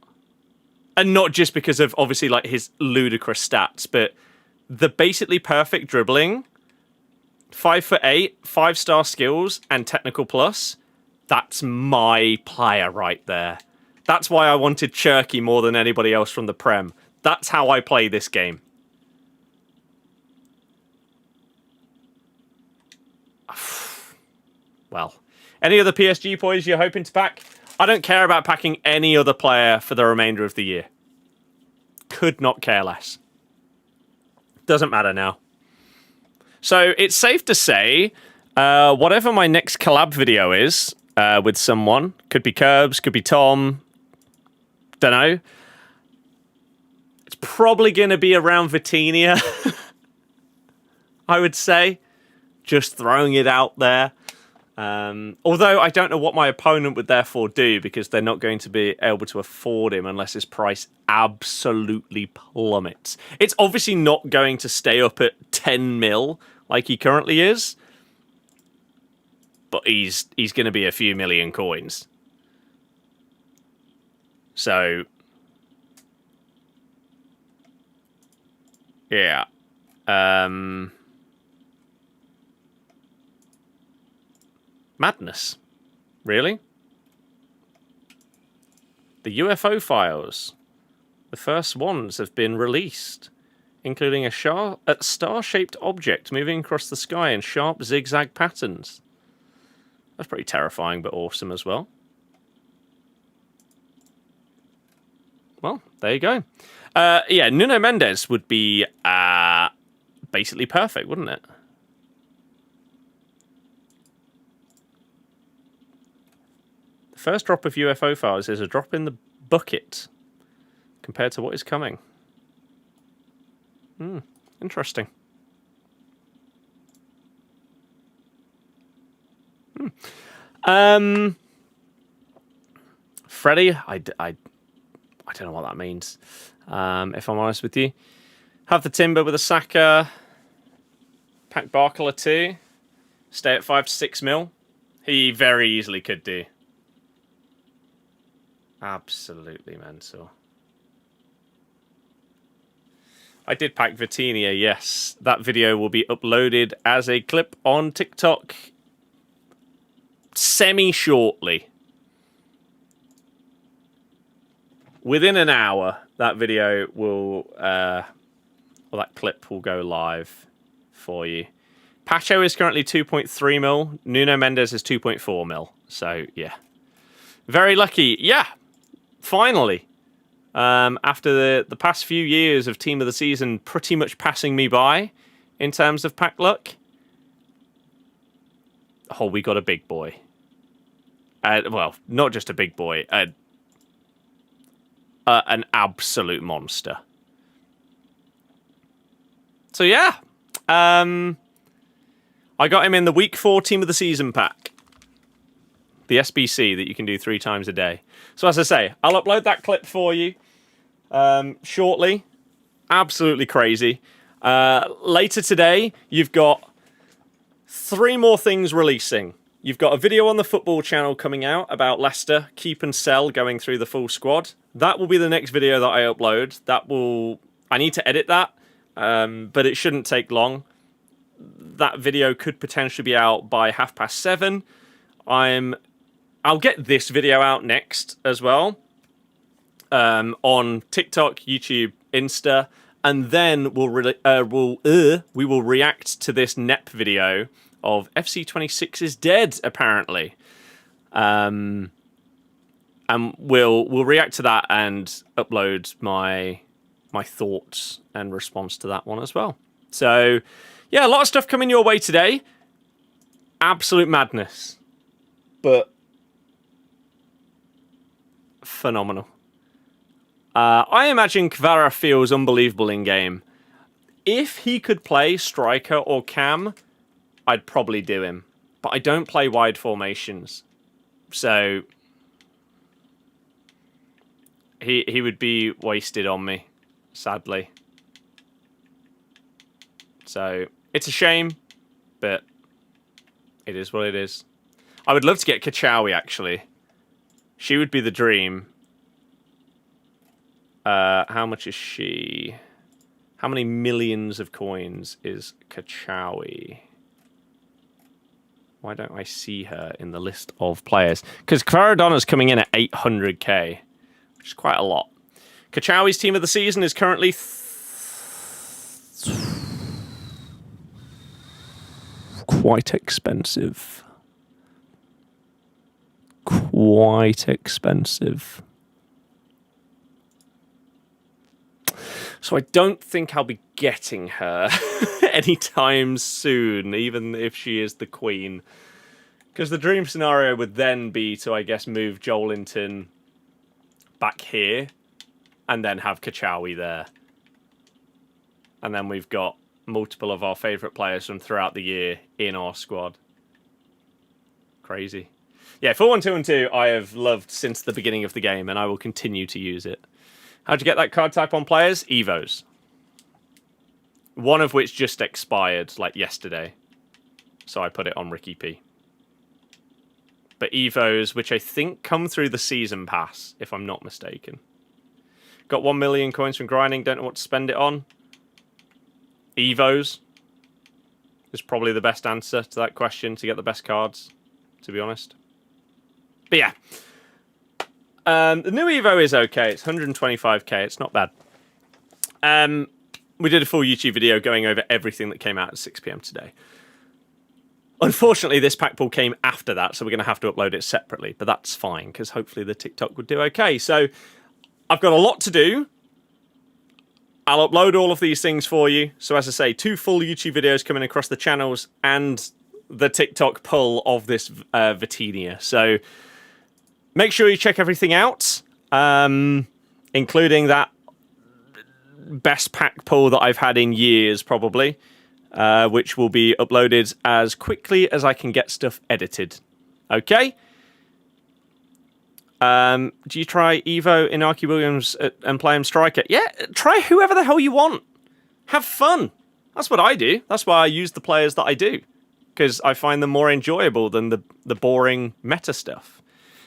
And not just because of obviously like his ludicrous stats, but the basically perfect dribbling, 5'8", 5-star skills, and technical plus. That's my player right there. That's why I wanted Cherky more than anybody else from the Prem. That's how I play this game. Well, any other PSG boys you're hoping to pack? I don't care about packing any other player for the remainder of the year. Could not care less. Doesn't matter now. So it's safe to say, whatever my next collab video is with someone, could be Curbs, could be Tom, don't know. It's probably going to be around Vitinha, I would say. Just throwing it out there. Although I don't know what my opponent would therefore do, because they're not going to be able to afford him unless his price absolutely plummets. It's obviously not going to stay up at 10 mil like he currently is, but he's going to be a few million coins. So, yeah. Madness. Really? The UFO files. The first ones have been released, including a star-shaped object moving across the sky in sharp zigzag patterns. That's pretty terrifying, but awesome as well. Well, there you go. Yeah, Nuno Mendes would be basically perfect, wouldn't it? The first drop of UFO files is a drop in the bucket compared to what is coming. Interesting. Freddie, I don't know what that means, if I'm honest with you. Have the Timber with a Saka. Pack Barkler too. Stay at 5 to 6 mil. He very easily could do. Absolutely mental. I did pack Vitinha, yes. That video will be uploaded as a clip on TikTok semi-shortly. Within an hour, that video will, that clip will go live for you. Pacho is currently 2.3 mil. Nuno Mendes is 2.4 mil. So, yeah. Very lucky. Yeah, finally. After the past few years of Team of the Season pretty much passing me by in terms of pack luck. Oh, we got a big boy. Well, not just a big boy. An absolute monster. So, yeah. I got him in the Week 4 Team of the Season pack. The SBC that you can do 3 times a day. So as I say, I'll upload that clip for you shortly. Absolutely crazy. Later today, you've got 3 more things releasing. You've got a video on the football channel coming out about Leicester, keep and sell, going through the full squad. That will be the next video that I upload. I need to edit that, but it shouldn't take long. That video could potentially be out by 7:30. I'll get this video out next as well on TikTok, YouTube, Insta, and then we will react to this NEP video of FC26 is dead, apparently. And we'll react to that and upload my thoughts and response to that one as well. So, yeah, a lot of stuff coming your way today. Absolute madness. But phenomenal. I imagine Kvara feels unbelievable in game. If he could play striker or cam, I'd probably do him. But I don't play wide formations. So he would be wasted on me, sadly. So it's a shame, but it is what it is. I would love to get Kachawi, actually. She would be the dream. How much is she? How many millions of coins is Kachawi? Why don't I see her in the list of players? Because Kvaradona's coming in at 800k, which is quite a lot. Kachawi's Team of the Season is currently quite expensive. Quite expensive. So I don't think I'll be getting her anytime soon, even if she is the queen. Because the dream scenario would then be to, I guess, move Joelinton back here and then have Kachawi there. And then we've got multiple of our favourite players from throughout the year in our squad. Crazy. Yeah, 4-1-2-1-2 I have loved since the beginning of the game, and I will continue to use it. How'd you get that card type on players? Evos. One of which just expired, like, yesterday. So I put it on Ricky P. But Evos, which I think come through the season pass, if I'm not mistaken. Got 1 million coins from grinding, don't know what to spend it on. Evos is probably the best answer to that question to get the best cards, to be honest. But yeah. The new Evo is okay. It's 125k. It's not bad. We did a full YouTube video going over everything that came out at 6 PM today. Unfortunately, this pack pull came after that, so we're going to have to upload it separately. But that's fine, because hopefully the TikTok would do okay. So I've got a lot to do. I'll upload all of these things for you. So as I say, 2 full YouTube videos coming across the channels and the TikTok pull of this Vitinha. So make sure you check everything out, including that best pack pull that I've had in years, probably, which will be uploaded as quickly as I can get stuff edited. Okay? Do you try Evo, Inaki Williams, and play him striker? Yeah, try whoever the hell you want. Have fun. That's what I do. That's why I use the players that I do, because I find them more enjoyable than the boring meta stuff.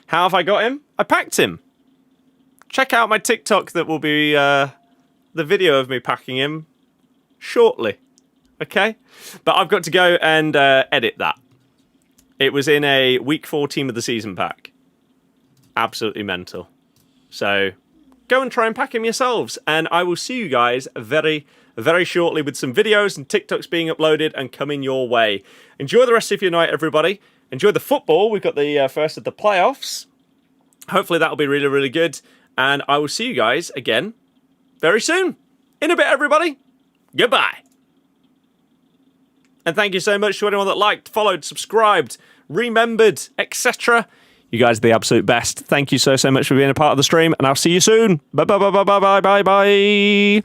How have I got him? I packed him. Check out my TikTok that will be the video of me packing him shortly. Okay? But I've got to go and edit that. It was in a week 4 team of the season pack. Absolutely mental. So go and try and pack him yourselves. And I will see you guys very, very shortly with some videos and TikToks being uploaded and coming your way. Enjoy the rest of your night, everybody. Enjoy the football. We've got the first of the playoffs. Hopefully that'll be really, really good. And I will see you guys again very soon. In a bit, everybody. Goodbye. And thank you so much to anyone that liked, followed, subscribed, remembered, etc. You guys are the absolute best. Thank you so much for being a part of the stream, and I'll see you soon. Bye, bye, bye, bye, bye, bye, bye.